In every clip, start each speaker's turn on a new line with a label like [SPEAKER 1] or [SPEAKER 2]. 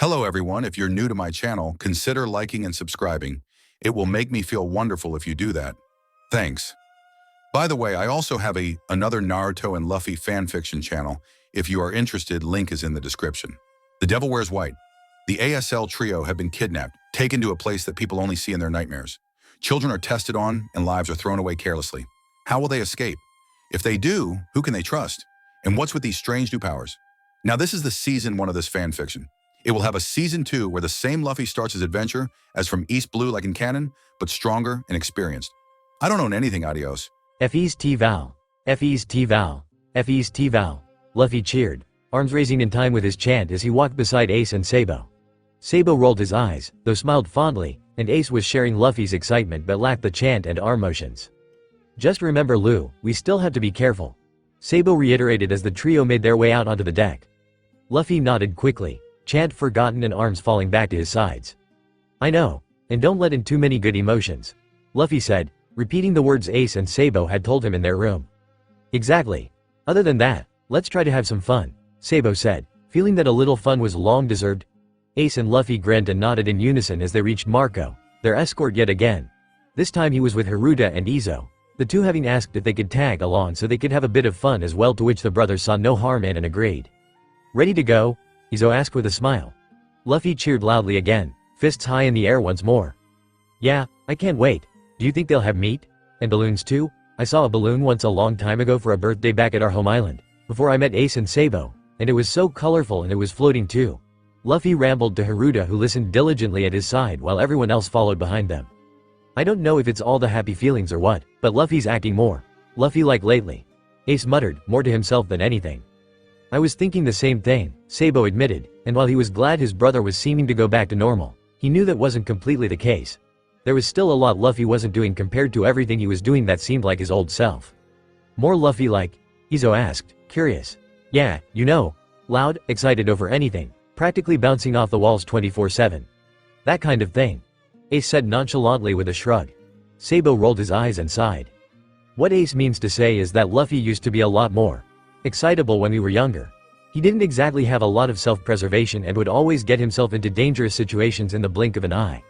[SPEAKER 1] Hello everyone, if you're new to my channel, consider liking and subscribing. It will make me feel wonderful if you do that. Thanks. By the way, I also have another Naruto and Luffy fanfiction channel. If you are interested, link is in the description. The Devil Wears White. The ASL trio have been kidnapped, taken to a place that people only see in their nightmares. Children are tested on and lives are thrown away carelessly. How will they escape? If they do, who can they trust? And what's with these strange new powers? Now this is the season 1 of this fanfiction. It will have a season 2 where the same Luffy starts his adventure as from East Blue like in canon, but stronger and experienced. I don't own anything, adios.
[SPEAKER 2] F's T-Val. F's T-Val. F's T-Val. Luffy cheered, arms raising in time with his chant as he walked beside Ace and Sabou. Sabou rolled his eyes, though smiled fondly, and Ace was sharing Luffy's excitement but lacked the chant and arm motions. Just remember Lou, we still have to be careful. Sabou reiterated as the trio made their way out onto the deck. Luffy nodded quickly, chant forgotten and arms falling back to his sides. I know, and don't let in too many good emotions, Luffy said, repeating the words Ace and Sabou had told him in their room. Exactly. Other than that, let's try to have some fun, Sabou said, feeling that a little fun was long deserved. Ace and Luffy grinned and nodded in unison as they reached Marco, their escort yet again. This time he was with Haruta and Izo, the two having asked if they could tag along so they could have a bit of fun as well, to which the brothers saw no harm in and agreed. Ready to go? Izo asked with a smile. Luffy cheered loudly again, fists high in the air once more. Yeah, I can't wait. Do you think they'll have meat? And balloons too? I saw a balloon once a long time ago for a birthday back at our home island, before I met Ace and Sabou, and it was so colorful and it was floating too. Luffy rambled to Haruta, who listened diligently at his side while everyone else followed behind them. I don't know if it's all the happy feelings or what, but Luffy's acting more Luffy-like lately. Ace muttered, more to himself than anything. I was thinking the same thing, Sabou admitted, and while he was glad his brother was seeming to go back to normal, he knew that wasn't completely the case. There was still a lot Luffy wasn't doing compared to everything he was doing that seemed like his old self. More Luffy-like? Izo asked, curious. Yeah, you know. Loud, excited over anything, practically bouncing off the walls 24/7. That kind of thing. Ace said nonchalantly with a shrug. Sabou rolled his eyes and sighed. What Ace means to say is that Luffy used to be a lot more excitable when we were younger. He didn't exactly have a lot of self-preservation and would always get himself into dangerous situations in the blink of an eye.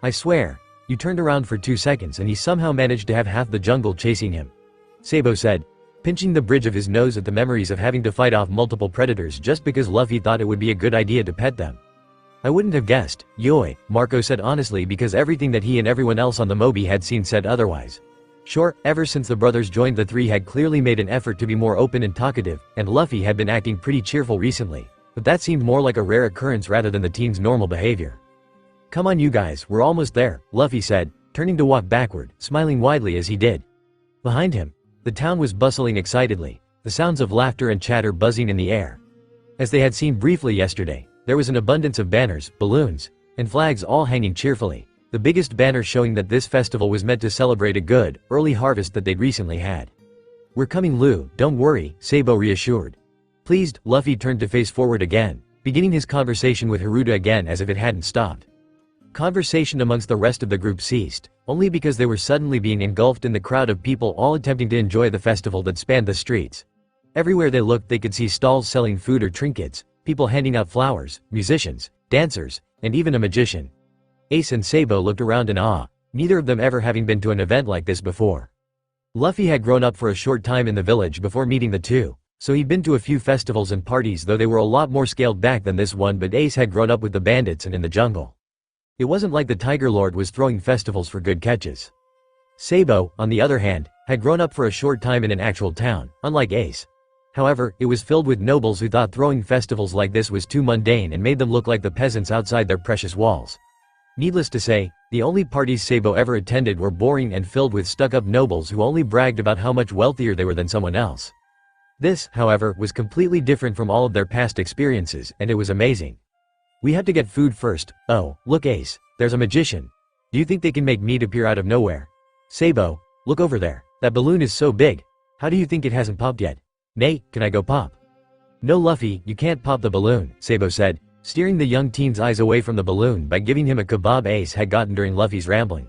[SPEAKER 2] I swear, you turned around for 2 seconds and he somehow managed to have half the jungle chasing him, Sabou said, pinching the bridge of his nose at the memories of having to fight off multiple predators just because Luffy thought it would be a good idea to pet them. I wouldn't have guessed, Yoi, Marco said honestly, because everything that he and everyone else on the Moby had seen said otherwise. Sure, ever since the brothers joined, the three had clearly made an effort to be more open and talkative, and Luffy had been acting pretty cheerful recently, but that seemed more like a rare occurrence rather than the team's normal behavior. Come on you guys, we're almost there, Luffy said, turning to walk backward, smiling widely as he did. Behind him, the town was bustling excitedly, the sounds of laughter and chatter buzzing in the air. As they had seen briefly yesterday, there was an abundance of banners, balloons, and flags all hanging cheerfully, the biggest banner showing that this festival was meant to celebrate a good, early harvest that they'd recently had. We're coming Lou, don't worry, Sabou reassured. Pleased, Luffy turned to face forward again, beginning his conversation with Haruta again as if it hadn't stopped. Conversation amongst the rest of the group ceased, only because they were suddenly being engulfed in the crowd of people all attempting to enjoy the festival that spanned the streets. Everywhere they looked they could see stalls selling food or trinkets, people handing out flowers, musicians, dancers, and even a magician. Ace and Sabou looked around in awe, neither of them ever having been to an event like this before. Luffy had grown up for a short time in the village before meeting the two, so he'd been to a few festivals and parties, though they were a lot more scaled back than this one, but Ace had grown up with the bandits and in the jungle. It wasn't like the Tiger Lord was throwing festivals for good catches. Sabou, on the other hand, had grown up for a short time in an actual town, unlike Ace. However, it was filled with nobles who thought throwing festivals like this was too mundane and made them look like the peasants outside their precious walls. Needless to say, the only parties Sabou ever attended were boring and filled with stuck-up nobles who only bragged about how much wealthier they were than someone else. This, however, was completely different from all of their past experiences, and it was amazing. We had to get food first. Oh, look Ace, there's a magician. Do you think they can make meat appear out of nowhere? Sabou, look over there, that balloon is so big. How do you think it hasn't popped yet? Nay, can I go pop? No Luffy, you can't pop the balloon, Sabou said, steering the young teen's eyes away from the balloon by giving him a kebab Ace had gotten during Luffy's rambling.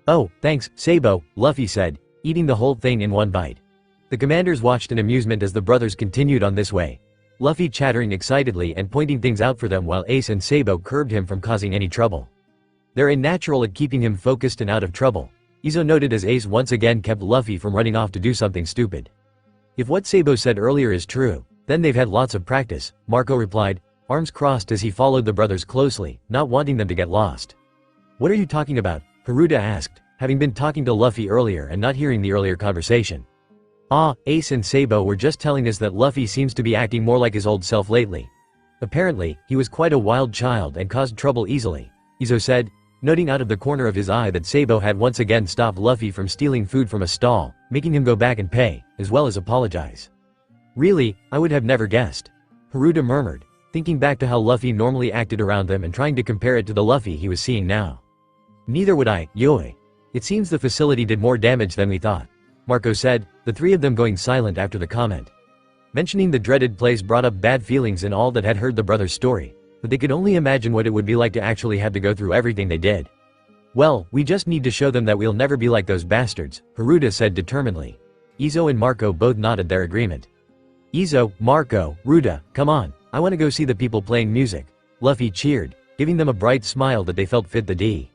[SPEAKER 2] Oh, thanks, Sabou, Luffy said, eating the whole thing in one bite. The commanders watched in amusement as the brothers continued on this way. Luffy chattering excitedly and pointing things out for them while Ace and Sabo curbed him from causing any trouble. They're unnatural at keeping him focused and out of trouble, Izo noted as Ace once again kept Luffy from running off to do something stupid. If what Sabo said earlier is true, then they've had lots of practice, Marco replied, arms crossed as he followed the brothers closely, not wanting them to get lost. What are you talking about? Haruta asked, having been talking to Luffy earlier and not hearing the earlier conversation. Ace and Sabo were just telling us that Luffy seems to be acting more like his old self lately. Apparently, he was quite a wild child and caused trouble easily, Izo said, noting out of the corner of his eye that Sabo had once again stopped Luffy from stealing food from a stall, making him go back and pay, as well as apologize. Really, I would have never guessed, Haruta murmured, thinking back to how Luffy normally acted around them and trying to compare it to the Luffy he was seeing now. Neither would I, Yoi. It seems the facility did more damage than we thought, Marco said, the three of them going silent after the comment. Mentioning the dreaded place brought up bad feelings in all that had heard the brothers' story, but they could only imagine what it would be like to actually have to go through everything they did. Well, we just need to show them that we'll never be like those bastards, Haruta said determinedly. Izo and Marco both nodded their agreement. Izo, Marco, Ruta, come on, I want to go see the people playing music, Luffy cheered, giving them a bright smile that they felt fit the D.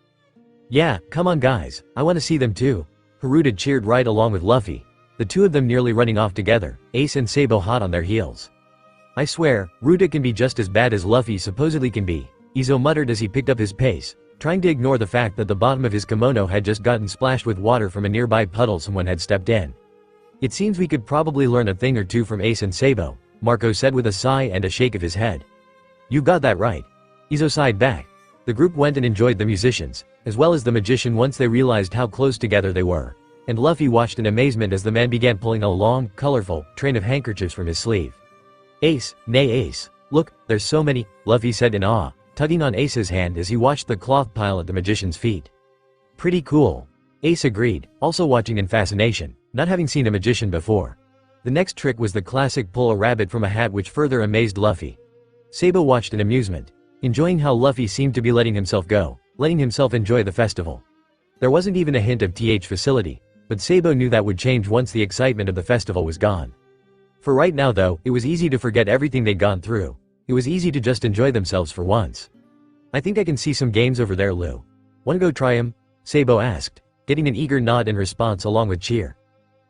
[SPEAKER 2] Yeah, come on guys, I want to see them too, Haruta cheered right along with Luffy, the two of them nearly running off together, Ace and Sabo hot on their heels. I swear, Ruta can be just as bad as Luffy supposedly can be, Izo muttered as he picked up his pace, trying to ignore the fact that the bottom of his kimono had just gotten splashed with water from a nearby puddle someone had stepped in. It seems we could probably learn a thing or two from Ace and Sabo, Marco said with a sigh and a shake of his head. You got that right. Izo sighed back. The group went and enjoyed the musicians, as well as the magician once they realized how close together they were, and Luffy watched in amazement as the man began pulling a long, colorful train of handkerchiefs from his sleeve. Ace, nay Ace, look, there's so many, Luffy said in awe, tugging on Ace's hand as he watched the cloth pile at the magician's feet. Pretty cool. Ace agreed, also watching in fascination, not having seen a magician before. The next trick was the classic pull a rabbit from a hat, which further amazed Luffy. Sabo watched in amusement, enjoying how Luffy seemed to be letting himself go, letting himself enjoy the festival. There wasn't even a hint of facility, but Sabo knew that would change once the excitement of the festival was gone. For right now though, it was easy to forget everything they'd gone through. It was easy to just enjoy themselves for once. I think I can see some games over there, Lou. Wanna go try 'em? Sabo asked, getting an eager nod in response along with cheer.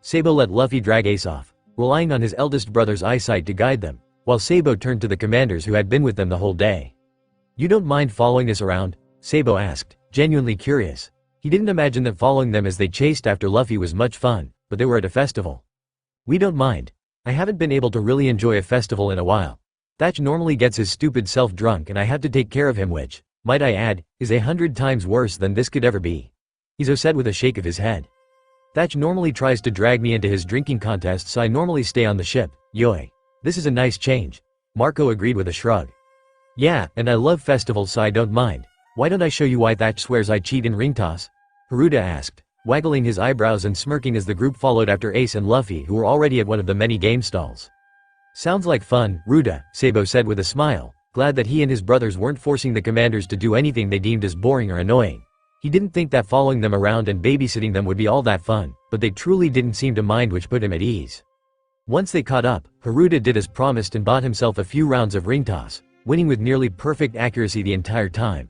[SPEAKER 2] Sabo let Luffy drag Ace off, relying on his eldest brother's eyesight to guide them, while Sabo turned to the commanders who had been with them the whole day. You don't mind following us around? Sabo asked, genuinely curious. He didn't imagine that following them as they chased after Luffy was much fun, but they were at a festival. We don't mind. I haven't been able to really enjoy a festival in a while. Thatch normally gets his stupid self drunk and I have to take care of him, which, might I add, is 100 times worse than this could ever be, Izo said with a shake of his head. Thatch normally tries to drag me into his drinking contests, so I normally stay on the ship, Yoi. This is a nice change, Marco agreed with a shrug. Yeah, and I love festivals, so I don't mind. Why don't I show you why Thatch swears I cheat in ring toss? Haruta asked, waggling his eyebrows and smirking as the group followed after Ace and Luffy, who were already at one of the many game stalls. Sounds like fun, Ruta, Sabo said with a smile, glad that he and his brothers weren't forcing the commanders to do anything they deemed as boring or annoying. He didn't think that following them around and babysitting them would be all that fun, but they truly didn't seem to mind, which put him at ease. Once they caught up, Haruta did as promised and bought himself a few rounds of ring toss, winning with nearly perfect accuracy the entire time.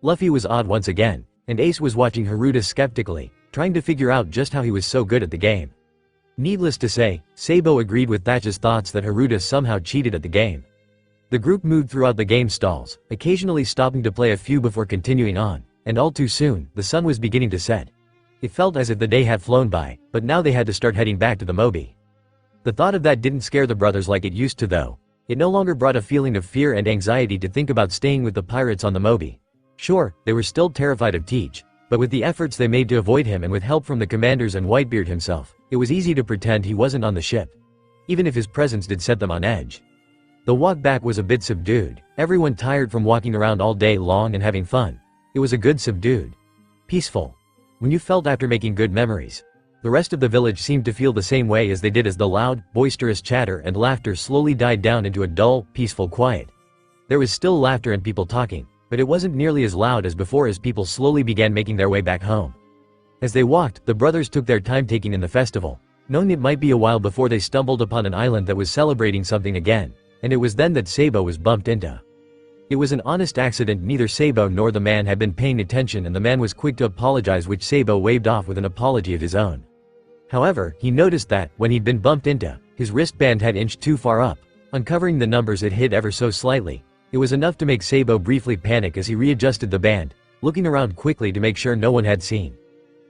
[SPEAKER 2] Luffy was awed once again, and Ace was watching Haruta skeptically, trying to figure out just how he was so good at the game. Needless to say, Sabo agreed with Thatch's thoughts that Haruta somehow cheated at the game. The group moved throughout the game stalls, occasionally stopping to play a few before continuing on, and all too soon, the sun was beginning to set. It felt as if the day had flown by, but now they had to start heading back to the Mobi. The thought of that didn't scare the brothers like it used to though. It no longer brought a feeling of fear and anxiety to think about staying with the pirates on the Mobi. Sure, they were still terrified of Teach, but with the efforts they made to avoid him and with help from the commanders and Whitebeard himself, it was easy to pretend he wasn't on the ship. Even if his presence did set them on edge. The walk back was a bit subdued, everyone tired from walking around all day long and having fun. It was a good subdued. Peaceful. When you felt after making good memories. The rest of the village seemed to feel the same way as they did as the loud, boisterous chatter and laughter slowly died down into a dull, peaceful quiet. There was still laughter and people talking, but it wasn't nearly as loud as before as people slowly began making their way back home. As they walked, the brothers took their time taking in the festival, knowing it might be a while before they stumbled upon an island that was celebrating something again. and it was then that Sabou was bumped into. It was an honest accident. Neither Sabou nor the man had been paying attention, and the man was quick to apologize, which Sabou waved off with an apology of his own. However, he noticed that, when he'd been bumped into, his wristband had inched too far up, uncovering the numbers it hid ever so slightly. It was enough to make Sabou briefly panic as he readjusted the band, looking around quickly to make sure no one had seen.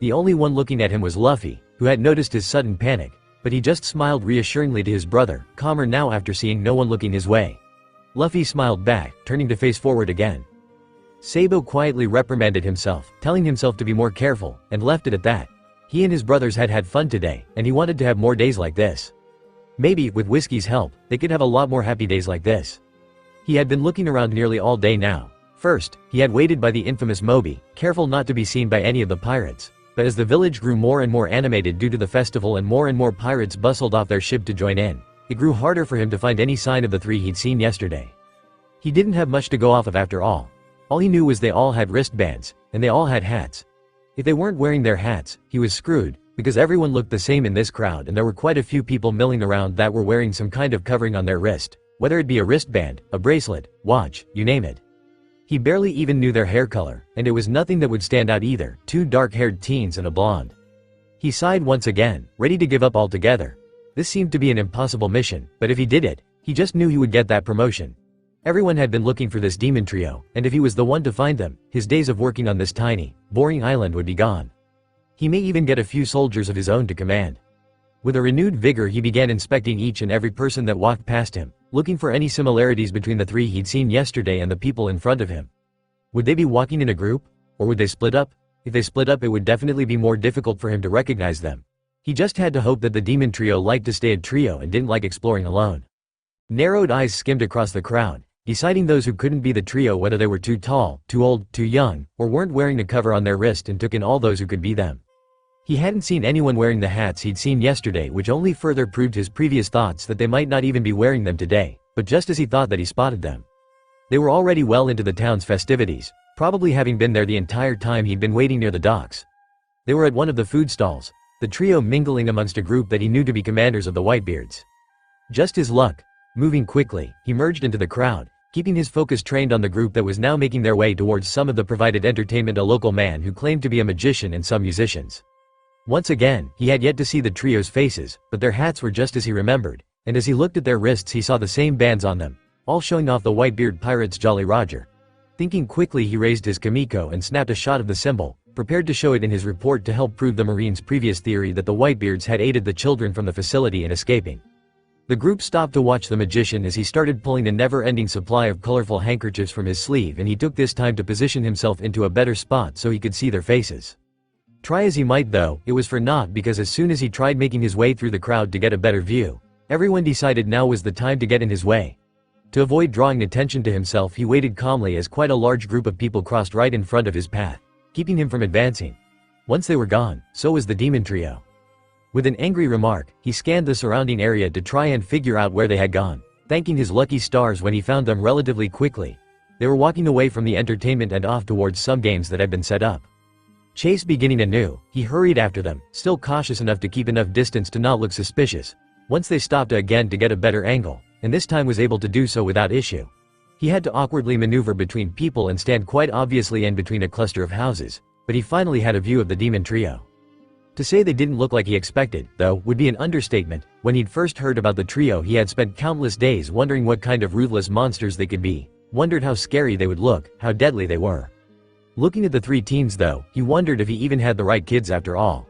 [SPEAKER 2] The only one looking at him was Luffy, who had noticed his sudden panic, but he just smiled reassuringly to his brother, calmer now after seeing no one looking his way. Luffy smiled back, turning to face forward again. Sabou quietly reprimanded himself, telling himself to be more careful, and left it at that. He and his brothers had had fun today, and he wanted to have more days like this. Maybe, with Whiskey's help, they could have a lot more happy days like this. He had been looking around nearly all day now. First, he had waited by the infamous Moby, careful not to be seen by any of the pirates. But as the village grew more and more animated due to the festival and more pirates bustled off their ship to join in, it grew harder for him to find any sign of the three he'd seen yesterday. He didn't have much to go off of after all. All he knew was they all had wristbands, and they all had hats. If they weren't wearing their hats, he was screwed, because everyone looked the same in this crowd, and there were quite a few people milling around that were wearing some kind of covering on their wrist, whether it be a wristband, a bracelet, watch, you name it. He barely even knew their hair color, and it was nothing that would stand out either, two dark-haired teens and a blonde. He sighed once again, ready to give up altogether. This seemed to be an impossible mission, but if he did it, he just knew he would get that promotion. Everyone had been looking for this demon trio, and if he was the one to find them, his days of working on this tiny, boring island would be gone. He may even get a few soldiers of his own to command. With a renewed vigor, he began inspecting each and every person that walked past him, looking for any similarities between the three he'd seen yesterday and the people in front of him. Would they be walking in a group? Or would they split up? If they split up, it would definitely be more difficult for him to recognize them. He just had to hope that the demon trio liked to stay a trio and didn't like exploring alone. Narrowed eyes skimmed across the crowd, deciding those who couldn't be the trio whether they were too tall, too old, too young, or weren't wearing a cover on their wrist, and took in all those who could be them. He hadn't seen anyone wearing the hats he'd seen yesterday, which only further proved his previous thoughts that they might not even be wearing them today, but just as he thought that he spotted them. They were already well into the town's festivities, probably having been there the entire time he'd been waiting near the docks. They were at one of the food stalls, the trio mingling amongst a group that he knew to be commanders of the Whitebeards. Just his luck. Moving quickly, he merged into the crowd, keeping his focus trained on the group that was now making their way towards some of the provided entertainment, a local man who claimed to be a magician and some musicians. Once again, he had yet to see the trio's faces, but their hats were just as he remembered, and as he looked at their wrists he saw the same bands on them, all showing off the Whitebeard pirates' Jolly Roger. Thinking quickly, he raised his kamiko and snapped a shot of the symbol, prepared to show it in his report to help prove the Marine's previous theory that the Whitebeards had aided the children from the facility in escaping. The group stopped to watch the magician as he started pulling a never-ending supply of colorful handkerchiefs from his sleeve, and he took this time to position himself into a better spot so he could see their faces. Try as he might though, it was for naught, because as soon as he tried making his way through the crowd to get a better view, everyone decided now was the time to get in his way. To avoid drawing attention to himself, he waited calmly as quite a large group of people crossed right in front of his path, keeping him from advancing. Once they were gone, so was the demon trio. With an angry remark, he scanned the surrounding area to try and figure out where they had gone, thanking his lucky stars when he found them relatively quickly. They were walking away from the entertainment and off towards some games that had been set up. Chase beginning anew, he hurried after them, still cautious enough to keep enough distance to not look suspicious. Once they stopped again to get a better angle, and this time was able to do so without issue. He had to awkwardly maneuver between people and stand quite obviously in between a cluster of houses, but he finally had a view of the demon trio. To say they didn't look like he expected, though, would be an understatement. When he'd first heard about the trio, he had spent countless days wondering what kind of ruthless monsters they could be, wondered how scary they would look, how deadly they were. Looking at the three teens though, he wondered if he even had the right kids after all.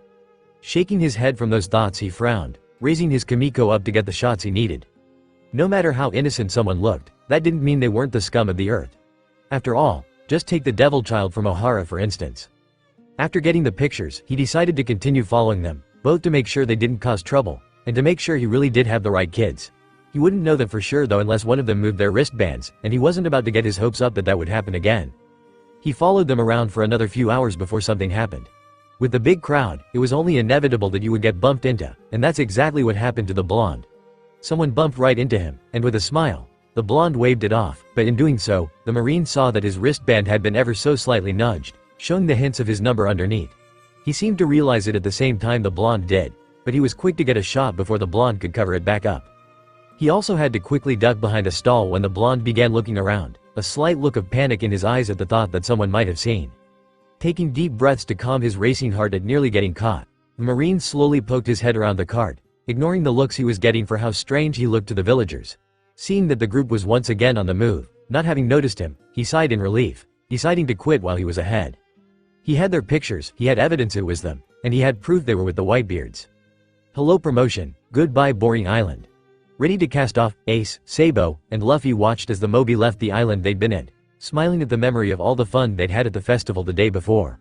[SPEAKER 2] Shaking his head from those thoughts, he frowned, raising his kamiko up to get the shots he needed. No matter how innocent someone looked, that didn't mean they weren't the scum of the earth. After all, just take the devil child from Ohara for instance. After getting the pictures, he decided to continue following them, both to make sure they didn't cause trouble, and to make sure he really did have the right kids. He wouldn't know that for sure though unless one of them moved their wristbands, and he wasn't about to get his hopes up that that would happen again. He followed them around for another few hours before something happened. With the big crowd, it was only inevitable that you would get bumped into, and that's exactly what happened to the blonde. Someone bumped right into him, and with a smile, the blonde waved it off, but in doing so, the Marine saw that his wristband had been ever so slightly nudged, showing the hints of his number underneath. He seemed to realize it at the same time the blonde did, but he was quick to get a shot before the blonde could cover it back up. He also had to quickly duck behind a stall when the blonde began looking around, a slight look of panic in his eyes at the thought that someone might have seen. Taking deep breaths to calm his racing heart at nearly getting caught, the Marine slowly poked his head around the cart, ignoring the looks he was getting for how strange he looked to the villagers. Seeing that the group was once again on the move, not having noticed him, he sighed in relief, deciding to quit while he was ahead. He had their pictures, he had evidence it was them, and he had proof they were with the whitebeards. Hello promotion, goodbye boring island. Ready to cast off, Ace, Sabou, and Luffy watched as the Moby left the island they'd been at, smiling at the memory of all the fun they'd had at the festival the day before.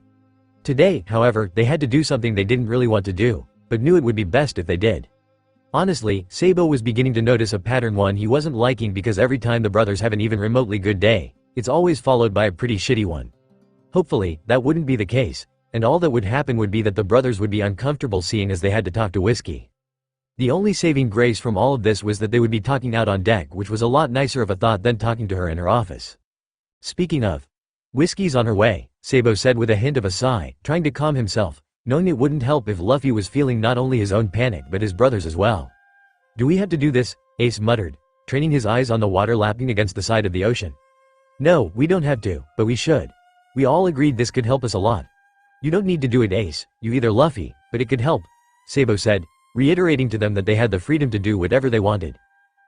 [SPEAKER 2] Today, however, they had to do something they didn't really want to do, but knew it would be best if they did. Honestly, Sabou was beginning to notice a pattern one he wasn't liking because every time the brothers have an even remotely good day, it's always followed by a pretty shitty one. Hopefully, that wouldn't be the case, and all that would happen would be that the brothers would be uncomfortable seeing as they had to talk to Whiskey. The only saving grace from all of this was that they would be talking out on deck, which was a lot nicer of a thought than talking to her in her office. Speaking of, Whiskey's on her way, Sabou said with a hint of a sigh, trying to calm himself, knowing it wouldn't help if Luffy was feeling not only his own panic but his brother's as well. Do we have to do this? Ace muttered, training his eyes on the water lapping against the side of the ocean. No, we don't have to, but we should. We all agreed this could help us a lot. You don't need to do it, Ace, you either Luffy, but it could help, Sabou said, reiterating to them that they had the freedom to do whatever they wanted.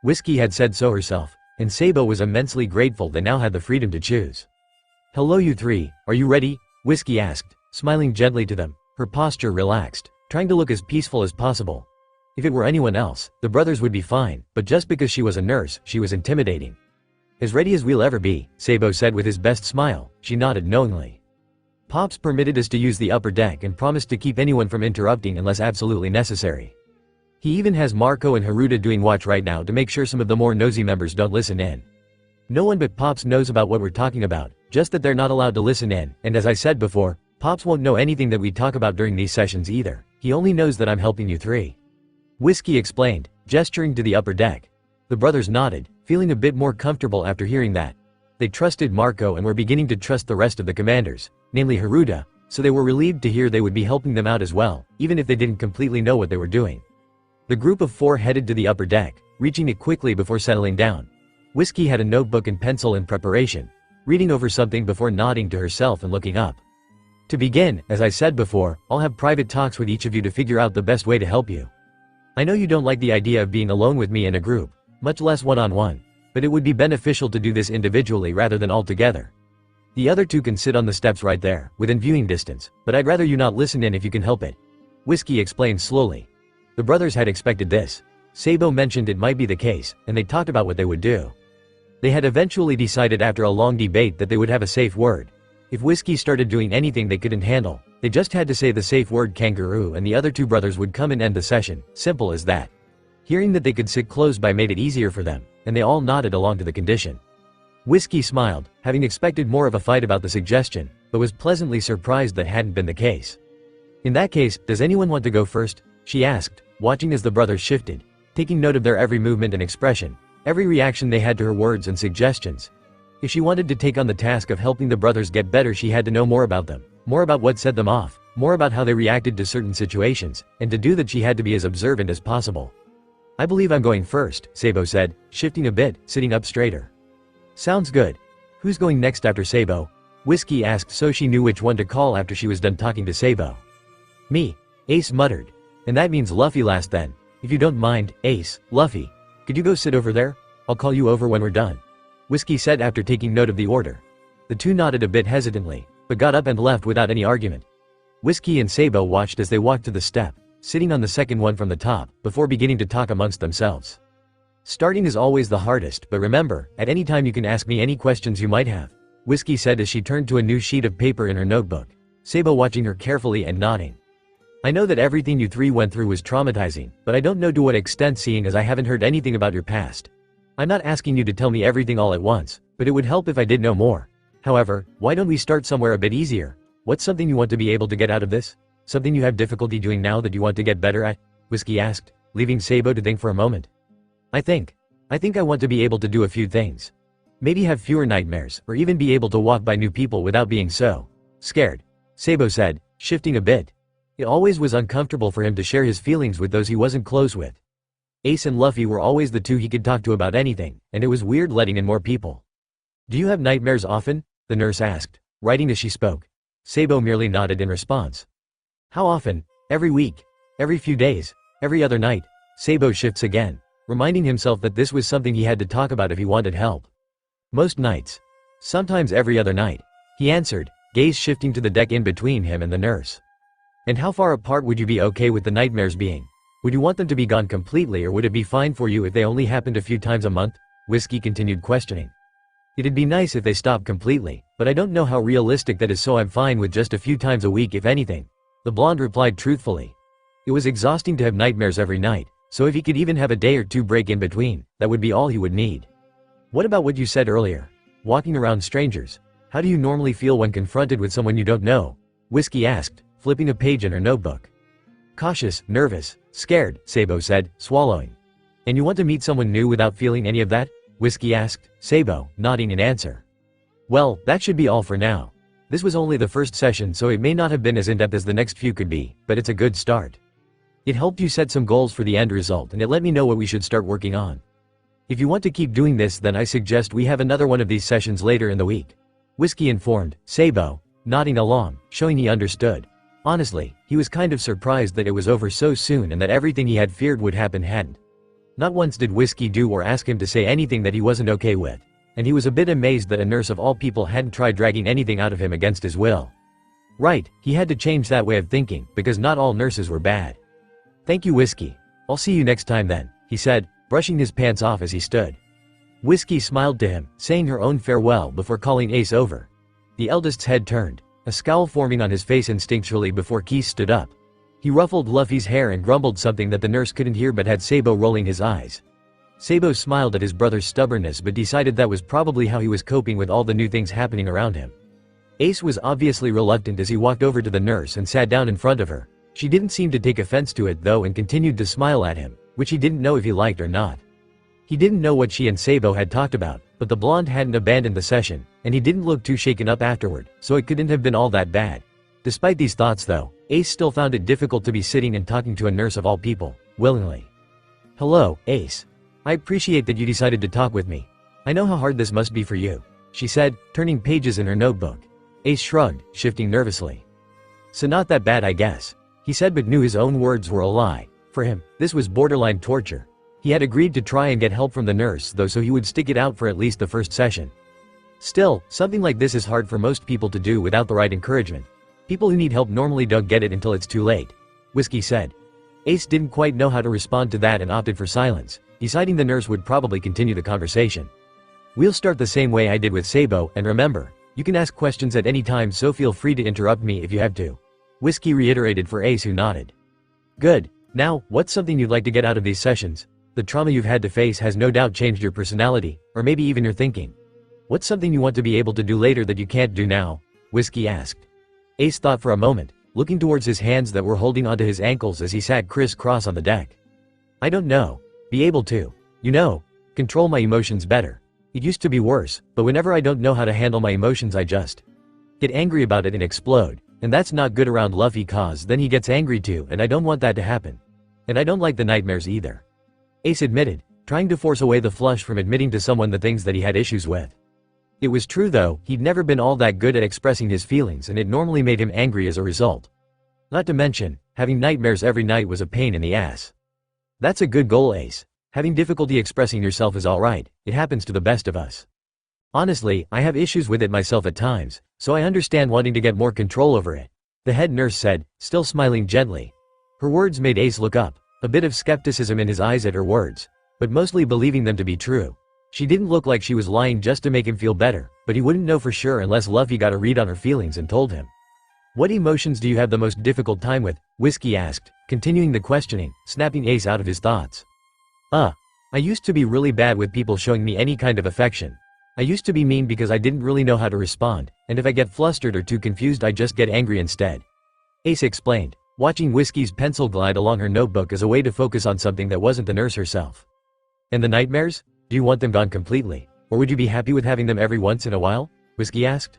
[SPEAKER 2] Whiskey had said so herself, and Sabou was immensely grateful they now had the freedom to choose. Hello you three, are you ready? Whiskey asked, smiling gently to them, her posture relaxed, trying to look as peaceful as possible. If it were anyone else, the brothers would be fine, but just because she was a nurse, she was intimidating. As ready as we'll ever be, Sabou said with his best smile. She nodded knowingly. Pops permitted us to use the upper deck and promised to keep anyone from interrupting unless absolutely necessary. He even has Marco and Haruta doing watch right now to make sure some of the more nosy members don't listen in. No one but Pops knows about what we're talking about, just that they're not allowed to listen in, and as I said before, Pops won't know anything that we talk about during these sessions either. He only knows that I'm helping you three. Whiskey explained, gesturing to the upper deck. The brothers nodded, feeling a bit more comfortable after hearing that. They trusted Marco and were beginning to trust the rest of the commanders, namely Haruta, so they were relieved to hear they would be helping them out as well, even if they didn't completely know what they were doing. The group of four headed to the upper deck, reaching it quickly before settling down. Whiskey had a notebook and pencil in preparation, reading over something before nodding to herself and looking up. To begin, as I said before, I'll have private talks with each of you to figure out the best way to help you. I know you don't like the idea of being alone with me in a group, much less one-on-one, but it would be beneficial to do this individually rather than all together. The other two can sit on the steps right there, within viewing distance, but I'd rather you not listen in if you can help it. Whiskey explained slowly. The brothers had expected this. Sabou mentioned it might be the case, and they talked about what they would do. They had eventually decided after a long debate that they would have a safe word. If Whiskey started doing anything they couldn't handle, they just had to say the safe word kangaroo and the other two brothers would come and end the session, simple as that. Hearing that they could sit close by made it easier for them, and they all nodded along to the condition. Whiskey smiled, having expected more of a fight about the suggestion, but was pleasantly surprised that hadn't been the case. In that case, does anyone want to go first? She asked, watching as the brothers shifted, taking note of their every movement and expression, every reaction they had to her words and suggestions. If she wanted to take on the task of helping the brothers get better, she had to know more about them, more about what set them off, more about how they reacted to certain situations, and to do that she had to be as observant as possible. I believe I'm going first, Sabou said, shifting a bit, sitting up straighter. Sounds good. Who's going next after Sabou? Whiskey asked so she knew which one to call after she was done talking to Sabou. Me, Ace muttered. And that means Luffy last then. If you don't mind, Ace, Luffy, could you go sit over there? I'll call you over when we're done. Whiskey said after taking note of the order. The two nodded a bit hesitantly, but got up and left without any argument. Whiskey and Sabou watched as they walked to the step, sitting on the second one from the top, before beginning to talk amongst themselves. Starting is always the hardest, but remember, at any time you can ask me any questions you might have, Whiskey said as she turned to a new sheet of paper in her notebook, Sabou watching her carefully and nodding. I know that everything you three went through was traumatizing, but I don't know to what extent seeing as I haven't heard anything about your past. I'm not asking you to tell me everything all at once, but it would help if I did know more. However, why don't we start somewhere a bit easier? What's something you want to be able to get out of this? Something you have difficulty doing now that you want to get better at? Whiskey asked, leaving Sabou to think for a moment. I think I want to be able to do a few things. Maybe have fewer nightmares, or even be able to walk by new people without being so scared, Sabou said, shifting a bit. It always was uncomfortable for him to share his feelings with those he wasn't close with. Ace and Luffy were always the two he could talk to about anything, and it was weird letting in more people. "Do you have nightmares often?" the nurse asked, writing as she spoke. Sabou merely nodded in response. "How often? Every week? Every few days? Every other night?" Sabou shifts again, reminding himself that this was something he had to talk about if he wanted help. "Most nights. Sometimes every other night," he answered, gaze shifting to the deck in between him and the nurse. "And how far apart would you be okay with the nightmares being? Would you want them to be gone completely, or would it be fine for you if they only happened a few times a month?" Whiskey continued questioning. "It'd be nice if they stopped completely, but I don't know how realistic that is, so I'm fine with just a few times a week if anything," the blonde replied truthfully. It was exhausting to have nightmares every night, so if he could even have a day or two break in between, that would be all he would need. "What about what you said earlier? Walking around strangers. How do you normally feel when confronted with someone you don't know?" Whiskey asked, flipping a page in her notebook. "Cautious, nervous, scared," Sabou said, swallowing. "And you want to meet someone new without feeling any of that?" Whiskey asked, Sabou nodding in answer. "Well, that should be all for now. This was only the first session, so it may not have been as in-depth as the next few could be, but it's a good start. It helped you set some goals for the end result, and it let me know what we should start working on. If you want to keep doing this, then I suggest we have another one of these sessions later in the week," Whiskey informed, Sabou nodding along, showing he understood. Honestly, he was kind of surprised that it was over so soon and that everything he had feared would happen hadn't. Not once did Whiskey do or ask him to say anything that he wasn't okay with, and he was a bit amazed that a nurse of all people hadn't tried dragging anything out of him against his will. Right, he had to change that way of thinking, because not all nurses were bad. "Thank you, Whiskey. I'll see you next time then," he said, brushing his pants off as he stood. Whiskey smiled to him, saying her own farewell before calling Ace over. The eldest's head turned, a scowl forming on his face instinctually before Keith stood up. He ruffled Luffy's hair and grumbled something that the nurse couldn't hear but had Sabou rolling his eyes. Sabou smiled at his brother's stubbornness but decided that was probably how he was coping with all the new things happening around him. Ace was obviously reluctant as he walked over to the nurse and sat down in front of her. She didn't seem to take offense to it though and continued to smile at him, which he didn't know if he liked or not. He didn't know what she and Sabou had talked about, but the blonde hadn't abandoned the session, and he didn't look too shaken up afterward, so it couldn't have been all that bad. Despite these thoughts though, Ace still found it difficult to be sitting and talking to a nurse of all people, willingly. "Hello, Ace. I appreciate that you decided to talk with me. I know how hard this must be for you," she said, turning pages in her notebook. Ace shrugged, shifting nervously. "So not that bad, I guess," he said, but knew his own words were a lie. For him, this was borderline torture. He had agreed to try and get help from the nurse though, so he would stick it out for at least the first session. Still, something like this is hard for most people to do without the right encouragement. People who need help normally don't get it until it's too late, Whiskey said. Ace didn't quite know how to respond to that and opted for silence, deciding the nurse would probably continue the conversation. "We'll start the same way I did with Sabou, and remember, you can ask questions at any time, so feel free to interrupt me if you have to," Whiskey reiterated for Ace, who nodded. "Good. Now, what's something you'd like to get out of these sessions? The trauma you've had to face has no doubt changed your personality, or maybe even your thinking. What's something you want to be able to do later that you can't do now?" Whiskey asked. Ace thought for a moment, looking towards his hands that were holding onto his ankles as he sat criss-cross on the deck. "I don't know. Be able to, control my emotions better. It used to be worse, but whenever I don't know how to handle my emotions I just get angry about it and explode, and that's not good around Luffy cause then he gets angry too, and I don't want that to happen. And I don't like the nightmares either," Ace admitted, trying to force away the flush from admitting to someone the things that he had issues with. It was true though, he'd never been all that good at expressing his feelings and it normally made him angry as a result. Not to mention, having nightmares every night was a pain in the ass. "That's a good goal, Ace. Having difficulty expressing yourself is alright, it happens to the best of us. Honestly, I have issues with it myself at times, so I understand wanting to get more control over it," the head nurse said, still smiling gently. Her words made Ace look up, a bit of skepticism in his eyes at her words, but mostly believing them to be true. She didn't look like she was lying just to make him feel better, but he wouldn't know for sure unless Luffy got a read on her feelings and told him. "What emotions do you have the most difficult time with?" Whiskey asked, continuing the questioning, snapping Ace out of his thoughts. I used to be really bad with people showing me any kind of affection. I used to be mean because I didn't really know how to respond, and if I get flustered or too confused I just get angry instead," Ace explained, watching Whiskey's pencil glide along her notebook as a way to focus on something that wasn't the nurse herself. "And the nightmares? Do you want them gone completely, or would you be happy with having them every once in a while?" Whiskey asked.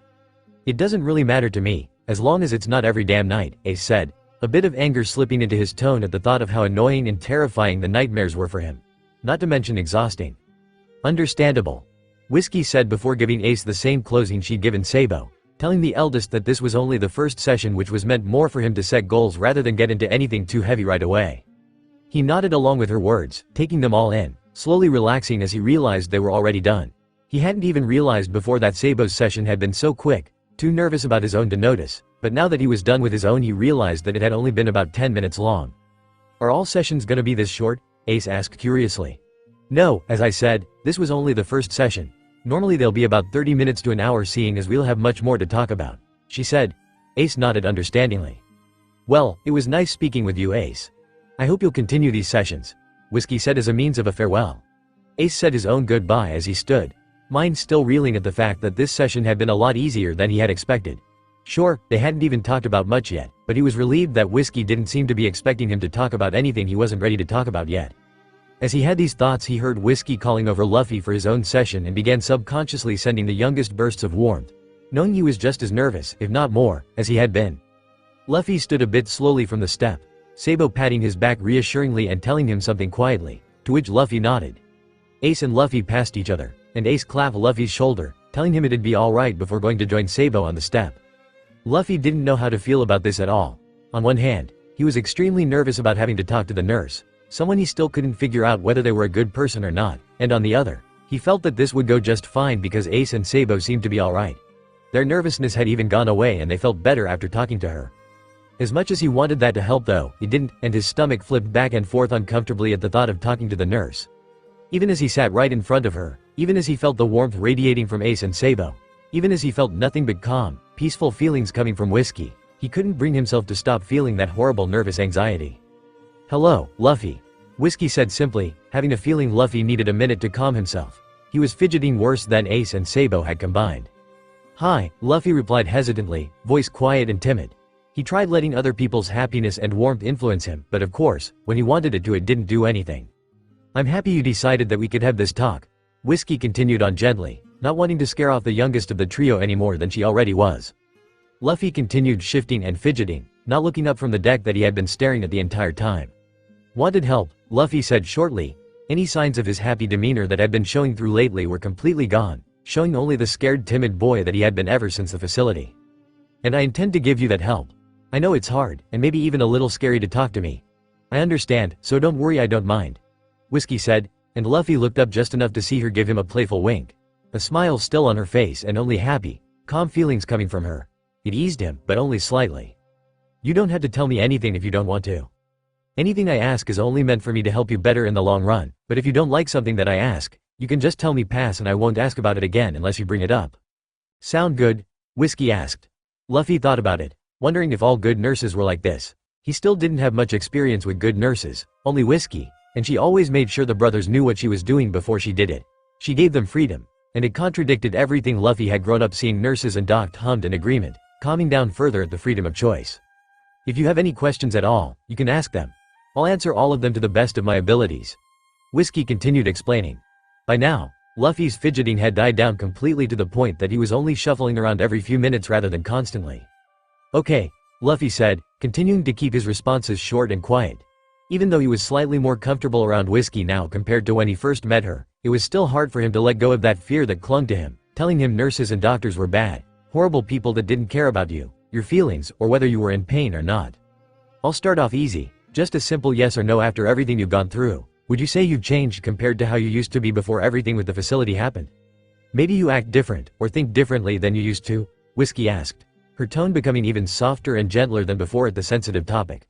[SPEAKER 2] "It doesn't really matter to me, as long as it's not every damn night," Ace said, a bit of anger slipping into his tone at the thought of how annoying and terrifying the nightmares were for him. Not to mention exhausting. Understandable. Whiskey said before giving Ace the same closing she'd given Sabou, telling the eldest that this was only the first session, which was meant more for him to set goals rather than get into anything too heavy right away. He nodded along with her words, taking them all in, slowly relaxing as he realized they were already done. He hadn't even realized before that Sabou's session had been so quick, too nervous about his own to notice, but now that he was done with his own he realized that it had only been about 10 minutes long. Are all sessions gonna be this short? Ace asked curiously. No, as I said, this was only the first session. Normally they'll be about 30 minutes to an hour, seeing as we'll have much more to talk about, she said. Ace nodded understandingly. Well, it was nice speaking with you, Ace. I hope you'll continue these sessions, Whiskey said as a means of a farewell. Ace said his own goodbye as he stood, mind still reeling at the fact that this session had been a lot easier than he had expected. Sure, they hadn't even talked about much yet, but he was relieved that Whiskey didn't seem to be expecting him to talk about anything he wasn't ready to talk about yet. As he had these thoughts, he heard Whiskey calling over Luffy for his own session and began subconsciously sending the youngest bursts of warmth, knowing he was just as nervous, if not more, as he had been. Luffy stood a bit slowly from the step, Sabou patting his back reassuringly and telling him something quietly, to which Luffy nodded. Ace and Luffy passed each other, and Ace clapped Luffy's shoulder, telling him it'd be alright before going to join Sabou on the step. Luffy didn't know how to feel about this at all. On one hand, he was extremely nervous about having to talk to the nurse, someone he still couldn't figure out whether they were a good person or not, and on the other, he felt that this would go just fine because Ace and Sabou seemed to be alright. Their nervousness had even gone away and they felt better after talking to her. As much as he wanted that to help though, it didn't, and his stomach flipped back and forth uncomfortably at the thought of talking to the nurse. Even as he sat right in front of her, even as he felt the warmth radiating from Ace and Sabou, even as he felt nothing but calm, peaceful feelings coming from Whiskey, he couldn't bring himself to stop feeling that horrible nervous anxiety. Hello, Luffy. Whiskey said simply, having a feeling Luffy needed a minute to calm himself. He was fidgeting worse than Ace and Sabou had combined. Hi, Luffy replied hesitantly, voice quiet and timid. He tried letting other people's happiness and warmth influence him, but of course, when he wanted it to, it didn't do anything. I'm happy you decided that we could have this talk. Whiskey continued on gently, not wanting to scare off the youngest of the trio any more than she already was. Luffy continued shifting and fidgeting, not looking up from the deck that he had been staring at the entire time. Wanted help, Luffy said shortly. Any signs of his happy demeanor that had been showing through lately were completely gone, showing only the scared, timid boy that he had been ever since the facility. And I intend to give you that help. I know it's hard, and maybe even a little scary to talk to me. I understand, so don't worry, I don't mind. Whiskey said, and Luffy looked up just enough to see her give him a playful wink. A smile still on her face and only happy, calm feelings coming from her. It eased him, but only slightly. You don't have to tell me anything if you don't want to. Anything I ask is only meant for me to help you better in the long run, but if you don't like something that I ask, you can just tell me pass and I won't ask about it again unless you bring it up. Sound good? Whiskey asked. Luffy thought about it, wondering if all good nurses were like this. He still didn't have much experience with good nurses, only Whiskey, and she always made sure the brothers knew what she was doing before she did it. She gave them freedom, and it contradicted everything Luffy had grown up seeing nurses and docs hummed in agreement, calming down further at the freedom of choice. If you have any questions at all, you can ask them. I'll answer all of them to the best of my abilities. Whiskey continued explaining. By now, Luffy's fidgeting had died down completely to the point that he was only shuffling around every few minutes rather than constantly. Okay, Luffy said, continuing to keep his responses short and quiet. Even though he was slightly more comfortable around Whiskey now compared to when he first met her, it was still hard for him to let go of that fear that clung to him, telling him nurses and doctors were bad, horrible people that didn't care about you, your feelings, or whether you were in pain or not. I'll start off easy, just a simple yes or no after everything you've gone through. Would you say you've changed compared to how you used to be before everything with the facility happened? Maybe you act different, or think differently than you used to? Whiskey asked, her tone becoming even softer and gentler than before at the sensitive topic.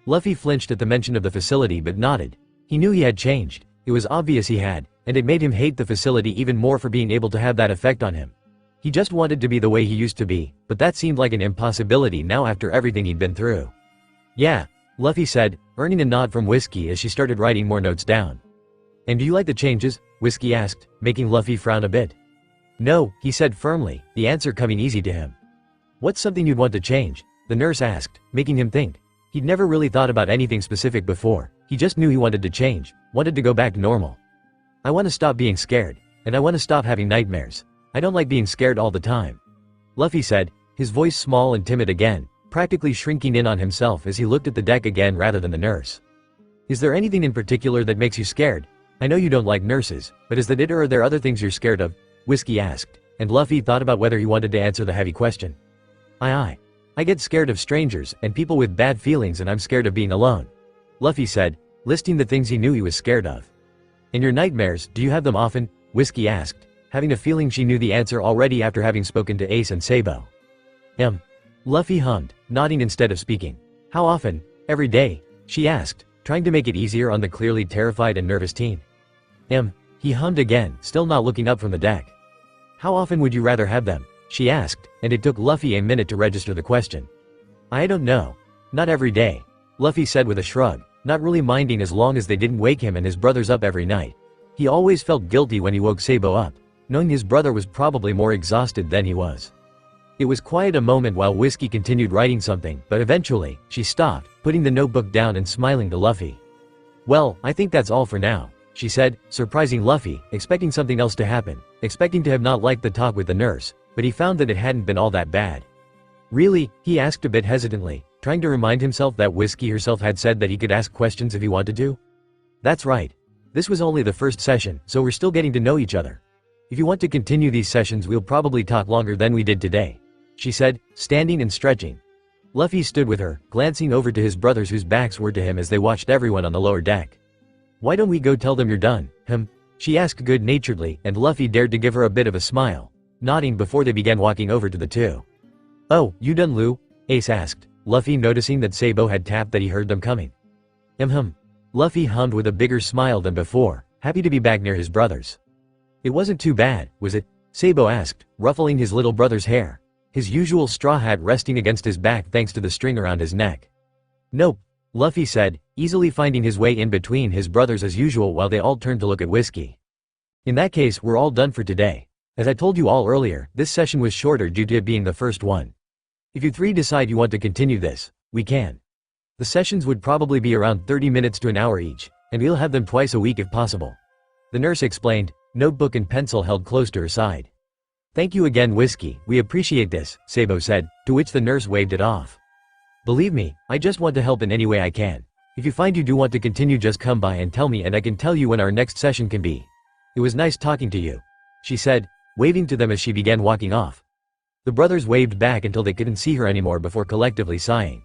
[SPEAKER 2] Luffy flinched at the mention of the facility but nodded. He knew he had changed, it was obvious he had, and it made him hate the facility even more for being able to have that effect on him. He just wanted to be the way he used to be, but that seemed like an impossibility now after everything he'd been through. Yeah, Luffy said, earning a nod from Whiskey as she started writing more notes down. And do you like the changes? Whiskey asked, making Luffy frown a bit. No, he said firmly, the answer coming easy to him. What's something you'd want to change? The nurse asked, making him think. He'd never really thought about anything specific before, he just knew he wanted to change, wanted to go back to normal. I want to stop being scared, and I want to stop having nightmares. I don't like being scared all the time. Luffy said, his voice small and timid again, practically shrinking in on himself as he looked at the deck again rather than the nurse. "Is there anything in particular that makes you scared? I know you don't like nurses, but is that it or are there other things you're scared of?" Whiskey asked, and Luffy thought about whether he wanted to answer the heavy question. I get scared of strangers and people with bad feelings, and I'm scared of being alone," Luffy said, listing the things he knew he was scared of. "And your nightmares, do you have them often?" Whiskey asked, having a feeling she knew the answer already after having spoken to Ace and Sabou. Luffy hummed, nodding instead of speaking. "How often? Every day?" she asked, trying to make it easier on the clearly terrified and nervous teen. He hummed again, still not looking up from the deck. "How often would you rather have them?" she asked, and it took Luffy a minute to register the question. "I don't know. Not every day," Luffy said with a shrug, not really minding as long as they didn't wake him and his brothers up every night. He always felt guilty when he woke Sabou up, knowing his brother was probably more exhausted than he was. It was quiet a moment while Whiskey continued writing something, but eventually, she stopped, putting the notebook down and smiling to Luffy. "Well, I think that's all for now," she said, surprising Luffy, expecting something else to happen, expecting to have not liked the talk with the nurse, but he found that it hadn't been all that bad. "Really?" he asked a bit hesitantly, trying to remind himself that Whiskey herself had said that he could ask questions if he wanted to. "That's right. This was only the first session, so we're still getting to know each other. If you want to continue these sessions, we'll probably talk longer than we did today," she said, standing and stretching. Luffy stood with her, glancing over to his brothers whose backs were to him as they watched everyone on the lower deck. "Why don't we go tell them you're done, she asked good-naturedly, and Luffy dared to give her a bit of a smile, nodding before they began walking over to the two. "Oh, you done, Lou?" Ace asked, Luffy noticing that Sabou had tapped that he heard them coming. Luffy hummed with a bigger smile than before, happy to be back near his brothers. "It wasn't too bad, was it?" Sabou asked, ruffling his little brother's hair, his usual straw hat resting against his back thanks to the string around his neck. "Nope," Luffy said, easily finding his way in between his brothers as usual while they all turned to look at Whiskey. "In that case, we're all done for today. As I told you all earlier, this session was shorter due to it being the first one. If you three decide you want to continue this, we can. The sessions would probably be around 30 minutes to an hour each, and we'll have them twice a week if possible," the nurse explained, notebook and pencil held close to her side. "Thank you again, Whiskey, we appreciate this," Sabou said, to which the nurse waved it off. "Believe me, I just want to help in any way I can. If you find you do want to continue, just come by and tell me and I can tell you when our next session can be. It was nice talking to you," she said, waving to them as she began walking off. The brothers waved back until they couldn't see her anymore before collectively sighing.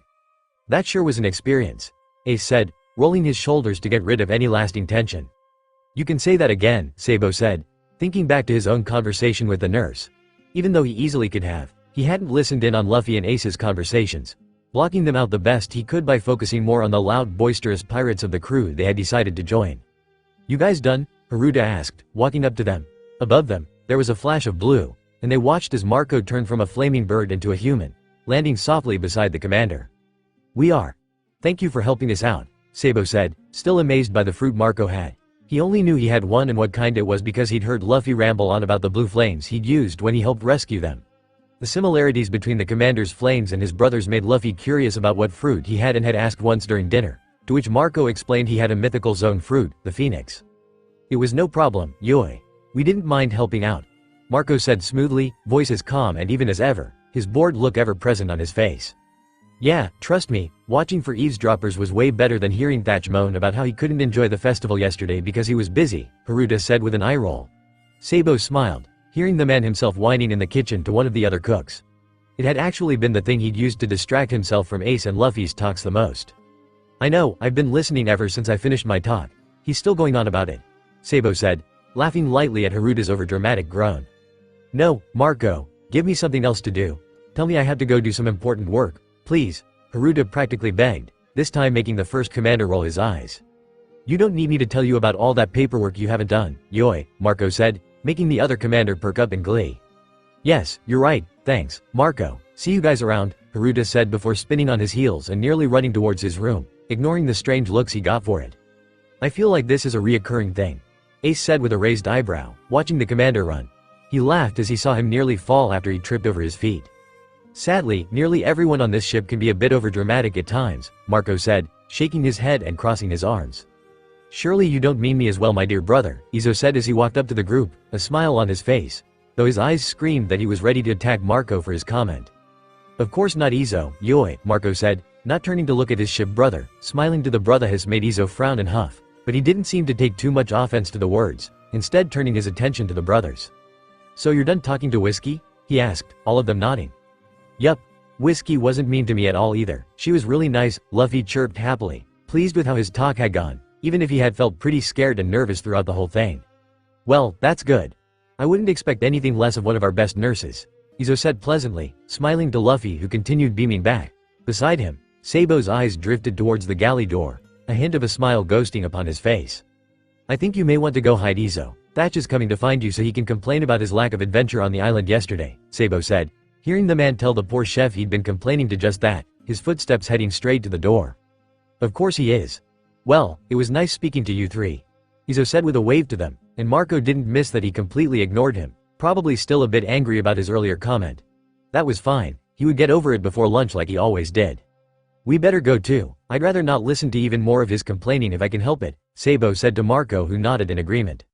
[SPEAKER 2] "That sure was an experience," Ace said, rolling his shoulders to get rid of any lasting tension. "You can say that again," Sabou said, thinking back to his own conversation with the nurse. Even though he easily could have, he hadn't listened in on Luffy and Ace's conversations, blocking them out the best he could by focusing more on the loud, boisterous pirates of the crew they had decided to join. "You guys done?" Haruta asked, walking up to them. Above them, there was a flash of blue, and they watched as Marco turned from a flaming bird into a human, landing softly beside the commander. "We are. Thank you for helping us out," Sabou said, still amazed by the fruit Marco had. He only knew he had one and what kind it was because he'd heard Luffy ramble on about the blue flames he'd used when he helped rescue them. The similarities between the commander's flames and his brothers made Luffy curious about what fruit he had and had asked once during dinner, to which Marco explained he had a mythical zone fruit, the phoenix. "It was no problem, Yoi. We didn't mind helping out," Marco said smoothly, voice as calm and even as ever, his bored look ever present on his face. "Yeah, trust me, watching for eavesdroppers was way better than hearing Thatch moan about how he couldn't enjoy the festival yesterday because he was busy," Haruta said with an eye roll. Sabou smiled, hearing the man himself whining in the kitchen to one of the other cooks. It had actually been the thing he'd used to distract himself from Ace and Luffy's talks the most. "I know, I've been listening ever since I finished my talk. He's still going on about it," Sabou said, laughing lightly at Haruta's overdramatic groan. "No, Marco, give me something else to do. Tell me I have to go do some important work, please," Haruta practically begged, this time making the first commander roll his eyes. "You don't need me to tell you about all that paperwork you haven't done, Yoi," Marco said, making the other commander perk up in glee. "Yes, you're right, thanks, Marco. See you guys around," Haruta said before spinning on his heels and nearly running towards his room, ignoring the strange looks he got for it. "I feel like this is a reoccurring thing," Ace said with a raised eyebrow, watching the commander run. He laughed as he saw him nearly fall after he tripped over his feet. "Sadly, nearly everyone on this ship can be a bit overdramatic at times," Marco said, shaking his head and crossing his arms. "Surely you don't mean me as well, my dear brother," Izo said as he walked up to the group, a smile on his face, though his eyes screamed that he was ready to attack Marco for his comment. Of course not Izo, Yoi, Marco said, not turning to look at his ship brother. Smiling to the brother has made Izo frown and huff, but he didn't seem to take too much offense to the words, instead turning his attention to the brothers. So you're done talking to Whiskey? He asked, all of them nodding. Yup. Whiskey wasn't mean to me at all either. She was really nice, Luffy chirped happily, pleased with how his talk had gone, even if he had felt pretty scared and nervous throughout the whole thing. Well, that's good. I wouldn't expect anything less of one of our best nurses, Izo said pleasantly, smiling to Luffy who continued beaming back. Beside him, Sabou's eyes drifted towards the galley door, a hint of a smile ghosting upon his face. I think you may want to go hide Izo. Thatch is coming to find you so he can complain about his lack of adventure on the island yesterday, Sabou said, hearing the man tell the poor chef he'd been complaining to just that, his footsteps heading straight to the door. Of course he is. Well, it was nice speaking to you three, Izo said with a wave to them, and Marco didn't miss that he completely ignored him, probably still a bit angry about his earlier comment. That was fine, he would get over it before lunch like he always did. We better go too, I'd rather not listen to even more of his complaining if I can help it, Sabou said to Marco who nodded in agreement.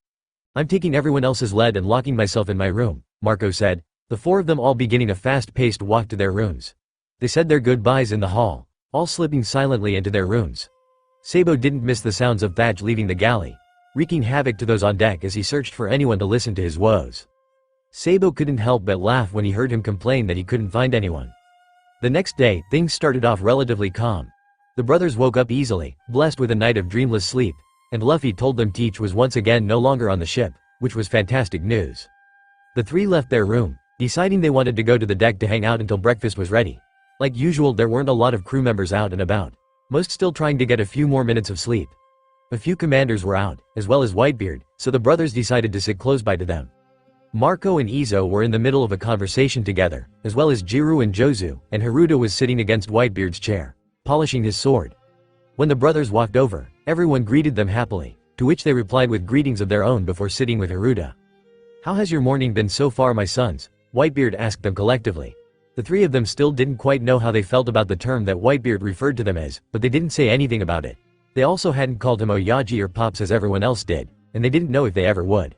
[SPEAKER 2] I'm taking everyone else's lead and locking myself in my room, Marco said, the four of them all beginning a fast-paced walk to their rooms. They said their goodbyes in the hall, all slipping silently into their rooms. Sabou didn't miss the sounds of Thatch leaving the galley, wreaking havoc to those on deck as he searched for anyone to listen to his woes. Sabou couldn't help but laugh when he heard him complain that he couldn't find anyone. The next day, things started off relatively calm. The brothers woke up easily, blessed with a night of dreamless sleep, and Luffy told them Teach was once again no longer on the ship, which was fantastic news. The three left their room, deciding they wanted to go to the deck to hang out until breakfast was ready. Like usual, there weren't a lot of crew members out and about, most still trying to get a few more minutes of sleep. A few commanders were out, as well as Whitebeard, so the brothers decided to sit close by to them. Marco and Izo were in the middle of a conversation together, as well as Jiru and Jozu, and Haruto was sitting against Whitebeard's chair, polishing his sword. When the brothers walked over, everyone greeted them happily, to which they replied with greetings of their own before sitting with Haruto. How has your morning been so far, my sons? Whitebeard asked them collectively. The three of them still didn't quite know how they felt about the term that Whitebeard referred to them as, but they didn't say anything about it. They also hadn't called him Oyaji or Pops as everyone else did, and they didn't know if they ever would.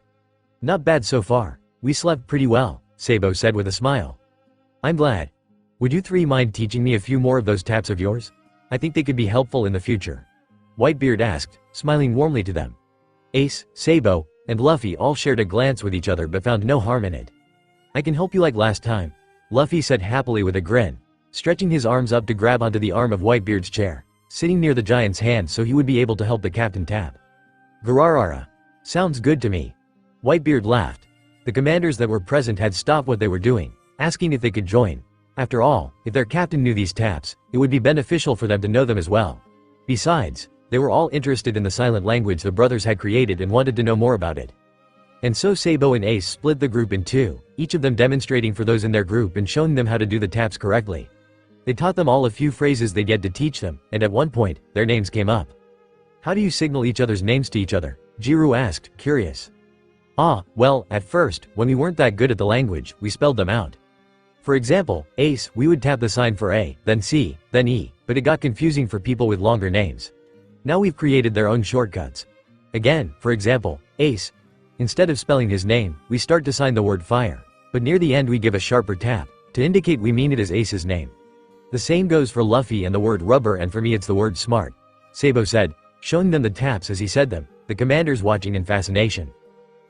[SPEAKER 2] Not bad so far. We slept pretty well, Sabou said with a smile. I'm glad. Would you three mind teaching me a few more of those taps of yours? I think they could be helpful in the future. Whitebeard asked, smiling warmly to them. Ace, Sabou, and Luffy all shared a glance with each other but found no harm in it. I can help you like last time, Luffy said happily with a grin, stretching his arms up to grab onto the arm of Whitebeard's chair, sitting near the giant's hand so he would be able to help the captain tap. Gararara. Sounds good to me. Whitebeard laughed. The commanders that were present had stopped what they were doing, asking if they could join. After all, if their captain knew these taps, it would be beneficial for them to know them as well. Besides, they were all interested in the silent language the brothers had created and wanted to know more about it. And so Sabou and Ace split the group in two, each of them demonstrating for those in their group and showing them how to do the taps correctly. They taught them all a few phrases they'd yet to teach them, and at one point, their names came up. How do you signal each other's names to each other? Jiru asked, curious. Well, at first, when we weren't that good at the language, we spelled them out. For example, Ace, we would tap the sign for A, then C, then E, but it got confusing for people with longer names. Now we've created their own shortcuts. Again, for example, Ace. Instead of spelling his name, we start to sign the word fire, but near the end we give a sharper tap, to indicate we mean it as Ace's name. The same goes for Luffy and the word rubber, and for me it's the word smart, Sabou said, showing them the taps as he said them, the commanders watching in fascination.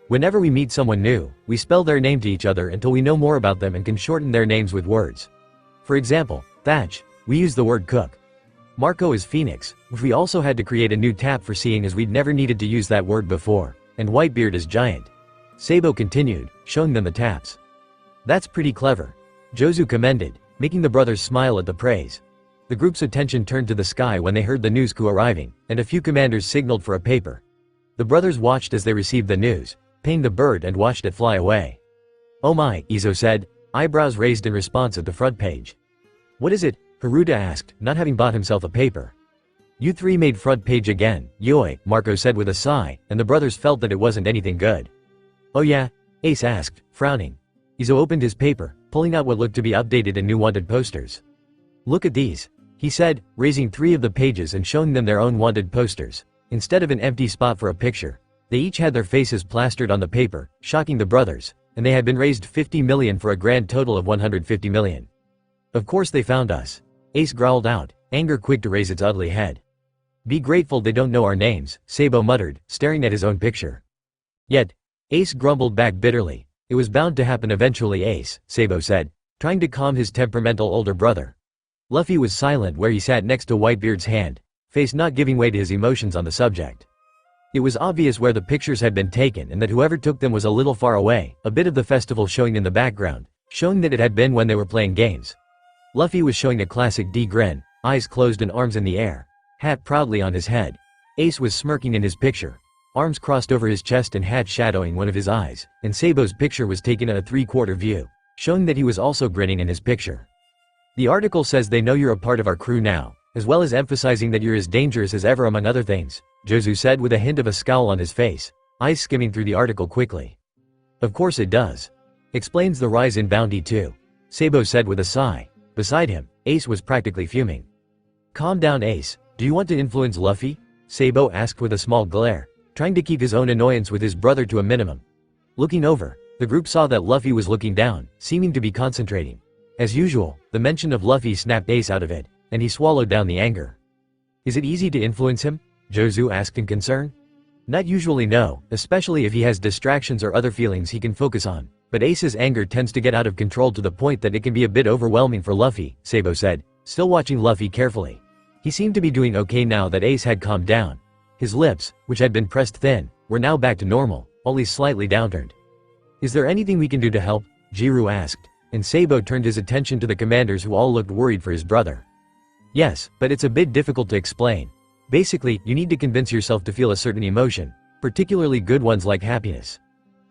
[SPEAKER 2] Whenever we meet someone new, we spell their name to each other until we know more about them and can shorten their names with words. For example, Thatch, we use the word cook. Marco is Phoenix, which we also had to create a new tap for seeing as we'd never needed to use that word before, and Whitebeard is Giant. Sabou continued, showing them the taps. That's pretty clever. Jozu commended, making the brothers smile at the praise. The group's attention turned to the sky when they heard the news crew arriving, and a few commanders signaled for a paper. The brothers watched as they received the news, paying the bird and watched it fly away. Oh my, Izo said, eyebrows raised in response at the front page. What is it? Haruto asked, not having bought himself a paper. You three made front page again, Yoi, Marco said with a sigh, and the brothers felt that it wasn't anything good. Oh yeah? Ace asked, frowning. Izo opened his paper, pulling out what looked to be updated and new wanted posters. Look at these, he said, raising 3 of the pages and showing them their own wanted posters. Instead of an empty spot for a picture, they each had their faces plastered on the paper, shocking the brothers, and they had been raised 50 million for a grand total of 150 million. Of course they found us. Ace growled out, anger quick to raise its ugly head. Be grateful they don't know our names, Sabou muttered, staring at his own picture. Yet, Ace grumbled back bitterly. It was bound to happen eventually, Ace, Sabou said, trying to calm his temperamental older brother. Luffy was silent where he sat next to Whitebeard's hand, face not giving way to his emotions on the subject. It was obvious where the pictures had been taken and that whoever took them was a little far away, a bit of the festival showing in the background, showing that it had been when they were playing games. Luffy was showing a classic D grin, eyes closed and arms in the air, hat proudly on his head. Ace was smirking in his picture, arms crossed over his chest and hat shadowing one of his eyes, and Sabou's picture was taken at a three-quarter view, showing that he was also grinning in his picture. The article says they know you're a part of our crew now, as well as emphasizing that you're as dangerous as ever among other things, Jozu said with a hint of a scowl on his face, eyes skimming through the article quickly. Of course it does. Explains the rise in bounty too, Sabou said with a sigh. Beside him, Ace was practically fuming. Calm down, Ace, do you want to influence Luffy? Sabou asked with a small glare, trying to keep his own annoyance with his brother to a minimum. Looking over, the group saw that Luffy was looking down, seeming to be concentrating. As usual, the mention of Luffy snapped Ace out of it, and he swallowed down the anger. Is it easy to influence him? Jozu asked in concern. Not usually, no, especially if he has distractions or other feelings he can focus on, but Ace's anger tends to get out of control to the point that it can be a bit overwhelming for Luffy, Sabou said, still watching Luffy carefully. He seemed to be doing okay now that Ace had calmed down. His lips, which had been pressed thin, were now back to normal, only slightly downturned. Is there anything we can do to help? Jiru asked, and Sabou turned his attention to the commanders who all looked worried for his brother. Yes, but it's a bit difficult to explain. Basically, you need to convince yourself to feel a certain emotion, particularly good ones like happiness.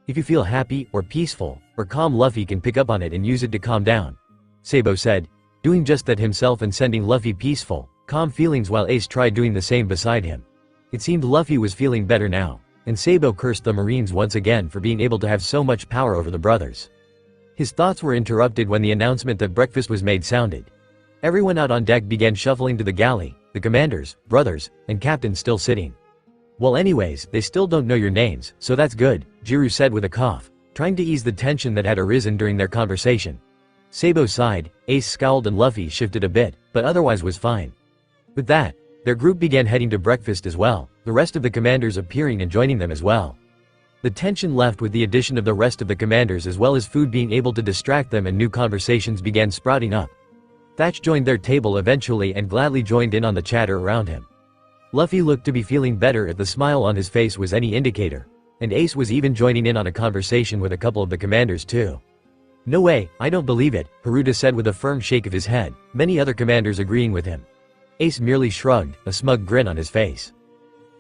[SPEAKER 2] If you feel happy, or peaceful, or calm, Luffy can pick up on it and use it to calm down, Sabou said, doing just that himself and sending Luffy peaceful, calm feelings while Ace tried doing the same beside him. It seemed Luffy was feeling better now, and Sabou cursed the Marines once again for being able to have so much power over the brothers. His thoughts were interrupted when the announcement that breakfast was made sounded. Everyone out on deck began shuffling to the galley, the commanders, brothers, and captain still sitting. Well anyways, they still don't know your names, so that's good, Jiru said with a cough, trying to ease the tension that had arisen during their conversation. Sabou sighed, Ace scowled and Luffy shifted a bit, but otherwise was fine. With that, their group began heading to breakfast as well, the rest of the commanders appearing and joining them as well. The tension left with the addition of the rest of the commanders as well as food being able to distract them, and new conversations began sprouting up. Thatch joined their table eventually and gladly joined in on the chatter around him. Luffy looked to be feeling better if the smile on his face was any indicator, and Ace was even joining in on a conversation with a couple of the commanders too. No way, I don't believe it, Haruta said with a firm shake of his head, many other commanders agreeing with him. Ace merely shrugged, a smug grin on his face.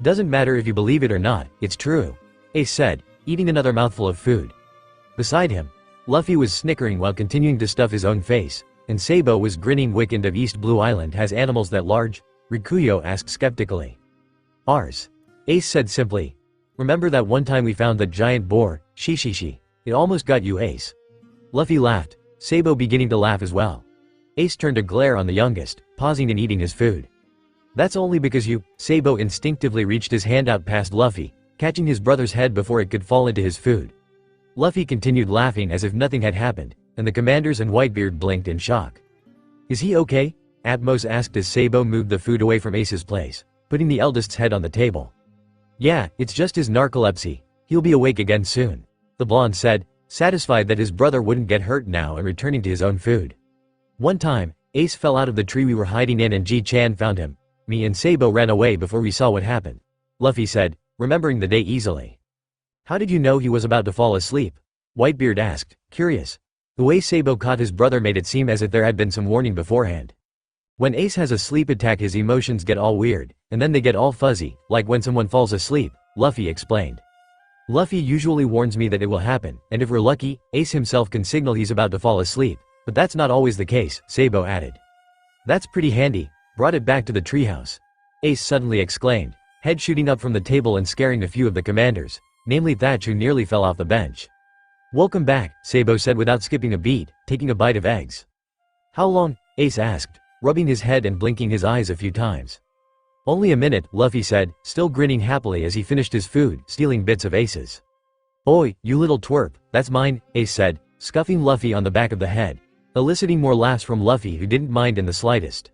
[SPEAKER 2] Doesn't matter if you believe it or not, it's true, Ace said, eating another mouthful of food. Beside him, Luffy was snickering while continuing to stuff his own face, and Sabou was grinning. Weekend of East Blue Island has animals that large? Rikuyo asked skeptically. Ours. Ace said simply. Remember that one time we found that giant boar, Shishishi? It almost got you, Ace. Luffy laughed, Sabou beginning to laugh as well. Ace turned a glare on the youngest, pausing in eating his food. That's only because you, Sabou instinctively reached his hand out past Luffy, catching his brother's head before it could fall into his food. Luffy continued laughing as if nothing had happened, and the commanders and Whitebeard blinked in shock. Is he okay? Atmos asked as Sabou moved the food away from Ace's place, putting the eldest's head on the table. Yeah, it's just his narcolepsy, he'll be awake again soon, the blonde said, satisfied that his brother wouldn't get hurt now and returning to his own food. One time, Ace fell out of the tree we were hiding in and Ji-chan found him. Me and Sabou ran away before we saw what happened, Luffy said, remembering the day easily. How did you know he was about to fall asleep? Whitebeard asked, curious. The way Sabou caught his brother made it seem as if there had been some warning beforehand. When Ace has a sleep attack, his emotions get all weird, and then they get all fuzzy, like when someone falls asleep, Luffy explained. Luffy usually warns me that it will happen, and if we're lucky, Ace himself can signal he's about to fall asleep, but that's not always the case, Sabou added. That's pretty handy, brought it back to the treehouse, Ace suddenly exclaimed, head shooting up from the table and scaring a few of the commanders, namely Thatch, who nearly fell off the bench. Welcome back, Sabou said without skipping a beat, taking a bite of eggs. How long? Ace asked, rubbing his head and blinking his eyes a few times. Only a minute, Luffy said, still grinning happily as he finished his food, stealing bits of Ace's. Oi, you little twerp, that's mine, Ace said, scuffing Luffy on the back of the head. eliciting more laughs from Luffy, who didn't mind in the slightest.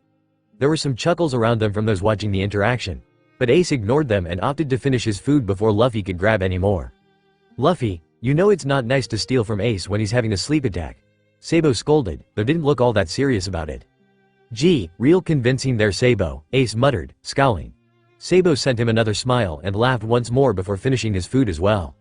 [SPEAKER 2] There were some chuckles around them from those watching the interaction, but Ace ignored them and opted to finish his food before Luffy could grab any more. "Luffy, you know it's not nice to steal from Ace when he's having a sleep attack," Sabou scolded, though didn't look all that serious about it. "Gee, real convincing there, Sabou," Ace muttered, scowling. Sabou sent him another smile and laughed once more before finishing his food as well.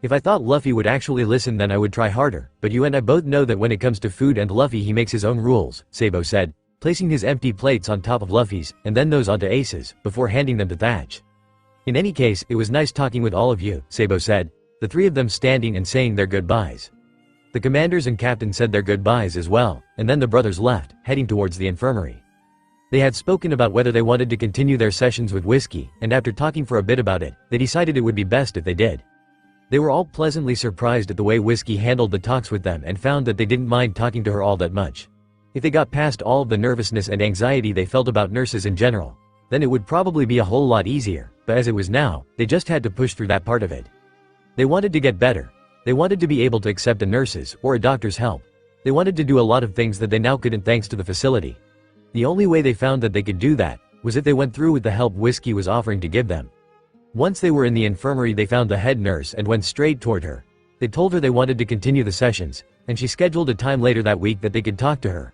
[SPEAKER 2] "If I thought Luffy would actually listen, then I would try harder, but you and I both know that when it comes to food and Luffy, he makes his own rules," Sabou said, placing his empty plates on top of Luffy's, and then those onto Ace's, before handing them to Thatch. "In any case, it was nice talking with all of you," Sabou said, the three of them standing and saying their goodbyes. The commanders and captain said their goodbyes as well, and then the brothers left, heading towards the infirmary. They had spoken about whether they wanted to continue their sessions with Whiskey, and after talking for a bit about it, they decided it would be best if they did. They were all pleasantly surprised at the way Whiskey handled the talks with them and found that they didn't mind talking to her all that much. If they got past all of the nervousness and anxiety they felt about nurses in general, then it would probably be a whole lot easier, but as it was now, they just had to push through that part of it. They wanted to get better. They wanted to be able to accept a nurse's or a doctor's help. They wanted to do a lot of things that they now couldn't thanks to the facility. The only way they found that they could do that was if they went through with the help Whiskey was offering to give them. Once they were in the infirmary, they found the head nurse and went straight toward her. They told her they wanted to continue the sessions, and she scheduled a time later that week that they could talk to her.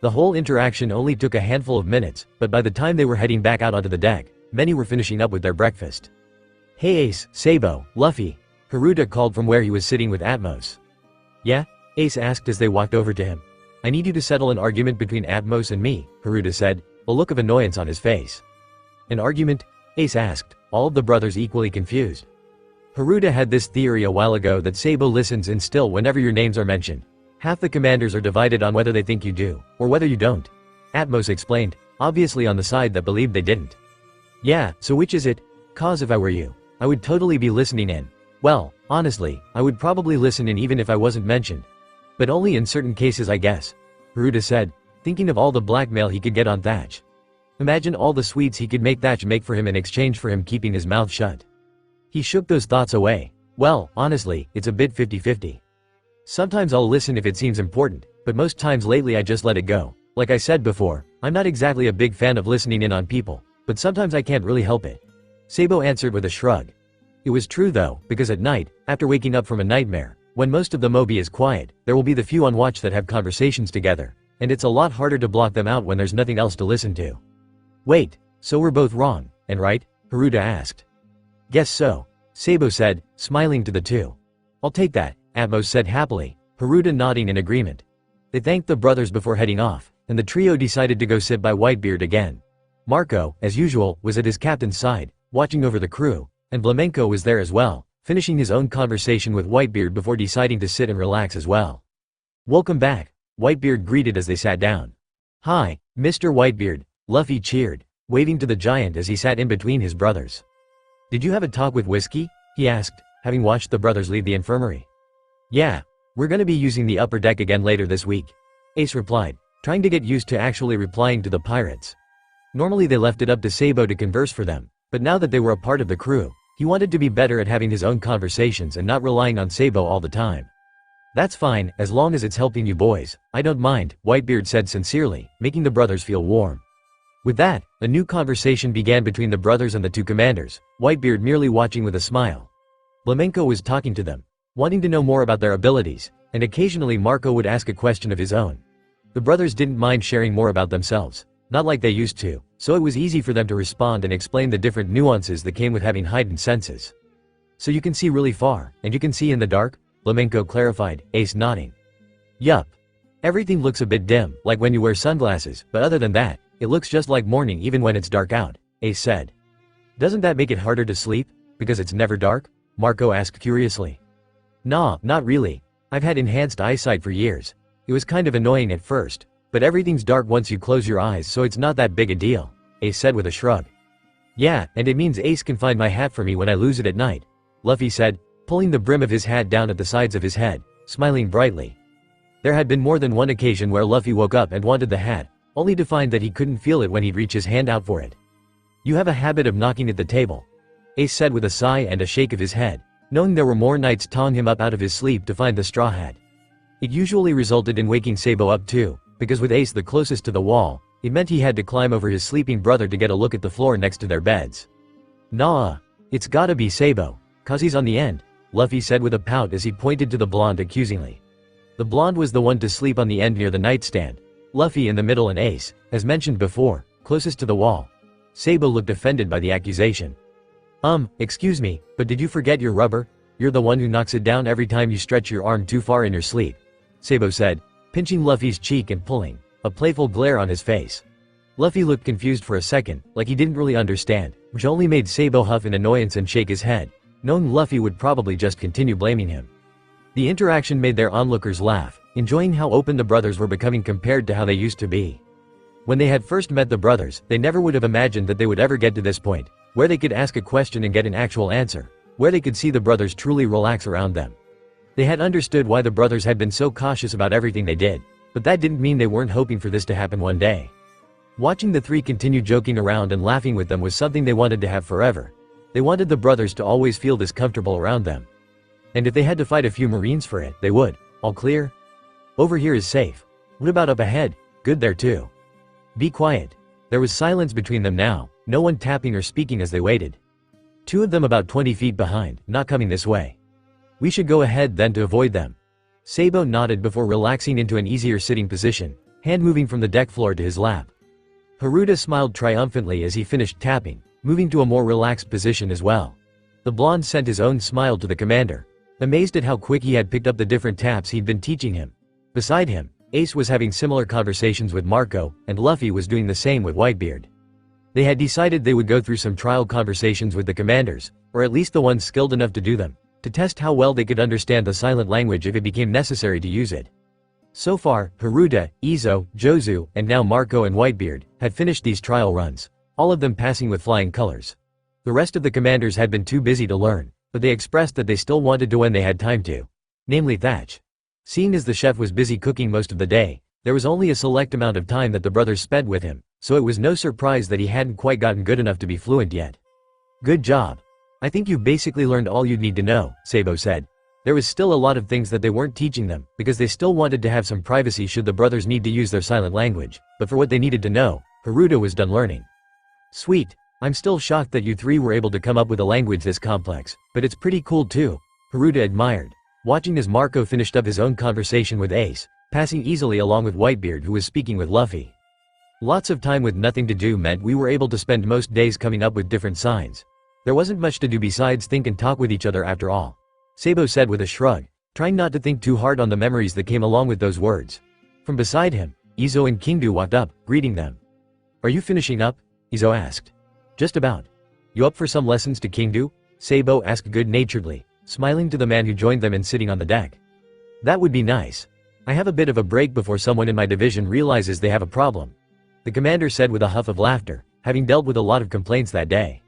[SPEAKER 2] The whole interaction only took a handful of minutes, but by the time they were heading back out onto the deck, many were finishing up with their breakfast. "Hey Ace, Sabou, Luffy," Haruta called from where he was sitting with Atmos. "Yeah?" Ace asked as they walked over to him. "I need you to settle an argument between Atmos and me," Haruta said, a look of annoyance on his face. "An argument?" Ace asked, all of the brothers equally confused. Haruta had this theory a while ago that Sabou listens and still whenever your names are mentioned. Half the commanders are divided on whether they think you do, or whether you don't. Atmos explained, obviously on the side that believed they didn't. "Yeah, so which is it? 'Cause if I were you, I would totally be listening in. Well, honestly, I would probably listen in even if I wasn't mentioned. But only in certain cases I guess," Haruta said, thinking of all the blackmail he could get on Thatch. Imagine all the sweets he could make Thatch make for him in exchange for him keeping his mouth shut. He shook those thoughts away. "Well, honestly, it's a bit 50-50. Sometimes I'll listen if it seems important, but most times lately I just let it go. Like I said before, I'm not exactly a big fan of listening in on people, but sometimes I can't really help it," Sabou answered with a shrug. It was true though, because at night, after waking up from a nightmare, when most of the Mobi is quiet, there will be the few on watch that have conversations together, and it's a lot harder to block them out when there's nothing else to listen to. "Wait, so we're both wrong, and right?" Haruta asked. "Guess so," Sabou said, smiling to the two. "I'll take that," Atmos said happily, Haruta nodding in agreement. They thanked the brothers before heading off, and the trio decided to go sit by Whitebeard again. Marco, as usual, was at his captain's side, watching over the crew, and Flamenco was there as well, finishing his own conversation with Whitebeard before deciding to sit and relax as well. "Welcome back," Whitebeard greeted as they sat down. "Hi, Mr. Whitebeard," Luffy cheered, waving to the giant as he sat in between his brothers. "Did you have a talk with Whiskey?" he asked, having watched the brothers leave the infirmary. "Yeah, we're gonna be using the upper deck again later this week," Ace replied, trying to get used to actually replying to the pirates. Normally they left it up to Sabou to converse for them, but now that they were a part of the crew, he wanted to be better at having his own conversations and not relying on Sabou all the time. "That's fine, as long as it's helping you boys, I don't mind," Whitebeard said sincerely, making the brothers feel warm. With that, a new conversation began between the brothers and the two commanders, Whitebeard merely watching with a smile. Flamenco was talking to them, wanting to know more about their abilities, and occasionally Marco would ask a question of his own. The brothers didn't mind sharing more about themselves, not like they used to, so it was easy for them to respond and explain the different nuances that came with having heightened senses. "So you can see really far, and you can see in the dark?" Flamenco clarified, Ace nodding. "Yup. Everything looks a bit dim, like when you wear sunglasses, but other than that, it looks just like morning even when it's dark out," Ace said. "Doesn't that make it harder to sleep, because it's never dark?" Marco asked curiously. "Nah, not really. I've had enhanced eyesight for years. It was kind of annoying at first, but everything's dark once you close your eyes, so it's not that big a deal," Ace said with a shrug. "Yeah, and it means Ace can find my hat for me when I lose it at night," Luffy said, pulling the brim of his hat down at the sides of his head, smiling brightly. There had been more than one occasion where Luffy woke up and wanted the hat, only to find that he couldn't feel it when he'd reach his hand out for it. "You have a habit of knocking at the table," Ace said with a sigh and a shake of his head, knowing there were more nights tawing him up out of his sleep to find the straw hat. It usually resulted in waking Sabou up too, because with Ace the closest to the wall, it meant he had to climb over his sleeping brother to get a look at the floor next to their beds. Nah, it's gotta be Sabou, 'cause he's on the end, Luffy said with a pout as he pointed to the blonde accusingly. The blonde was the one to sleep on the end near the nightstand, Luffy in the middle and Ace, as mentioned before, closest to the wall. Sabou looked offended by the accusation. Excuse me, but did you forget your rubber? You're the one who knocks it down every time you stretch your arm too far in your sleep, Sabou said, pinching Luffy's cheek and pulling, a playful glare on his face. Luffy looked confused for a second, like he didn't really understand, which only made Sabou huff in annoyance and shake his head, knowing Luffy would probably just continue blaming him. The interaction made their onlookers laugh, enjoying how open the brothers were becoming compared to how they used to be. When they had first met the brothers, they never would have imagined that they would ever get to this point, where they could ask a question and get an actual answer, where they could see the brothers truly relax around them. They had understood why the brothers had been so cautious about everything they did, but that didn't mean they weren't hoping for this to happen one day. Watching the three continue joking around and laughing with them was something they wanted to have forever. They wanted the brothers to always feel this comfortable around them. And if they had to fight a few Marines for it, they would. All clear? Over here is safe. What about up ahead? Good there too. Be quiet. There was silence between them now, no one tapping or speaking as they waited. Two of them about 20 feet behind, not coming this way. We should go ahead then to avoid them. Sabou nodded before relaxing into an easier sitting position, hand moving from the deck floor to his lap. Haruta smiled triumphantly as he finished tapping, moving to a more relaxed position as well. The blonde sent his own smile to the commander, amazed at how quick he had picked up the different taps he'd been teaching him. Beside him, Ace was having similar conversations with Marco, and Luffy was doing the same with Whitebeard. They had decided they would go through some trial conversations with the commanders, or at least the ones skilled enough to do them, to test how well they could understand the silent language if it became necessary to use it. So far, Haruta, Izo, Jozu, and now Marco and Whitebeard had finished these trial runs, all of them passing with flying colors. The rest of the commanders had been too busy to learn, but they expressed that they still wanted to when they had time to. Namely Thatch. Seeing as the chef was busy cooking most of the day, there was only a select amount of time that the brothers spent with him, so it was no surprise that he hadn't quite gotten good enough to be fluent yet. Good job. I think you've basically learned all you'd need to know, Sabou said. There was still a lot of things that they weren't teaching them, because they still wanted to have some privacy should the brothers need to use their silent language, but for what they needed to know, Haruta was done learning. Sweet. I'm still shocked that you three were able to come up with a language this complex, but it's pretty cool too, Haruta admired, watching as Marco finished up his own conversation with Ace, passing easily along with Whitebeard who was speaking with Luffy. Lots of time with nothing to do meant we were able to spend most days coming up with different signs. There wasn't much to do besides think and talk with each other after all, Sabou said with a shrug, trying not to think too hard on the memories that came along with those words. From beside him, Izo and Kingdu walked up, greeting them. Are you finishing up? Izo asked. Just about. You up for some lessons to Kingdu? Sabou asked good-naturedly, smiling to the man who joined them and sitting on the deck. That would be nice. I have a bit of a break before someone in my division realizes they have a problem, the commander said with a huff of laughter, having dealt with a lot of complaints that day.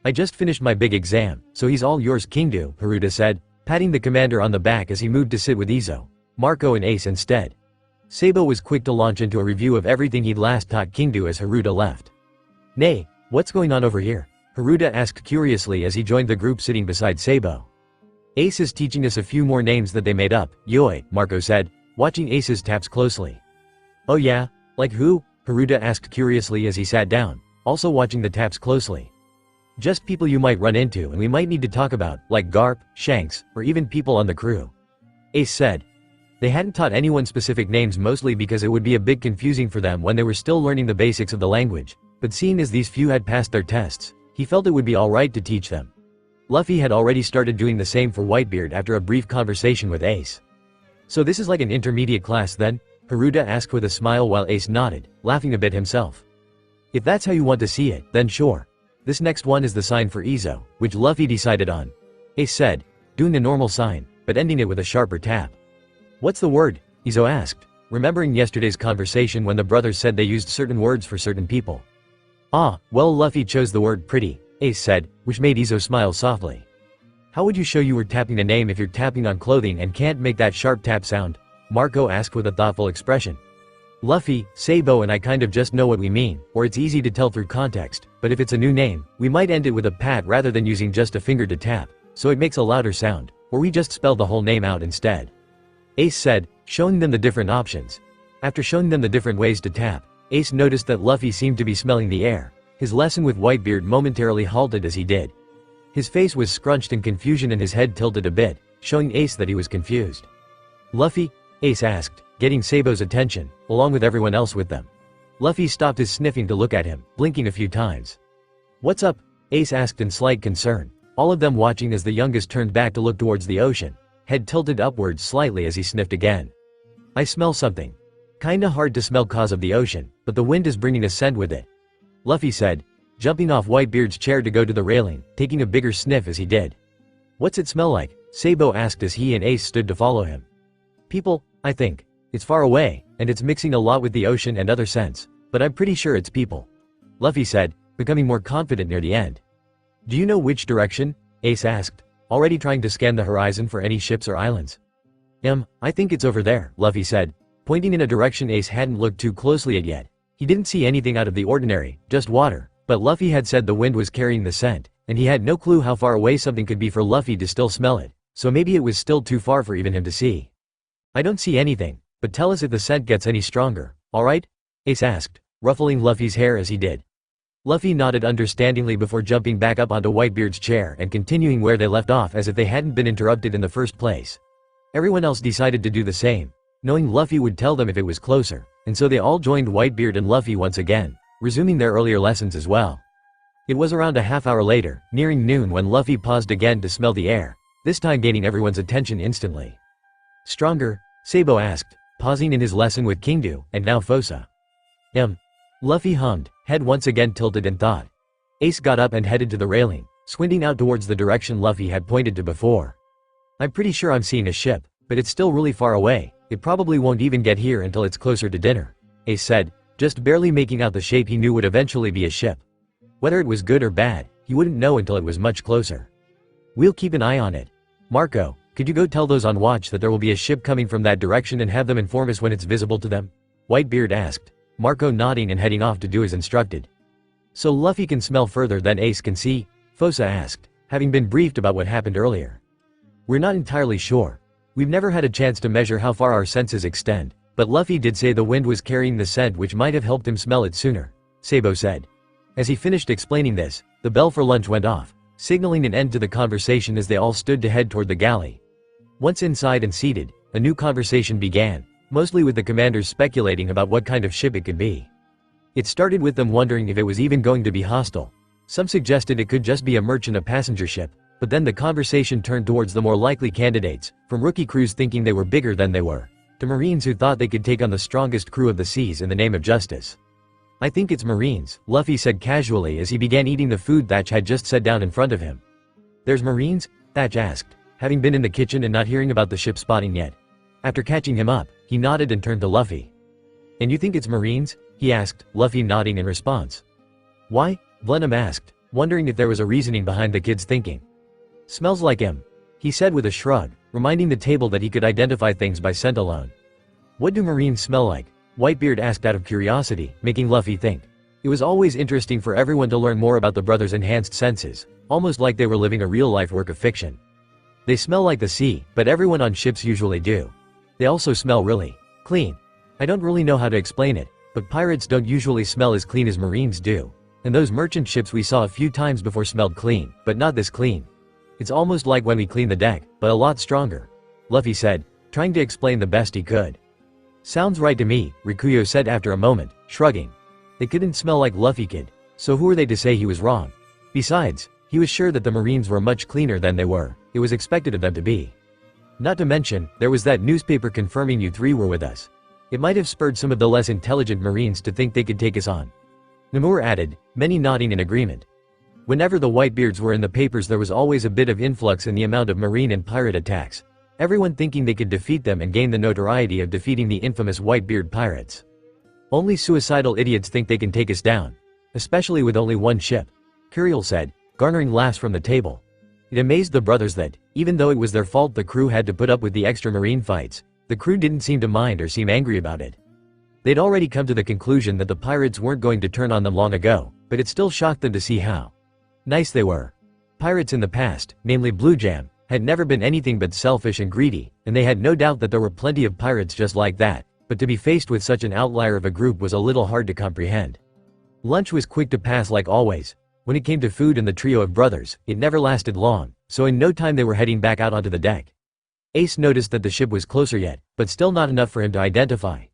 [SPEAKER 2] I just finished my big exam, so he's all yours Kingdu, Haruta said, patting the commander on the back as he moved to sit with Izo, Marco and Ace instead. Sabou was quick to launch into a review of everything he'd last taught Kingdu as Haruta left. Nay, what's going on over here? Haruta asked curiously as he joined the group sitting beside Sabou. Ace is teaching us a few more names that they made up, Yoi, Marco said, watching Ace's taps closely. Oh yeah? Like who? Haruta asked curiously as he sat down, also watching the taps closely. Just people you might run into and we might need to talk about, like Garp, Shanks, or even people on the crew. Ace said. They hadn't taught anyone specific names mostly because it would be a bit confusing for them when they were still learning the basics of the language, but seeing as these few had passed their tests, he felt it would be alright to teach them. Luffy had already started doing the same for Whitebeard after a brief conversation with Ace. So this is like an intermediate class then? Haruta asked with a smile while Ace nodded, laughing a bit himself. If that's how you want to see it, then sure. This next one is the sign for Izo, which Luffy decided on. Ace said, doing a normal sign, but ending it with a sharper tap. What's the word? Izo asked, remembering yesterday's conversation when the brothers said they used certain words for certain people. Ah, well Luffy chose the word pretty, Ace said, which made Izo smile softly. How would you show you were tapping a name if you're tapping on clothing and can't make that sharp tap sound? Marco asked with a thoughtful expression. Luffy, Sabou and I kind of just know what we mean, or it's easy to tell through context, but if it's a new name, we might end it with a pat rather than using just a finger to tap, so it makes a louder sound, or we just spell the whole name out instead. Ace said, showing them the different options. After showing them the different ways to tap, Ace noticed that Luffy seemed to be smelling the air. His lesson with Whitebeard momentarily halted as he did. His face was scrunched in confusion and his head tilted a bit, showing Ace that he was confused. "Luffy?" Ace asked, getting Sabou's attention, along with everyone else with them. Luffy stopped his sniffing to look at him, blinking a few times. "What's up?" Ace asked in slight concern, all of them watching as the youngest turned back to look towards the ocean, head tilted upwards slightly as he sniffed again. "I smell something. Kinda hard to smell cause of the ocean, but the wind is bringing a scent with it," Luffy said, jumping off Whitebeard's chair to go to the railing, taking a bigger sniff as he did. "What's it smell like?" Sabou asked as he and Ace stood to follow him. "People, I think. It's far away, and it's mixing a lot with the ocean and other scents, but I'm pretty sure it's people," Luffy said, becoming more confident near the end. "Do you know which direction?" Ace asked, already trying to scan the horizon for any ships or islands. I think it's over there," Luffy said, pointing in a direction Ace hadn't looked too closely at yet. He didn't see anything out of the ordinary, just water, but Luffy had said the wind was carrying the scent, and he had no clue how far away something could be for Luffy to still smell it, so maybe it was still too far for even him to see. "I don't see anything, but tell us if the scent gets any stronger, alright?" Ace asked, ruffling Luffy's hair as he did. Luffy nodded understandingly before jumping back up onto Whitebeard's chair and continuing where they left off as if they hadn't been interrupted in the first place. Everyone else decided to do the same, knowing Luffy would tell them if it was closer, and so they all joined Whitebeard and Luffy once again, resuming their earlier lessons as well. It was around a half hour later, nearing noon, when Luffy paused again to smell the air, this time gaining everyone's attention instantly. "Stronger?" Sabou asked, pausing in his lesson with Kingdu, and now Fosa. Luffy hummed, head once again tilted in thought. Ace got up and headed to the railing, squinting out towards the direction Luffy had pointed to before. "I'm pretty sure I'm seeing a ship, but it's still really far away. It probably won't even get here until it's closer to dinner," Ace said, just barely making out the shape he knew would eventually be a ship. Whether it was good or bad, he wouldn't know until it was much closer. "We'll keep an eye on it. Marco, could you go tell those on watch that there will be a ship coming from that direction and have them inform us when it's visible to them?" Whitebeard asked, Marco nodding and heading off to do as instructed. "So Luffy can smell further than Ace can see?" Fosa asked, having been briefed about what happened earlier. "We're not entirely sure. We've never had a chance to measure how far our senses extend, but Luffy did say the wind was carrying the scent, which might have helped him smell it sooner," Sabou said. As he finished explaining this, the bell for lunch went off, signaling an end to the conversation as they all stood to head toward the galley. Once inside and seated, a new conversation began, mostly with the commanders speculating about what kind of ship it could be. It started with them wondering if it was even going to be hostile. Some suggested it could just be a merchant or passenger ship, but then the conversation turned towards the more likely candidates, from rookie crews thinking they were bigger than they were, to Marines who thought they could take on the strongest crew of the seas in the name of justice. "I think it's Marines," Luffy said casually as he began eating the food Thatch had just set down in front of him. "There's Marines?" Thatch asked, having been in the kitchen and not hearing about the ship spotting yet. After catching him up, he nodded and turned to Luffy. "And you think it's Marines?" he asked, Luffy nodding in response. "Why?" Blenheim asked, wondering if there was a reasoning behind the kid's thinking. "Smells like him," he said with a shrug, reminding the table that he could identify things by scent alone. "What do Marines smell like?" Whitebeard asked out of curiosity, making Luffy think. It was always interesting for everyone to learn more about the brothers' enhanced senses, almost like they were living a real-life work of fiction. "They smell like the sea, but everyone on ships usually do. They also smell really clean. I don't really know how to explain it, but pirates don't usually smell as clean as Marines do. And those merchant ships we saw a few times before smelled clean, but not this clean. It's almost like when we clean the deck, but a lot stronger," Luffy said, trying to explain the best he could. "Sounds right to me," Rikuyo said after a moment, shrugging. They couldn't smell like Luffy could, so who are they to say he was wrong? Besides, he was sure that the Marines were much cleaner than they were. It was expected of them to be. Not to mention, there was that newspaper confirming you three were with us. It might have spurred some of the less intelligent Marines to think they could take us on." Namur added, many nodding in agreement. Whenever the Whitebeards were in the papers, there was always a bit of influx in the amount of Marine and pirate attacks, everyone thinking they could defeat them and gain the notoriety of defeating the infamous Whitebeard pirates. "Only suicidal idiots think they can take us down, especially with only one ship," Curiel said, garnering laughs from the table. It amazed the brothers that, even though it was their fault the crew had to put up with the extra Marine fights, the crew didn't seem to mind or seem angry about it. They'd already come to the conclusion that the pirates weren't going to turn on them long ago, but it still shocked them to see how nice they were. Pirates in the past, namely Blue Jam, had never been anything but selfish and greedy, and they had no doubt that there were plenty of pirates just like that, but to be faced with such an outlier of a group was a little hard to comprehend. Lunch was quick to pass like always. When it came to food and the trio of brothers, it never lasted long, so in no time they were heading back out onto the deck. Ace noticed that the ship was closer yet, but still not enough for him to identify.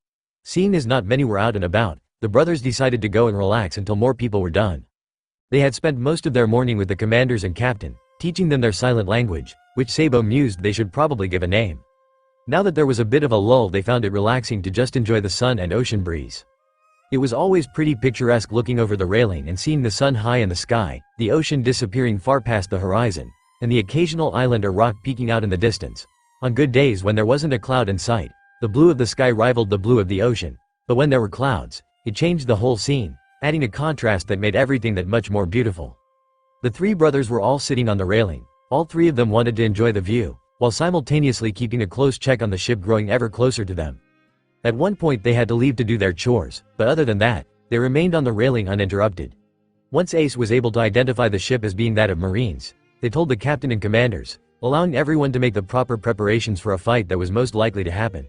[SPEAKER 2] Seeing as not many were out and about, the brothers decided to go and relax until more people were done. They had spent most of their morning with the commanders and captain, teaching them their silent language, which Sabou mused they should probably give a name. Now that there was a bit of a lull, they found it relaxing to just enjoy the sun and ocean breeze. It was always pretty picturesque looking over the railing and seeing the sun high in the sky, the ocean disappearing far past the horizon, and the occasional island or rock peeking out in the distance. On good days when there wasn't a cloud in sight, the blue of the sky rivaled the blue of the ocean, but when there were clouds, it changed the whole scene, adding a contrast that made everything that much more beautiful. The three brothers were all sitting on the railing. All three of them wanted to enjoy the view, while simultaneously keeping a close check on the ship growing ever closer to them. At one point they had to leave to do their chores, but other than that, they remained on the railing uninterrupted. Once Ace was able to identify the ship as being that of Marines, they told the captain and commanders, allowing everyone to make the proper preparations for a fight that was most likely to happen.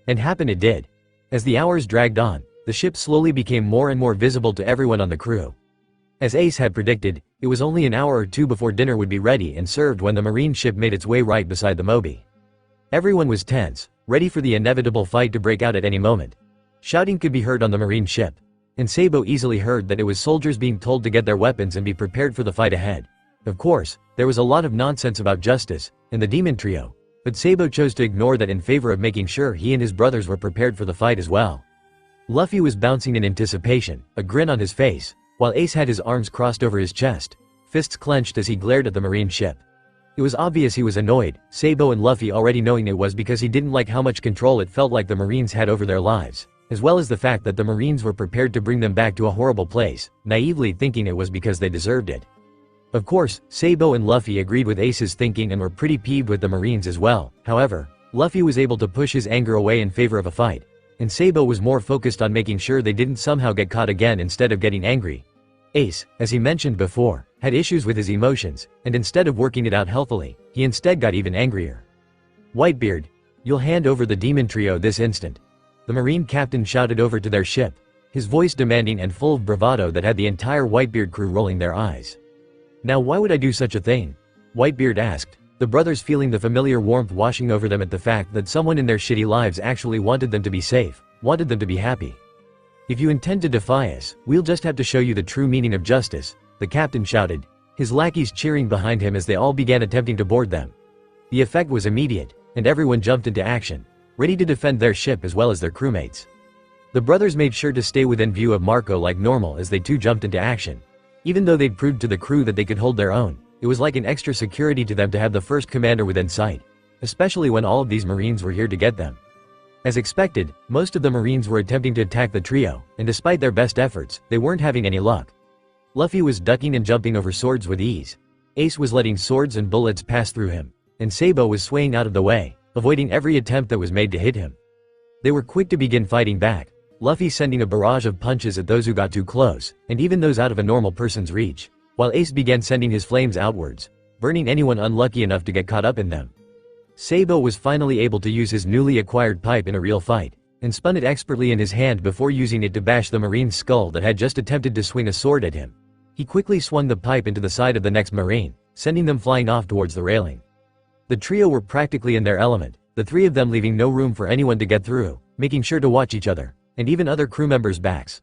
[SPEAKER 2] And happen it did. As the hours dragged on, the ship slowly became more and more visible to everyone on the crew. As Ace had predicted, it was only an hour or two before dinner would be ready and served when the Marine ship made its way right beside the Moby. Everyone was tense, ready for the inevitable fight to break out at any moment. Shouting could be heard on the Marine ship, and Sabou easily heard that it was soldiers being told to get their weapons and be prepared for the fight ahead. Of course, there was a lot of nonsense about justice and the demon trio, but Sabou chose to ignore that in favor of making sure he and his brothers were prepared for the fight as well. Luffy was bouncing in anticipation, a grin on his face, while Ace had his arms crossed over his chest, fists clenched as he glared at the Marine ship. It was obvious he was annoyed, Sabou and Luffy already knowing it was because he didn't like how much control it felt like the Marines had over their lives, as well as the fact that the Marines were prepared to bring them back to a horrible place, naively thinking it was because they deserved it. Of course, Sabou and Luffy agreed with Ace's thinking and were pretty peeved with the Marines as well. However, Luffy was able to push his anger away in favor of a fight, and Sabou was more focused on making sure they didn't somehow get caught again instead of getting angry. Ace, as he mentioned before, had issues with his emotions, and instead of working it out healthily, he instead got even angrier. "Whitebeard, you'll hand over the demon trio this instant," the Marine captain shouted over to their ship, his voice demanding and full of bravado that had the entire Whitebeard crew rolling their eyes. "Now why would I do such a thing?" Whitebeard asked, the brothers feeling the familiar warmth washing over them at the fact that someone in their shitty lives actually wanted them to be safe, wanted them to be happy. "If you intend to defy us, we'll just have to show you the true meaning of justice," the captain shouted, his lackeys cheering behind him as they all began attempting to board them. The effect was immediate, and everyone jumped into action, ready to defend their ship as well as their crewmates. The brothers made sure to stay within view of Marco like normal as they too jumped into action. Even though they'd proved to the crew that they could hold their own, it was like an extra security to them to have the first commander within sight, especially when all of these Marines were here to get them. As expected, most of the Marines were attempting to attack the trio, and despite their best efforts, they weren't having any luck. Luffy was ducking and jumping over swords with ease. Ace was letting swords and bullets pass through him, and Sabou was swaying out of the way, avoiding every attempt that was made to hit him. They were quick to begin fighting back, Luffy sending a barrage of punches at those who got too close, and even those out of a normal person's reach, while Ace began sending his flames outwards, burning anyone unlucky enough to get caught up in them. Sabou was finally able to use his newly acquired pipe in a real fight, and spun it expertly in his hand before using it to bash the Marine's skull that had just attempted to swing a sword at him. He quickly swung the pipe into the side of the next Marine, sending them flying off towards the railing. The trio were practically in their element, the three of them leaving no room for anyone to get through, making sure to watch each other, and even other crew members' backs.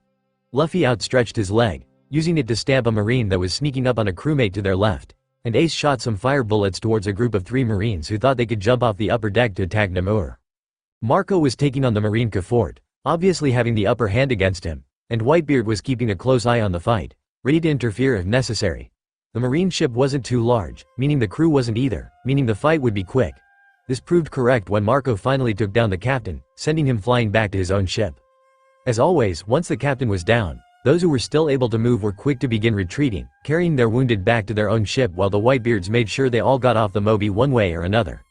[SPEAKER 2] Luffy outstretched his leg, using it to stab a Marine that was sneaking up on a crewmate to their left, and Ace shot some fire bullets towards a group of 3 Marines who thought they could jump off the upper deck to attack Namur. Marco was taking on the Marine Kafort, obviously having the upper hand against him, and Whitebeard was keeping a close eye on the fight, ready to interfere if necessary. The Marine ship wasn't too large, meaning the crew wasn't either, meaning the fight would be quick. This proved correct when Marco finally took down the captain, sending him flying back to his own ship. As always, once the captain was down, those who were still able to move were quick to begin retreating, carrying their wounded back to their own ship while the Whitebeards made sure they all got off the Moby one way or another.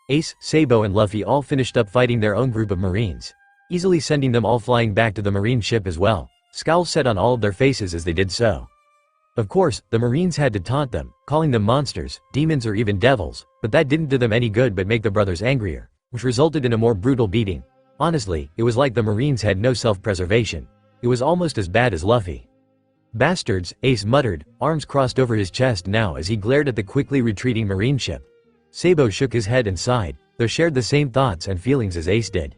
[SPEAKER 2] Ace, Sabou and Luffy all finished up fighting their own group of Marines, easily sending them all flying back to the Marine ship as well, scowls set on all of their faces as they did so. Of course, the Marines had to taunt them, calling them monsters, demons or even devils, but that didn't do them any good but make the brothers angrier, which resulted in a more brutal beating. Honestly, it was like the Marines had no self-preservation. It was almost as bad as Luffy. "Bastards," Ace muttered, arms crossed over his chest now as he glared at the quickly retreating Marine ship. Sabou shook his head and sighed, though shared the same thoughts and feelings as Ace did.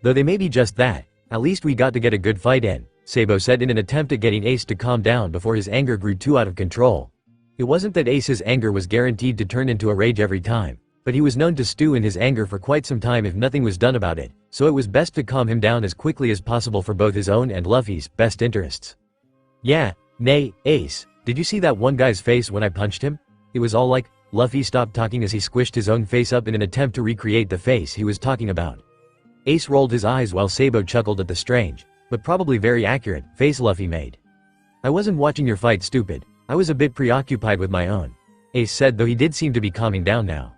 [SPEAKER 2] "Though they may be just that, at least we got to get a good fight in," Sabou said in an attempt at getting Ace to calm down before his anger grew too out of control. It wasn't that Ace's anger was guaranteed to turn into a rage every time, but he was known to stew in his anger for quite some time if nothing was done about it, so it was best to calm him down as quickly as possible for both his own and Luffy's best interests. "Yeah, nay, Ace, did you see that one guy's face when I punched him? It was all like..." Luffy stopped talking as he squished his own face up in an attempt to recreate the face he was talking about. Ace rolled his eyes while Sabou chuckled at the strange, but probably very accurate, face Luffy made. "I wasn't watching your fight, stupid. I was a bit preoccupied with my own," Ace said, though he did seem to be calming down now.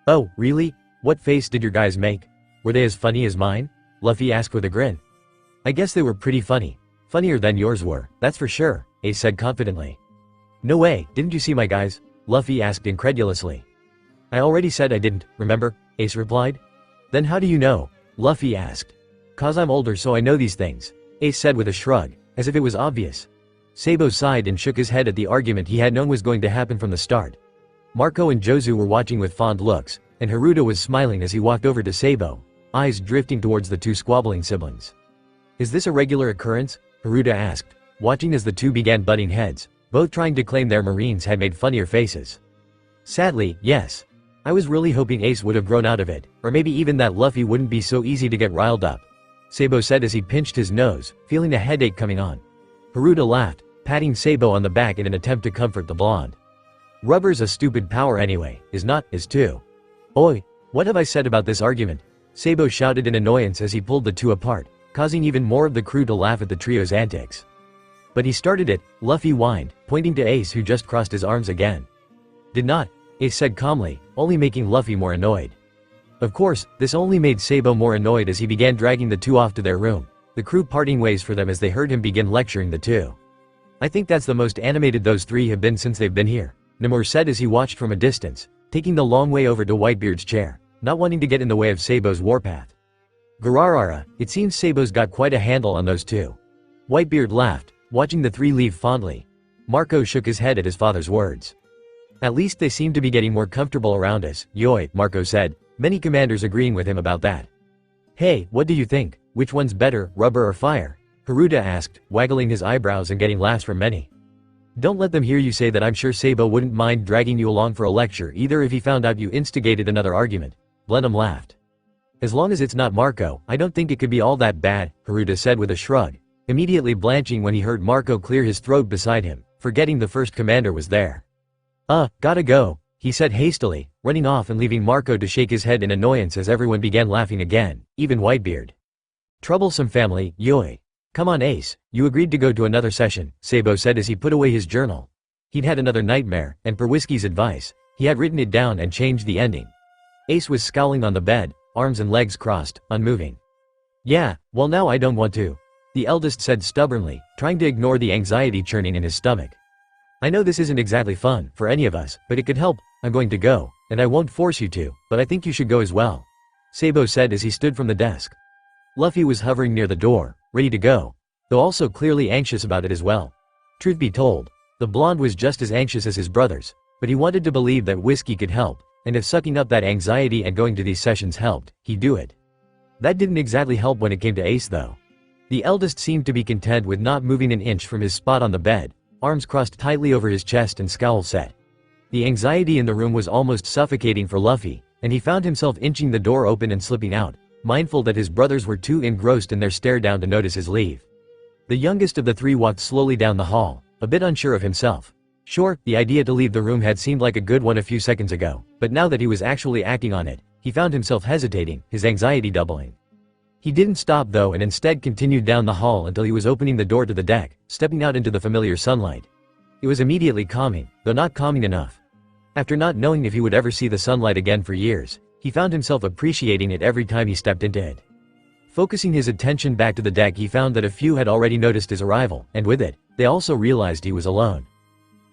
[SPEAKER 2] "Oh, really? What face did your guys make? Were they as funny as mine?" Luffy asked with a grin. "I guess they were pretty funny. Funnier than yours were, that's for sure," Ace said confidently. "No way, didn't you see my guys?" Luffy asked incredulously. "I already said I didn't, remember?" Ace replied. "Then how do you know?" Luffy asked. "'Cause I'm older so I know these things," Ace said with a shrug, as if it was obvious. Sabou sighed and shook his head at the argument he had known was going to happen from the start. Marco and Jozu were watching with fond looks, and Naruto was smiling as he walked over to Sabou, eyes drifting towards the two squabbling siblings. "Is this a regular occurrence?" Naruto asked, watching as the two began butting heads, both trying to claim their Marines had made funnier faces. "Sadly, yes. I was really hoping Ace would have grown out of it, or maybe even that Luffy wouldn't be so easy to get riled up," Sabou said as he pinched his nose, feeling a headache coming on. Naruto laughed, patting Sabou on the back in an attempt to comfort the blonde. "Rubber's a stupid power anyway, is not, is too." "Oi, what have I said about this argument?" Sabou shouted in annoyance as he pulled the two apart, causing even more of the crew to laugh at the trio's antics. "But he started it," Luffy whined, pointing to Ace who just crossed his arms again. "Did not," Ace said calmly, only making Luffy more annoyed. Of course, this only made Sabou more annoyed as he began dragging the two off to their room, the crew parting ways for them as they heard him begin lecturing the two. "I think that's the most animated those three have been since they've been here," Namor said as he watched from a distance, taking the long way over to Whitebeard's chair, not wanting to get in the way of Sabou's warpath. "Gararara, it seems Sabou's got quite a handle on those two." Whitebeard laughed, watching the three leave fondly. Marco shook his head at his father's words. "At least they seem to be getting more comfortable around us, Yoi," Marco said, many commanders agreeing with him about that. "Hey, what do you think? Which one's better, rubber or fire?" Haruta asked, waggling his eyebrows and getting laughs from many. "Don't let them hear you say that. I'm sure Sabou wouldn't mind dragging you along for a lecture either if he found out you instigated another argument." Blenheim laughed. "As long as it's not Marco, I don't think it could be all that bad," Haruta said with a shrug, immediately blanching when he heard Marco clear his throat beside him, forgetting the first commander was there. Gotta go," he said hastily, running off and leaving Marco to shake his head in annoyance as everyone began laughing again, even Whitebeard. "Troublesome family, Yoi. Come on Ace, you agreed to go to another session," Sabou said as he put away his journal. He'd had another nightmare, and per Whiskey's advice, he had written it down and changed the ending. Ace was scowling on the bed, arms and legs crossed, unmoving. "Yeah, well now I don't want to," the eldest said stubbornly, trying to ignore the anxiety churning in his stomach. "I know this isn't exactly fun for any of us, but it could help. I'm going to go, and I won't force you to, but I think you should go as well," Sabou said as he stood from the desk. Luffy was hovering near the door, ready to go, though also clearly anxious about it as well. Truth be told, the blonde was just as anxious as his brothers, but he wanted to believe that Whiskey could help, and if sucking up that anxiety and going to these sessions helped, he'd do it. That didn't exactly help when it came to Ace though. The eldest seemed to be content with not moving an inch from his spot on the bed, arms crossed tightly over his chest and scowl set. The anxiety in the room was almost suffocating for Luffy, and he found himself inching the door open and slipping out, mindful that his brothers were too engrossed in their stare down to notice his leave. The youngest of the three walked slowly down the hall, a bit unsure of himself. Sure, the idea to leave the room had seemed like a good one a few seconds ago, but now that he was actually acting on it, he found himself hesitating, his anxiety doubling. He didn't stop though and instead continued down the hall until he was opening the door to the deck, stepping out into the familiar sunlight. It was immediately calming, though not calming enough. After not knowing if he would ever see the sunlight again for years, he found himself appreciating it every time he stepped into it. Focusing his attention back to the deck, he found that a few had already noticed his arrival, and with it, they also realized he was alone.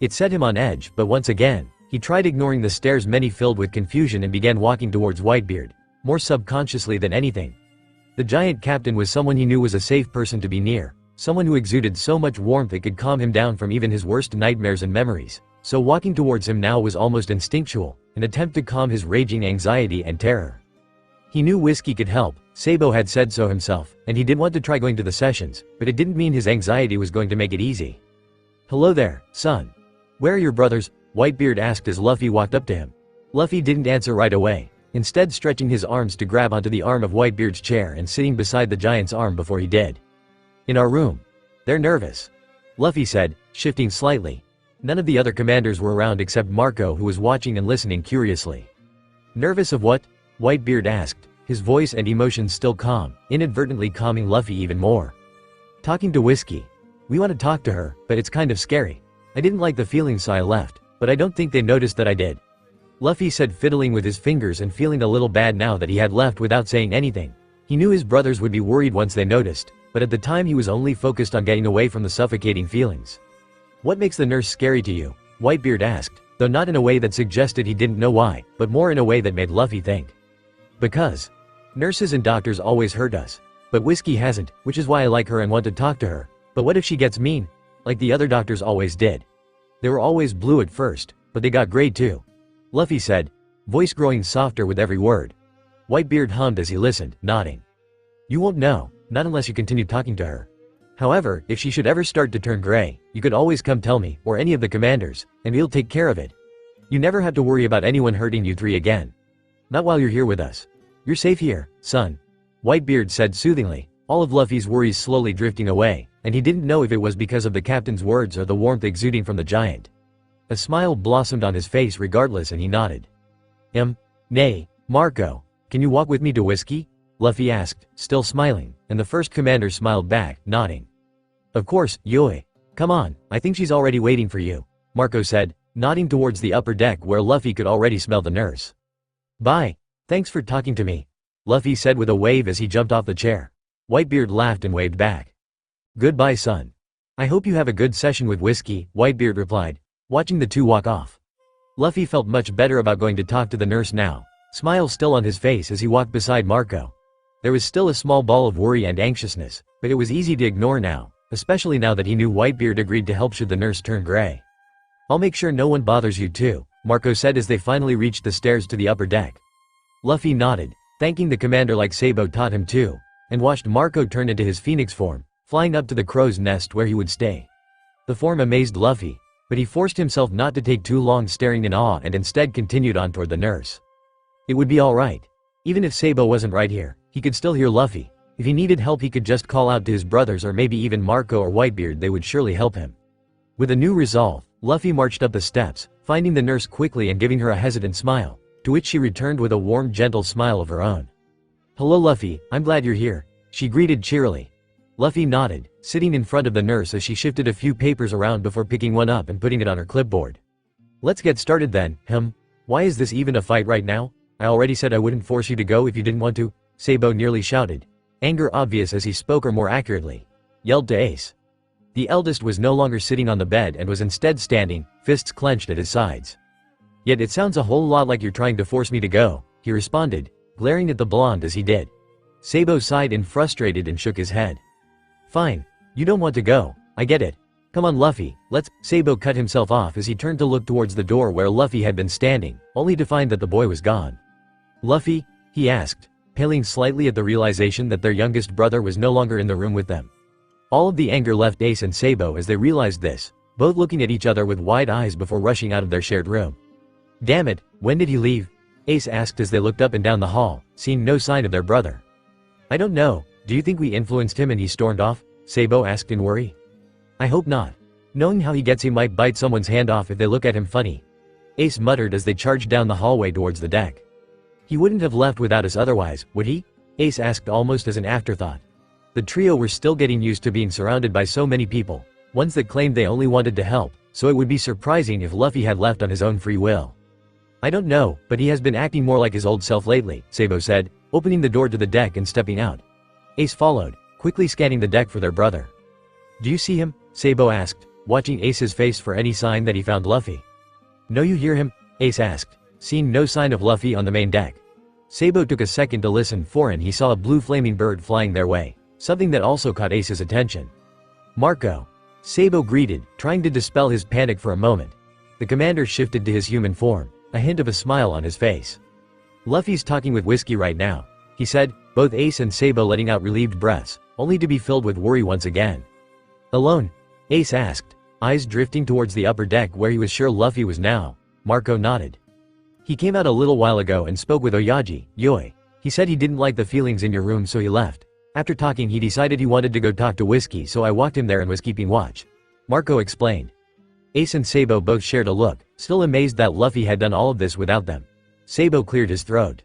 [SPEAKER 2] It set him on edge, but once again, he tried ignoring the stares many filled with confusion and began walking towards Whitebeard, more subconsciously than anything. The giant captain was someone he knew was a safe person to be near, someone who exuded so much warmth it could calm him down from even his worst nightmares and memories. So walking towards him now was almost instinctual, an attempt to calm his raging anxiety and terror. He knew whiskey could help, Sabou had said so himself, and he did want to try going to the sessions, but it didn't mean his anxiety was going to make it easy. "Hello there, son. Where are your brothers?" Whitebeard asked as Luffy walked up to him. Luffy didn't answer right away, instead stretching his arms to grab onto the arm of Whitebeard's chair and sitting beside the giant's arm before he did. "In our room. They're nervous," Luffy said, shifting slightly. None of the other commanders were around except Marco, who was watching and listening curiously. "Nervous of what?" Whitebeard asked, his voice and emotions still calm, inadvertently calming Luffy even more. "Talking to Whiskey. We want to talk to her, but it's kind of scary. I didn't like the feeling so I left, but I don't think they noticed that I did," Luffy said, fiddling with his fingers and feeling a little bad now that he had left without saying anything. He knew his brothers would be worried once they noticed, but at the time he was only focused on getting away from the suffocating feelings. "What makes the nurse scary to you?" Whitebeard asked, though not in a way that suggested he didn't know why, but more in a way that made Luffy think. "Because nurses and doctors always hurt us. But Whiskey hasn't, which is why I like her and want to talk to her. But what if she gets mean? Like the other doctors always did. They were always blue at first, but they got gray too," Luffy said, voice growing softer with every word. Whitebeard hummed as he listened, nodding. "You won't know, not unless you continue talking to her. However, if she should ever start to turn gray, you could always come tell me, or any of the commanders, and we'll take care of it. You never have to worry about anyone hurting you three again. Not while you're here with us. You're safe here, son," Whitebeard said soothingly, all of Luffy's worries slowly drifting away, and he didn't know if it was because of the captain's words or the warmth exuding from the giant. A smile blossomed on his face regardless, and he nodded. Nay, Marco, can you walk with me to Whiskey?" Luffy asked, still smiling, and the first commander smiled back, nodding. "Of course, Yui. Come on, I think she's already waiting for you," Marco said, nodding towards the upper deck where Luffy could already smell the nurse. "Bye. Thanks for talking to me," Luffy said with a wave as he jumped off the chair. Whitebeard laughed and waved back. "Goodbye, son. I hope you have a good session with Whiskey," Whitebeard replied, watching the two walk off. Luffy felt much better about going to talk to the nurse now, smile still on his face as he walked beside Marco. There was still a small ball of worry and anxiousness, but it was easy to ignore now, especially now that he knew Whitebeard agreed to help should the nurse turn gray. "I'll make sure no one bothers you too," Marco said as they finally reached the stairs to the upper deck. Luffy nodded, thanking the commander like Sabou taught him to, and watched Marco turn into his phoenix form, flying up to the crow's nest where he would stay. The form amazed Luffy, but he forced himself not to take too long staring in awe and instead continued on toward the nurse. It would be alright. Even if Sabou wasn't right here, he could still hear Luffy. If he needed help he could just call out to his brothers or maybe even Marco or Whitebeard, they would surely help him. With a new resolve, Luffy marched up the steps, finding the nurse quickly and giving her a hesitant smile, to which she returned with a warm, gentle smile of her own. "Hello Luffy, I'm glad you're here," she greeted cheerily. Luffy nodded, sitting in front of the nurse as she shifted a few papers around before picking one up and putting it on her clipboard. "Let's get started then, Why is this even a fight right now? I already said I wouldn't force you to go if you didn't want to," Sabou nearly shouted, anger obvious as he spoke, or more accurately, yelled to Ace. The eldest was no longer sitting on the bed and was instead standing, fists clenched at his sides. "Yet it sounds a whole lot like you're trying to force me to go," he responded, glaring at the blonde as he did. Sabou sighed and frustrated and shook his head. "Fine. You don't want to go. I get it. Come on Luffy, let's—" Sabou cut himself off as he turned to look towards the door where Luffy had been standing, only to find that the boy was gone. "Luffy?" he asked, paling slightly at the realization that their youngest brother was no longer in the room with them. All of the anger left Ace and Sabou as they realized this, both looking at each other with wide eyes before rushing out of their shared room. "Damn it, when did he leave?" Ace asked as they looked up and down the hall, seeing no sign of their brother. "I don't know. Do you think we influenced him and he stormed off?" Sabou asked in worry. "I hope not. Knowing how he gets, he might bite someone's hand off if they look at him funny," Ace muttered as they charged down the hallway towards the deck. "He wouldn't have left without us otherwise, would he?" Ace asked almost as an afterthought. The trio were still getting used to being surrounded by so many people, ones that claimed they only wanted to help, so it would be surprising if Luffy had left on his own free will. "I don't know, but he has been acting more like his old self lately," Sabou said, opening the door to the deck and stepping out. Ace followed, quickly scanning the deck for their brother. "Do you see him?" Sabou asked, watching Ace's face for any sign that he found Luffy. "No, you hear him?" Ace asked, seeing no sign of Luffy on the main deck. Sabou took a second to listen for and he saw a blue flaming bird flying their way, something that also caught Ace's attention. "Marco," Sabou greeted, trying to dispel his panic for a moment. The commander shifted to his human form, a hint of a smile on his face. "Luffy's talking with Whiskey right now," he said, both Ace and Sabou letting out relieved breaths, only to be filled with worry once again. "Alone?" Ace asked, eyes drifting towards the upper deck where he was sure Luffy was now. Marco nodded. "He came out a little while ago and spoke with Oyaji, Yoi. He said he didn't like the feelings in your room so he left. After talking he decided he wanted to go talk to Whiskey so I walked him there and was keeping watch," Marco explained. Ace and Sabou both shared a look, still amazed that Luffy had done all of this without them. Sabou cleared his throat.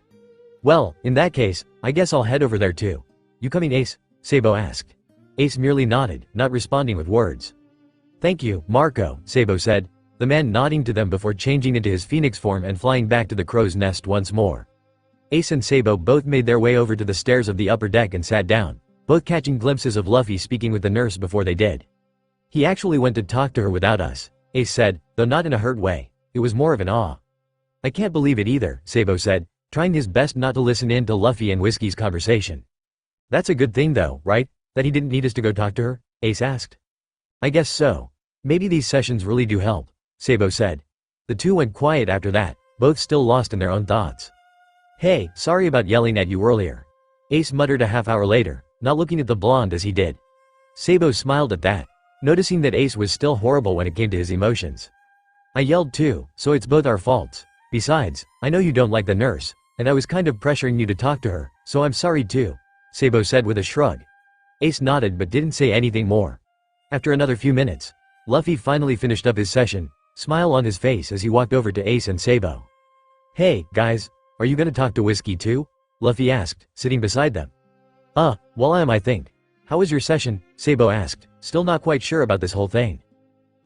[SPEAKER 2] "Well, in that case, I guess I'll head over there too. You coming, Ace?" Sabou asked. Ace merely nodded, not responding with words. "Thank you, Marco," Sabou said, the man nodding to them before changing into his phoenix form and flying back to the crow's nest once more. Ace and Sabou both made their way over to the stairs of the upper deck and sat down, both catching glimpses of Luffy speaking with the nurse before they did. "He actually went to talk to her without us," Ace said, though not in a hurt way. It was more of an awe. "I can't believe it either," Sabou said, trying his best not to listen in to Luffy and Whiskey's conversation. "That's a good thing though, right? That he didn't need us to go talk to her?" Ace asked. "I guess so. Maybe these sessions really do help," Sabou said. The two went quiet after that, both still lost in their own thoughts. "Hey, sorry about yelling at you earlier," Ace muttered a half hour later, not looking at the blonde as he did. Sabou smiled at that, noticing that Ace was still horrible when it came to his emotions. "I yelled too, so it's both our faults. Besides, I know you don't like the nurse, and I was kind of pressuring you to talk to her, so I'm sorry too," Sabou said with a shrug. Ace nodded but didn't say anything more. After another few minutes, Luffy finally finished up his session, smile on his face as he walked over to Ace and Sabou. "Hey, guys, are you gonna talk to Whiskey too?" Luffy asked, sitting beside them. Well I am, I think. How was your session?" Sabou asked, still not quite sure about this whole thing.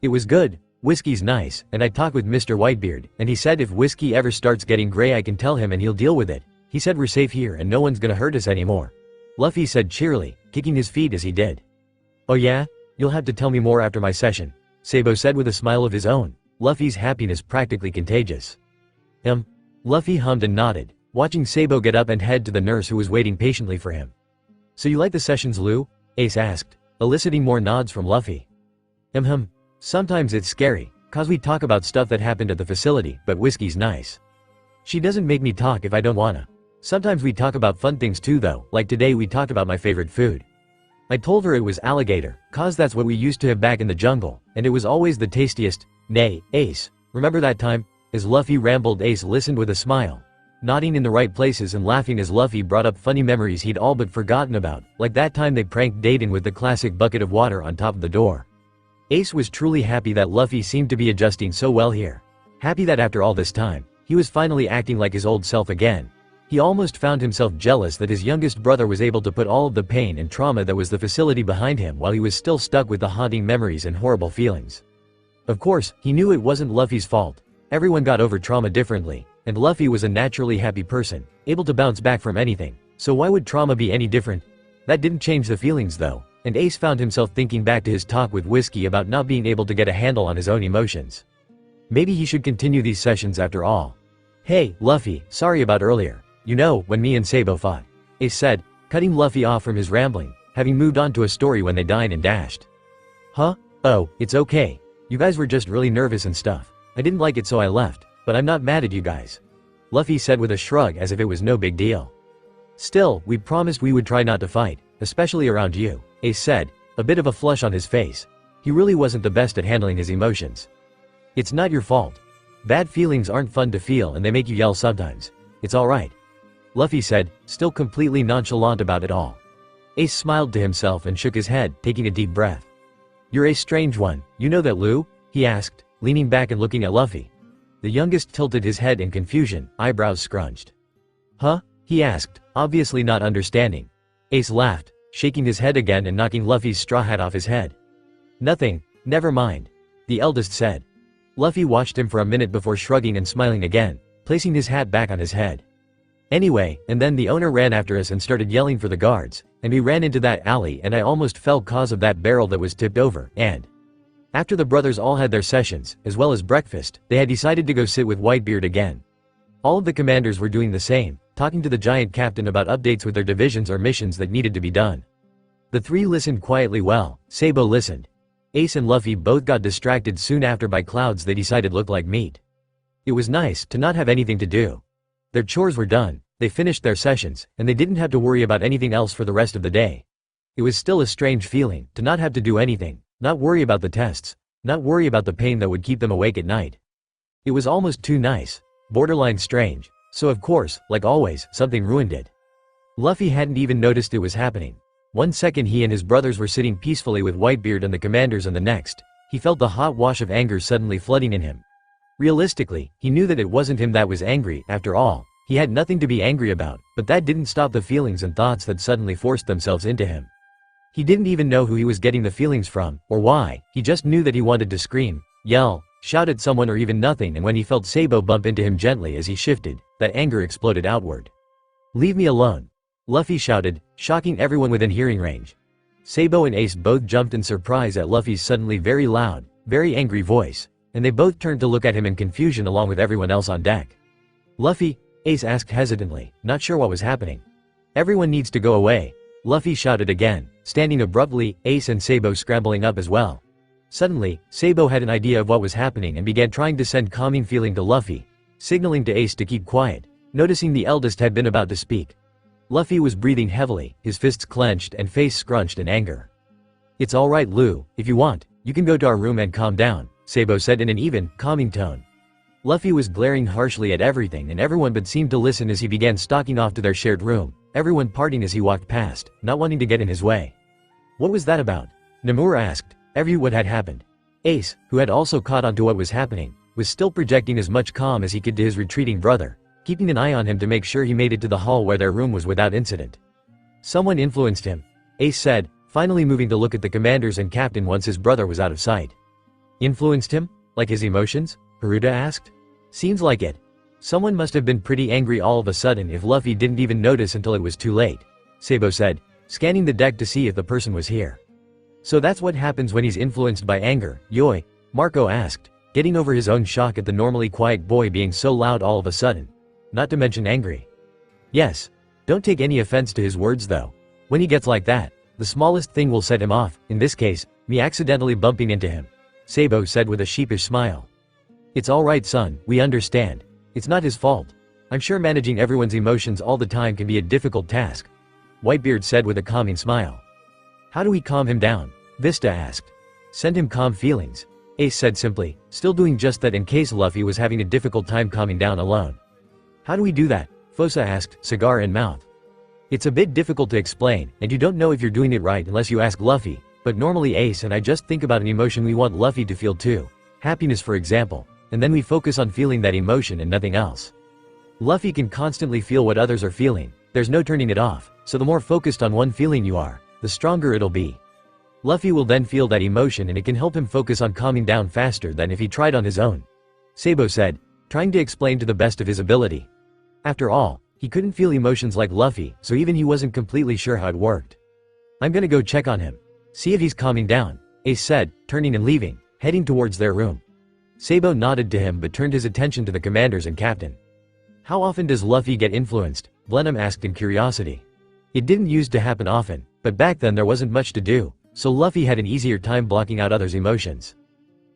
[SPEAKER 2] "It was good. Whiskey's nice, and I talked with Mr. Whitebeard, and he said if Whiskey ever starts getting gray I can tell him and he'll deal with it. He said we're safe here and no one's gonna hurt us anymore," Luffy said cheerily, kicking his feet as he did. "Oh yeah? You'll have to tell me more after my session," Sabou said with a smile of his own, Luffy's happiness practically contagious. Luffy hummed and nodded, watching Sabou get up and head to the nurse who was waiting patiently for him. "So you like the sessions, Lou?" Ace asked, eliciting more nods from Luffy. Sometimes it's scary, cause we talk about stuff that happened at the facility, but Whiskey's nice. She doesn't make me talk if I don't wanna. Sometimes we talk about fun things too though, like today we talked about my favorite food. I told her it was alligator, cause that's what we used to have back in the jungle, and it was always the tastiest. Nay, Ace, remember that time?" As Luffy rambled, Ace listened with a smile, nodding in the right places and laughing as Luffy brought up funny memories he'd all but forgotten about, like that time they pranked Dayton with the classic bucket of water on top of the door. Ace was truly happy that Luffy seemed to be adjusting so well here. Happy that after all this time, he was finally acting like his old self again. He almost found himself jealous that his youngest brother was able to put all of the pain and trauma that was the facility behind him while he was still stuck with the haunting memories and horrible feelings. Of course, he knew it wasn't Luffy's fault. Everyone got over trauma differently, and Luffy was a naturally happy person, able to bounce back from anything, so why would trauma be any different? That didn't change the feelings though, and Ace found himself thinking back to his talk with Whiskey about not being able to get a handle on his own emotions. Maybe he should continue these sessions after all. "Hey, Luffy, sorry about earlier. You know, when me and Sabou fought," Ace said, cutting Luffy off from his rambling, having moved on to a story when they dined and dashed. "Huh? Oh, it's okay. You guys were just really nervous and stuff. I didn't like it so I left, but I'm not mad at you guys," Luffy said with a shrug as if it was no big deal. "Still, we promised we would try not to fight, especially around you," Ace said, a bit of a flush on his face. He really wasn't the best at handling his emotions. "It's not your fault. Bad feelings aren't fun to feel and they make you yell sometimes. It's alright," Luffy said, still completely nonchalant about it all. Ace smiled to himself and shook his head, taking a deep breath. "You're a strange one, you know that, Lou?" he asked, leaning back and looking at Luffy. The youngest tilted his head in confusion, eyebrows scrunched. "Huh?" he asked, obviously not understanding. Ace laughed, shaking his head again and knocking Luffy's straw hat off his head. "Nothing, never mind," the eldest said. Luffy watched him for a minute before shrugging and smiling again, placing his hat back on his head. "Anyway, and then the owner ran after us and started yelling for the guards, and we ran into that alley and I almost fell cause of that barrel that was tipped over, and..." After the brothers all had their sessions, as well as breakfast, they had decided to go sit with Whitebeard again. All of the commanders were doing the same, talking to the giant captain about updates with their divisions or missions that needed to be done. The three listened quietly well. Sabou listened. Ace and Luffy both got distracted soon after by clouds they decided looked like meat. It was nice to not have anything to do. Their chores were done, they finished their sessions, and they didn't have to worry about anything else for the rest of the day. It was still a strange feeling to not have to do anything, not worry about the tests, not worry about the pain that would keep them awake at night. It was almost too nice, borderline strange, so of course, like always, something ruined it. Luffy hadn't even noticed it was happening. One second he and his brothers were sitting peacefully with Whitebeard and the commanders, and the next, he felt the hot wash of anger suddenly flooding in him. Realistically, he knew that it wasn't him that was angry. After all, he had nothing to be angry about, but that didn't stop the feelings and thoughts that suddenly forced themselves into him. He didn't even know who he was getting the feelings from, or why. He just knew that he wanted to scream, yell, shout at someone, or even nothing, and when he felt Sabou bump into him gently as he shifted, that anger exploded outward. "Leave me alone," Luffy shouted, shocking everyone within hearing range. Sabou and Ace both jumped in surprise at Luffy's suddenly very loud, very angry voice, and they both turned to look at him in confusion along with everyone else on deck. "Luffy?" Ace asked hesitantly, not sure what was happening. "Everyone needs to go away," Luffy shouted again, standing abruptly, Ace and Sabou scrambling up as well. Suddenly, Sabou had an idea of what was happening and began trying to send calming feeling to Luffy, signaling to Ace to keep quiet, noticing the eldest had been about to speak. Luffy was breathing heavily, his fists clenched and face scrunched in anger. "It's alright, Lu, if you want, you can go to our room and calm down," Sabou said in an even, calming tone. Luffy was glaring harshly at everything and everyone but seemed to listen as he began stalking off to their shared room, everyone parting as he walked past, not wanting to get in his way. "What was that about?" Nomura asked, what had happened. Ace, who had also caught on to what was happening, was still projecting as much calm as he could to his retreating brother, keeping an eye on him to make sure he made it to the hall where their room was without incident. "Someone influenced him," Ace said, finally moving to look at the commanders and captain once his brother was out of sight. "Influenced him? Like his emotions?" Haruta asked. "Seems like it. Someone must have been pretty angry all of a sudden if Luffy didn't even notice until it was too late," Sabou said, scanning the deck to see if the person was here. "So that's what happens when he's influenced by anger, Yoi?" Marco asked, getting over his own shock at the normally quiet boy being so loud all of a sudden. Not to mention angry. "Yes. Don't take any offense to his words though. When he gets like that, the smallest thing will set him off, in this case, me accidentally bumping into him," Sabou said with a sheepish smile. "It's alright son, we understand. It's not his fault. I'm sure managing everyone's emotions all the time can be a difficult task," Whitebeard said with a calming smile. "How do we calm him down?" Vista asked. "Send him calm feelings," Ace said simply, still doing just that in case Luffy was having a difficult time calming down alone. "How do we do that?" Fosa asked, cigar in mouth. "It's a bit difficult to explain, and you don't know if you're doing it right unless you ask Luffy, but normally Ace and I just think about an emotion we want Luffy to feel too. Happiness for example, and then we focus on feeling that emotion and nothing else. Luffy can constantly feel what others are feeling, there's no turning it off, so the more focused on one feeling you are, the stronger it'll be. Luffy will then feel that emotion and it can help him focus on calming down faster than if he tried on his own," Sabou said, trying to explain to the best of his ability. After all, he couldn't feel emotions like Luffy, so even he wasn't completely sure how it worked. "I'm gonna go check on him. See if he's calming down," Ace said, turning and leaving, heading towards their room. Sabou nodded to him but turned his attention to the commanders and captain. "How often does Luffy get influenced?" Blenheim asked in curiosity. It didn't used to happen often, but back then there wasn't much to do, so Luffy had an easier time blocking out others' emotions.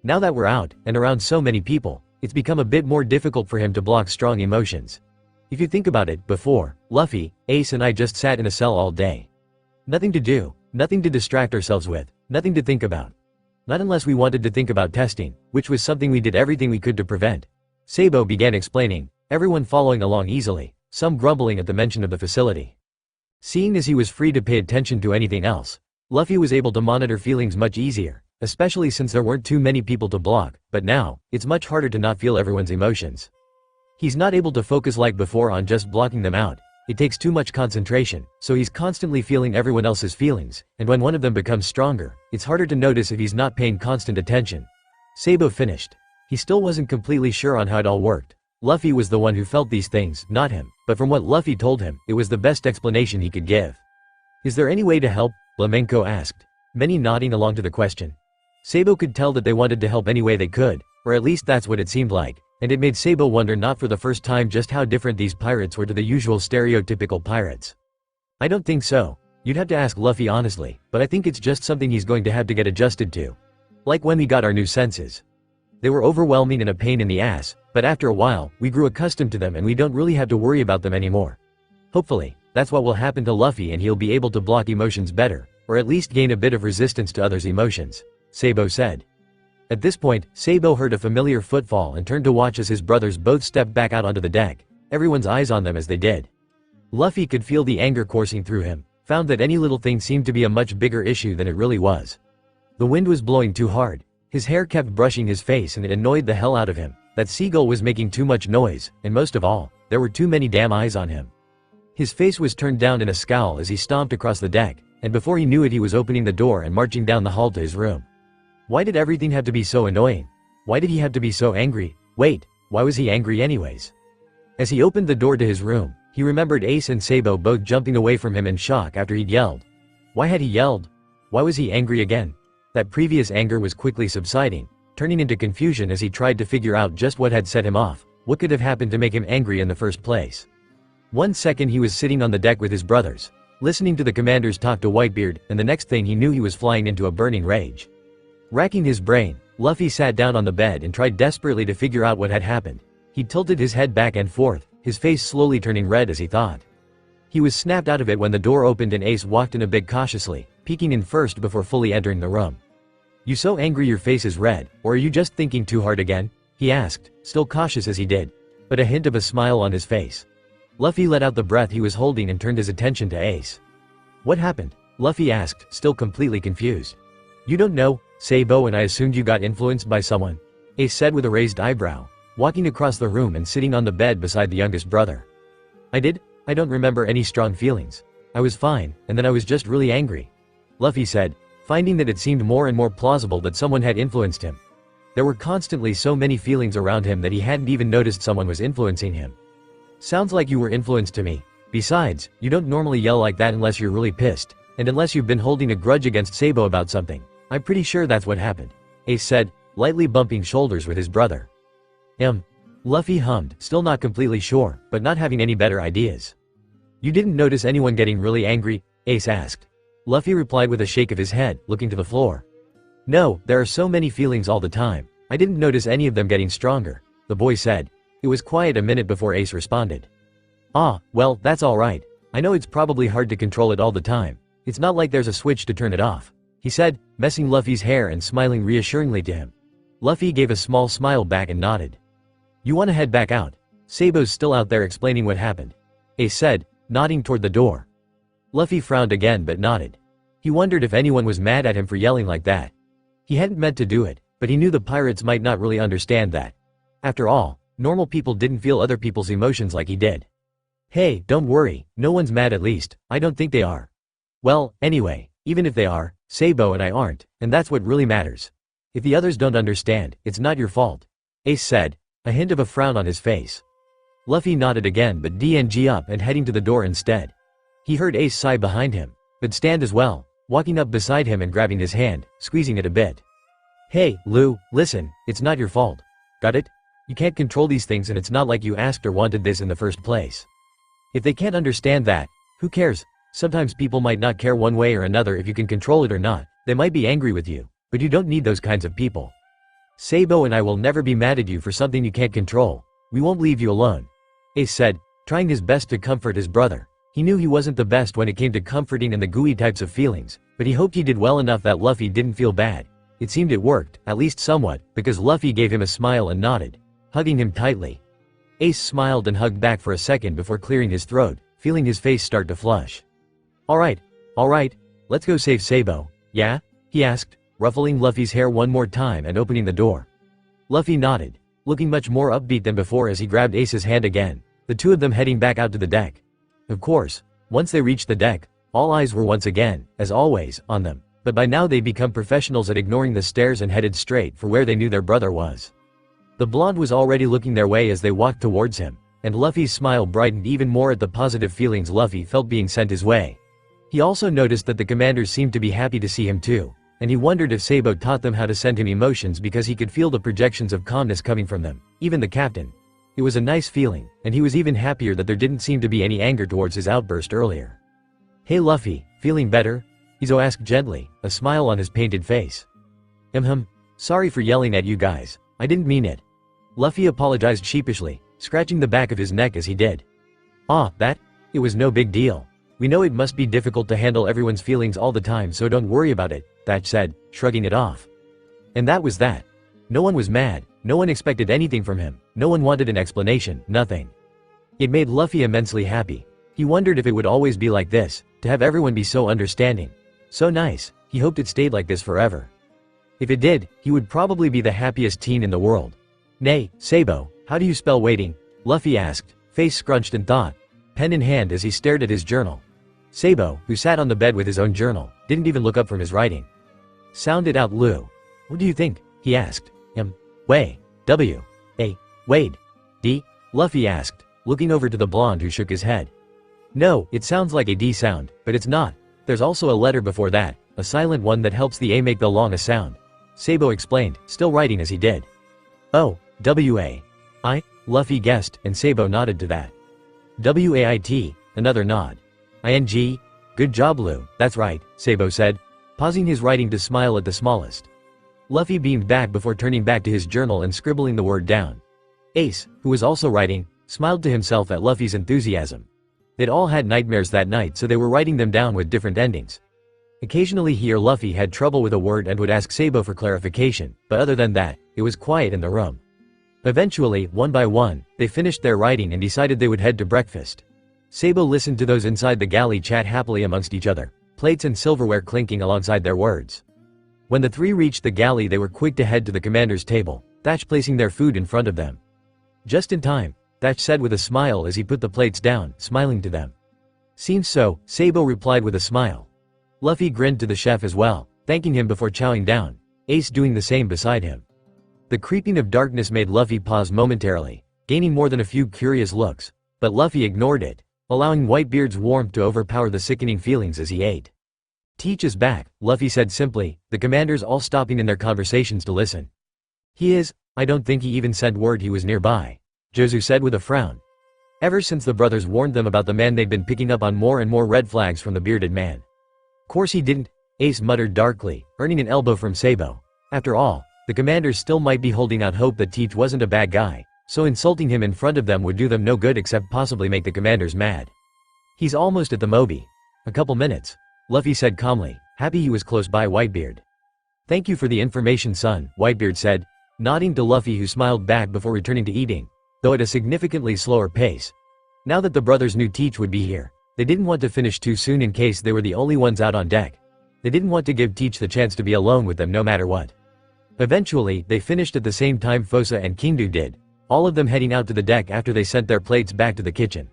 [SPEAKER 2] Now that we're out, and around so many people, it's become a bit more difficult for him to block strong emotions. If you think about it, before, Luffy, Ace and I just sat in a cell all day. Nothing to do, nothing to distract ourselves with, nothing to think about. Not unless we wanted to think about testing, which was something we did everything we could to prevent." Sabou began explaining, everyone following along easily, some grumbling at the mention of the facility. Seeing as he was free to pay attention to anything else, Luffy was able to monitor feelings much easier, especially since there weren't too many people to block, but now, it's much harder to not feel everyone's emotions. He's not able to focus like before on just blocking them out, it takes too much concentration, so he's constantly feeling everyone else's feelings, and when one of them becomes stronger, it's harder to notice if he's not paying constant attention. Sabou finished. He still wasn't completely sure on how it all worked. Luffy was the one who felt these things, not him, but from what Luffy told him, it was the best explanation he could give. "Is there any way to help?" Flamenco asked, many nodding along to the question. Sabou could tell that they wanted to help any way they could, or at least that's what it seemed like, and it made Sabou wonder not for the first time just how different these pirates were to the usual stereotypical pirates. I don't think so. You'd have to ask Luffy honestly, but I think it's just something he's going to have to get adjusted to. Like when we got our new senses. They were overwhelming and a pain in the ass, but after a while, we grew accustomed to them and we don't really have to worry about them anymore. Hopefully, that's what will happen to Luffy and he'll be able to block emotions better, or at least gain a bit of resistance to others' emotions, Sabou said. At this point, Sabou heard a familiar footfall and turned to watch as his brothers both stepped back out onto the deck, everyone's eyes on them as they did. Luffy could feel the anger coursing through him, found that any little thing seemed to be a much bigger issue than it really was. The wind was blowing too hard. His hair kept brushing his face and it annoyed the hell out of him. That seagull was making too much noise, and most of all, there were too many damn eyes on him. His face was turned down in a scowl as he stomped across the deck, and before he knew it he was opening the door and marching down the hall to his room. Why did everything have to be so annoying? Why did he have to be so angry? Wait, why was he angry anyways? As he opened the door to his room, he remembered Ace and Sabou both jumping away from him in shock after he'd yelled. Why had he yelled? Why was he angry again? That previous anger was quickly subsiding, turning into confusion as he tried to figure out just what had set him off, what could have happened to make him angry in the first place. 1 second he was sitting on the deck with his brothers, listening to the commanders talk to Whitebeard, and the next thing he knew he was flying into a burning rage. Racking his brain, Luffy sat down on the bed and tried desperately to figure out what had happened. He tilted his head back and forth, his face slowly turning red as he thought. He was snapped out of it when the door opened and Ace walked in a bit cautiously, peeking in first before fully entering the room. "You so angry your face is red, or are you just thinking too hard again?" he asked, still cautious as he did, but a hint of a smile on his face. Luffy let out the breath he was holding and turned his attention to Ace. "What happened?" Luffy asked, still completely confused. "You don't know, Sabou, and I assumed you got influenced by someone," Ace said with a raised eyebrow, walking across the room and sitting on the bed beside the youngest brother. "I did? I don't remember any strong feelings. I was fine, and then I was just really angry," Luffy said, finding that it seemed more and more plausible that someone had influenced him. There were constantly so many feelings around him that he hadn't even noticed someone was influencing him. "Sounds like you were influenced to me. Besides, you don't normally yell like that unless you're really pissed, and unless you've been holding a grudge against Sabou about something. I'm pretty sure that's what happened," Ace said, lightly bumping shoulders with his brother. Luffy hummed, still not completely sure, but not having any better ideas. "You didn't notice anyone getting really angry?" Ace asked. Luffy replied with a shake of his head, looking to the floor. "No, there are so many feelings all the time. I didn't notice any of them getting stronger," the boy said. It was quiet a minute before Ace responded. "Ah, well, that's alright. I know it's probably hard to control it all the time. It's not like there's a switch to turn it off," he said, messing Luffy's hair and smiling reassuringly to him. Luffy gave a small smile back and nodded. "You wanna head back out? Sabou's still out there explaining what happened," Ace said, nodding toward the door. Luffy frowned again but nodded. He wondered if anyone was mad at him for yelling like that. He hadn't meant to do it, but he knew the pirates might not really understand that. After all, normal people didn't feel other people's emotions like he did. "Hey, don't worry, no one's mad at least, I don't think they are. Well, anyway, even if they are, Sabou and I aren't, and that's what really matters. If the others don't understand, it's not your fault," Ace said, a hint of a frown on his face. Luffy nodded again but DNG up and heading to the door instead. He heard Ace sigh behind him, but stand as well, walking up beside him and grabbing his hand, squeezing it a bit. "Hey, Lou, listen, it's not your fault. Got it? You can't control these things and it's not like you asked or wanted this in the first place. If they can't understand that, who cares? Sometimes people might not care one way or another if you can control it or not. They might be angry with you, but you don't need those kinds of people. Sabou and I will never be mad at you for something you can't control. We won't leave you alone," Ace said, trying his best to comfort his brother. He knew he wasn't the best when it came to comforting and the gooey types of feelings, but he hoped he did well enough that Luffy didn't feel bad. It seemed it worked, at least somewhat, because Luffy gave him a smile and nodded, hugging him tightly. Ace smiled and hugged back for a second before clearing his throat, feeling his face start to flush. Alright, let's go save Sabou, yeah?" he asked, ruffling Luffy's hair one more time and opening the door. Luffy nodded, looking much more upbeat than before as he grabbed Ace's hand again, the two of them heading back out to the deck. Of course, once they reached the deck, all eyes were once again, as always, on them, but by now they'd become professionals at ignoring the stares and headed straight for where they knew their brother was. The blonde was already looking their way as they walked towards him, and Luffy's smile brightened even more at the positive feelings Luffy felt being sent his way. He also noticed that the commanders seemed to be happy to see him too, and he wondered if Sabou taught them how to send him emotions because he could feel the projections of calmness coming from them, even the captain. It was a nice feeling, and he was even happier that there didn't seem to be any anger towards his outburst earlier. "Hey Luffy, feeling better?" Izo asked gently, a smile on his painted face. Sorry for yelling at you guys, I didn't mean it." Luffy apologized sheepishly, scratching the back of his neck as he did. It was no big deal. We know it must be difficult to handle everyone's feelings all the time, so don't worry about it, Thatch said, shrugging it off. And that was that. No one was mad, no one expected anything from him, no one wanted an explanation, nothing. It made Luffy immensely happy. He wondered if it would always be like this, to have everyone be so understanding. So nice, he hoped it stayed like this forever. If it did, he would probably be the happiest teen in the world. "Nay, Sabou, how do you spell waiting?" Luffy asked, face scrunched in thought, pen in hand as he stared at his journal. Sabou, who sat on the bed with his own journal, didn't even look up from his writing. "Sound it out, Lou. What do you think?" he asked. Way. W. A. Wade. D. Luffy asked, looking over to the blonde who shook his head. "No, it sounds like a D sound, but it's not. There's also a letter before that, a silent one that helps the A make the long A sound," Sabou explained, still writing as he did. "Oh, W-A-I?" Luffy guessed, and Sabou nodded to that. "W-A-I-T, another nod. I-N-G? Good job, Lou, that's right," Sabou said, pausing his writing to smile at the smallest. Luffy beamed back before turning back to his journal and scribbling the word down. Ace, who was also writing, smiled to himself at Luffy's enthusiasm. They'd all had nightmares that night, so they were writing them down with different endings. Occasionally he or Luffy had trouble with a word and would ask Sabou for clarification, but other than that, it was quiet in the room. Eventually, one by one, they finished their writing and decided they would head to breakfast. Sabou listened to those inside the galley chat happily amongst each other, plates and silverware clinking alongside their words. When the three reached the galley, they were quick to head to the commander's table, Thatch placing their food in front of them. "Just in time," Thatch said with a smile as he put the plates down, smiling to them. "Seems so," Sabou replied with a smile. Luffy grinned to the chef as well, thanking him before chowing down, Ace doing the same beside him. The creeping of darkness made Luffy pause momentarily, gaining more than a few curious looks, but Luffy ignored it, allowing Whitebeard's warmth to overpower the sickening feelings as he ate. "Teach is back," Luffy said simply, the commanders all stopping in their conversations to listen. "He is, I don't think he even sent word he was nearby," Jozu said with a frown. Ever since the brothers warned them about the man, they'd been picking up on more and more red flags from the bearded man. "Course he didn't," Ace muttered darkly, earning an elbow from Sabou. After all, the commanders still might be holding out hope that Teach wasn't a bad guy, so insulting him in front of them would do them no good except possibly make the commanders mad. "He's almost at the Mobi. A couple minutes," Luffy said calmly, happy he was close by Whitebeard. "Thank you for the information, son," Whitebeard said, nodding to Luffy, who smiled back before returning to eating, though at a significantly slower pace. Now that the brothers knew Teach would be here, they didn't want to finish too soon in case they were the only ones out on deck. They didn't want to give Teach the chance to be alone with them no matter what. Eventually, they finished at the same time Fosa and Kingdu did, all of them heading out to the deck after they sent their plates back to the kitchen.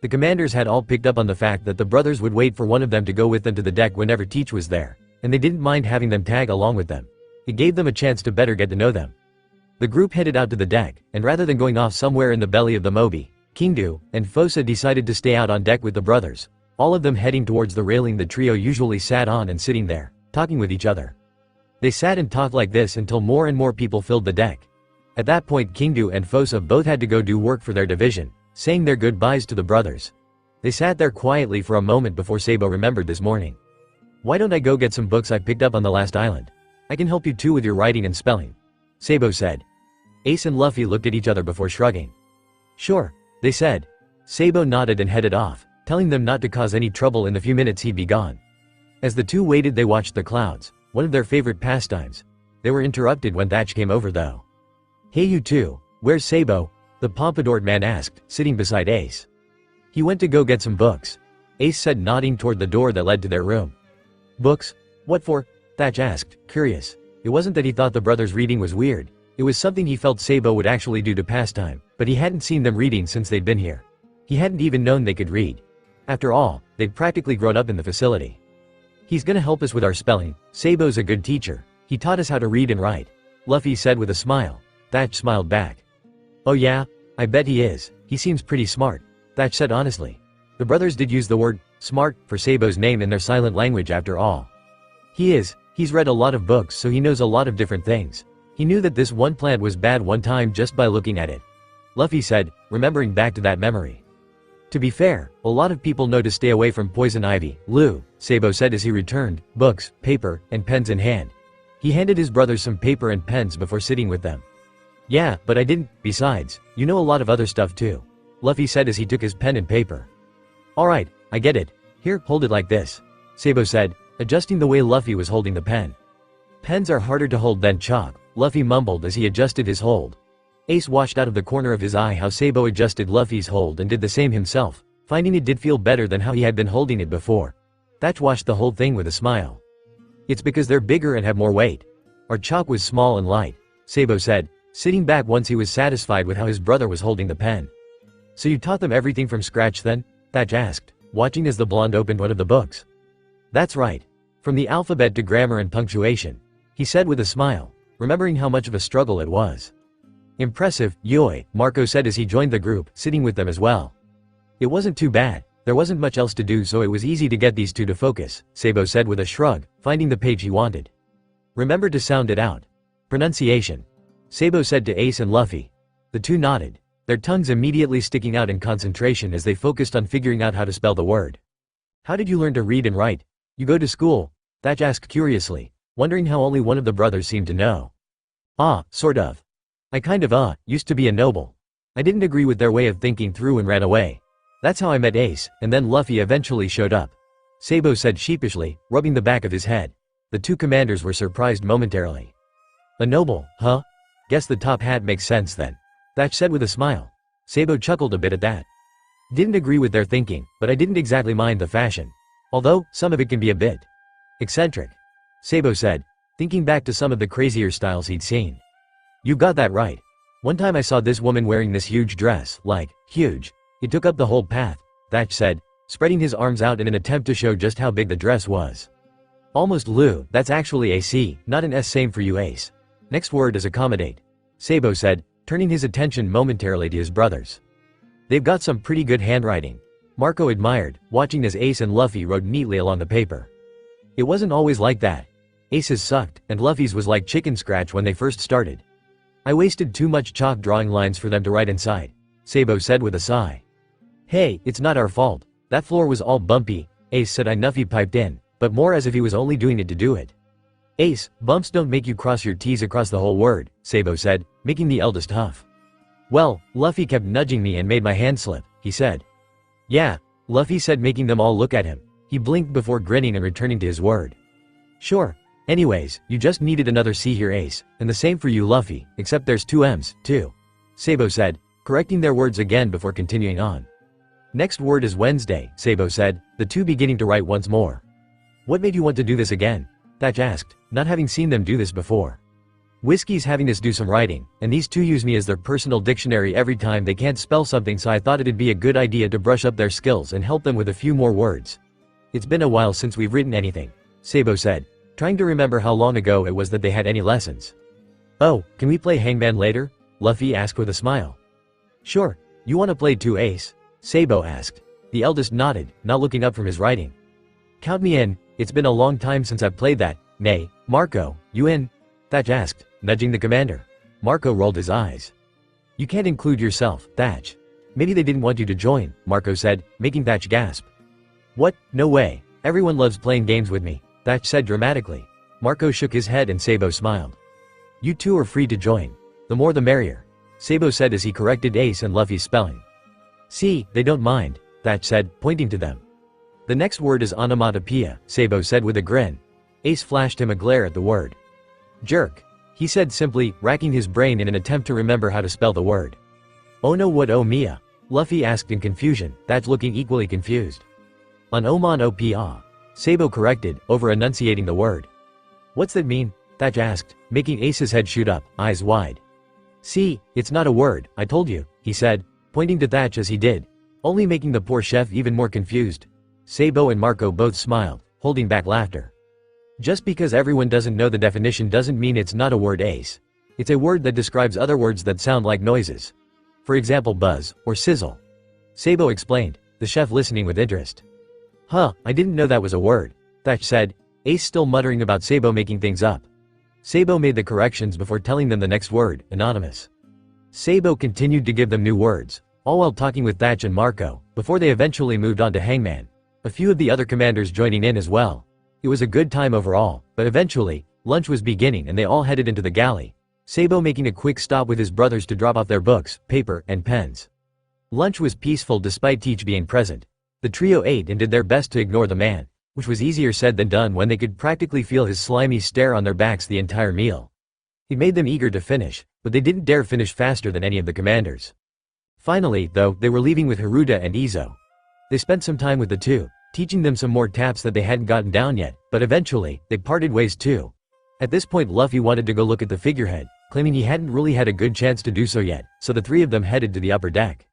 [SPEAKER 2] The commanders had all picked up on the fact that the brothers would wait for one of them to go with them to the deck whenever Teach was there, and they didn't mind having them tag along with them. It gave them a chance to better get to know them. The group headed out to the deck, and rather than going off somewhere in the belly of the Mobi, Kingdu and Fosa decided to stay out on deck with the brothers, all of them heading towards the railing the trio usually sat on and sitting there, talking with each other. They sat and talked like this until more and more people filled the deck. At that point, Kingdu and Fosa both had to go do work for their division, saying their goodbyes to the brothers. They sat there quietly for a moment before Sabou remembered this morning. "Why don't I go get some books I picked up on the last island? I can help you too with your writing and spelling," Sabou said. Ace and Luffy looked at each other before shrugging. "Sure," they said. Sabou nodded and headed off, telling them not to cause any trouble in the few minutes he'd be gone. As the two waited, they watched the clouds, one of their favorite pastimes. They were interrupted when Thatch came over though. "Hey you two, where's Sabou?" the pompadoured man asked, sitting beside Ace. "He went to go get some books," Ace said, nodding toward the door that led to their room. "Books? What for?" Thatch asked, curious. It wasn't that he thought the brothers' reading was weird. It was something he felt Sabou would actually do to pass time, but he hadn't seen them reading since they'd been here. He hadn't even known they could read. After all, they'd practically grown up in the facility. "He's gonna help us with our spelling. Sabou's a good teacher. He taught us how to read and write," Luffy said with a smile. Thatch smiled back. "Oh yeah? I bet he is. He seems pretty smart," Thatch said honestly. The brothers did use the word smart for Sabou's name in their silent language after all. "He is," He's read a lot of books, so he knows a lot of different things. He knew that this one plant was bad one time just by looking at it. Luffy said, remembering back to that memory. To be fair, a lot of people know to stay away from poison ivy, Sabou said as he returned, books, paper, and pens in hand. He handed his brothers some paper and pens before sitting with them. Yeah, but I didn't, besides, you know a lot of other stuff too, Luffy said as he took his pen and paper. Alright, I get it. Here, hold it like this, Sabou said, adjusting the way Luffy was holding the pen. Pens are harder to hold than chalk, Luffy mumbled as he adjusted his hold. Ace watched out of the corner of his eye how Sabou adjusted Luffy's hold and did the same himself, finding it did feel better than how he had been holding it before. Thatch watched the whole thing with a smile. It's because they're bigger and have more weight. Our chalk was small and light, Sabou said, sitting back once he was satisfied with how his brother was holding the pen. So you taught them everything from scratch then? Thatch asked, watching as the blonde opened one of the books. That's right. From the alphabet to grammar and punctuation, he said with a smile, remembering how much of a struggle it was. Impressive, Yoi, Marco said as he joined the group, sitting with them as well. It wasn't too bad, there wasn't much else to do so it was easy to get these two to focus, Sabou said with a shrug, finding the page he wanted. Remember to sound it out. Pronunciation, Sabou said to Ace and Luffy. The two nodded, their tongues immediately sticking out in concentration as they focused on figuring out how to spell the word. How did you learn to read and write? You go to school? Thatch asked curiously, wondering how only one of the brothers seemed to know. Sort of. I kind of used to be a noble. I didn't agree with their way of thinking through and ran away. That's how I met Ace, and then Luffy eventually showed up. Sabou said sheepishly, rubbing the back of his head. The two commanders were surprised momentarily. A noble, huh? Guess the top hat makes sense then, Thatch said with a smile. Sabou chuckled a bit at that. Didn't agree with their thinking, but I didn't exactly mind the fashion. Although, some of it can be a bit eccentric, Sabou said, thinking back to some of the crazier styles he'd seen. You got that right. One time I saw this woman wearing this huge dress, like, huge. It took up the whole path, Thatch said, spreading his arms out in an attempt to show just how big the dress was. Almost that's actually a C, not an S. Same for you Ace. Next word is accommodate, Sabou said, turning his attention momentarily to his brothers. They've got some pretty good handwriting, Marco admired, watching as Ace and Luffy wrote neatly along the paper. It wasn't always like that. Ace's sucked, and Luffy's was like chicken scratch when they first started. I wasted too much chalk drawing lines for them to write inside, Sabou said with a sigh. Hey, it's not our fault. That floor was all bumpy, Ace said. Luffy piped in, but more as if he was only doing it to do it. Ace, bumps don't make you cross your T's across the whole word, Sabou said, making the eldest huff. Well, Luffy kept nudging me and made my hand slip, he said. Yeah, Luffy said, making them all look at him. He blinked before grinning and returning to his word. Sure. Anyways, you just needed another C here Ace, and the same for you Luffy, except there's two M's, too, Sabou said, correcting their words again before continuing on. Next word is Wednesday, Sabou said, the two beginning to write once more. What made you want to do this again? Thatch asked, not having seen them do this before. Whiskey's having us do some writing, and these two use me as their personal dictionary every time they can't spell something, so I thought it'd be a good idea to brush up their skills and help them with a few more words. It's been a while since we've written anything, Sabou said, trying to remember how long ago it was that they had any lessons. Oh, can we play hangman later? Luffy asked with a smile. Sure, you want to play too Ace? Sabou asked. The eldest nodded, not looking up from his writing. Count me in, it's been a long time since I've played that. Nay, Marco, you in? Thatch asked, nudging the commander. Marco rolled his eyes. You can't include yourself, Thatch. Maybe they didn't want you to join, Marco said, making Thatch gasp. What? No way. Everyone loves playing games with me, Thatch said dramatically. Marco shook his head and Sabou smiled. You two are free to join. The more the merrier, Sabou said as he corrected Ace and Luffy's spelling. See, they don't mind, Thatch said, pointing to them. The next word is onomatopoeia, Sabou said with a grin. Ace flashed him a glare at the word. Jerk, he said simply, racking his brain in an attempt to remember how to spell the word. Oh no, what oh Mia? Luffy asked in confusion, Thatch looking equally confused. An onomatopoeia, Sabou corrected, over-enunciating the word. What's that mean? Thatch asked, making Ace's head shoot up, eyes wide. See, it's not a word, I told you, he said, pointing to Thatch as he did, only making the poor chef even more confused. Sabou and Marco both smiled, holding back laughter. Just because everyone doesn't know the definition doesn't mean it's not a word Ace. It's a word that describes other words that sound like noises. For example buzz, or sizzle. Sabou explained, the chef listening with interest. Huh, I didn't know that was a word, Thatch said, Ace still muttering about Sabou making things up. Sabou made the corrections before telling them the next word, anonymous. Sabou continued to give them new words, all while talking with Thatch and Marco, before they eventually moved on to Hangman. A few of the other commanders joining in as well. It was a good time overall, but eventually, lunch was beginning and they all headed into the galley. Sabou making a quick stop with his brothers to drop off their books, paper, and pens. Lunch was peaceful despite Teach being present. The trio ate and did their best to ignore the man, which was easier said than done when they could practically feel his slimy stare on their backs the entire meal. He made them eager to finish, but they didn't dare finish faster than any of the commanders. Finally, though, they were leaving with Haruta and Izo. They spent some time with the two, teaching them some more taps that they hadn't gotten down yet, but eventually, they parted ways too. At this point Luffy wanted to go look at the figurehead, claiming he hadn't really had a good chance to do so yet, so the three of them headed to the upper deck.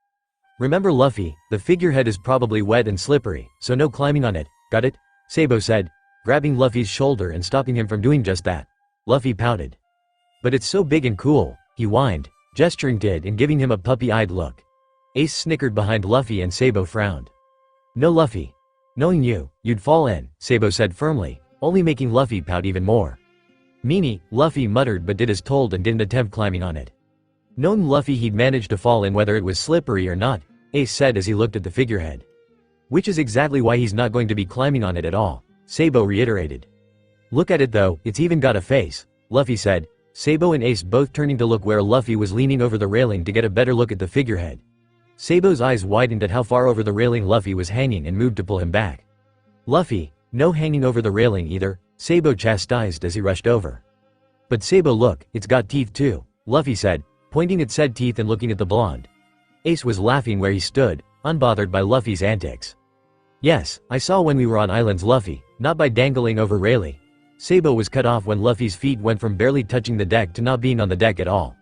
[SPEAKER 2] Remember Luffy, the figurehead is probably wet and slippery, so no climbing on it, got it? Sabou said, grabbing Luffy's shoulder and stopping him from doing just that. Luffy pouted. But it's so big and cool, he whined, gesturing to it and giving him a puppy-eyed look. Ace snickered behind Luffy and Sabou frowned. No Luffy. Knowing you, you'd fall in, Sabou said firmly, only making Luffy pout even more. Meanie, Luffy muttered but did as told and didn't attempt climbing on it. Knowing Luffy he'd managed to fall in whether it was slippery or not, Ace said as he looked at the figurehead. Which is exactly why he's not going to be climbing on it at all, Sabou reiterated. Look at it though, it's even got a face, Luffy said, Sabou and Ace both turning to look where Luffy was leaning over the railing to get a better look at the figurehead. Sabou's eyes widened at how far over the railing Luffy was hanging and moved to pull him back. Luffy, no hanging over the railing either, Sabou chastised as he rushed over. But Sabou look, it's got teeth too, Luffy said, pointing at said teeth and looking at the blonde. Ace was laughing where he stood, unbothered by Luffy's antics. Yes, I saw when we were on islands Luffy, not by dangling over railing. Sabou was cut off when Luffy's feet went from barely touching the deck to not being on the deck at all.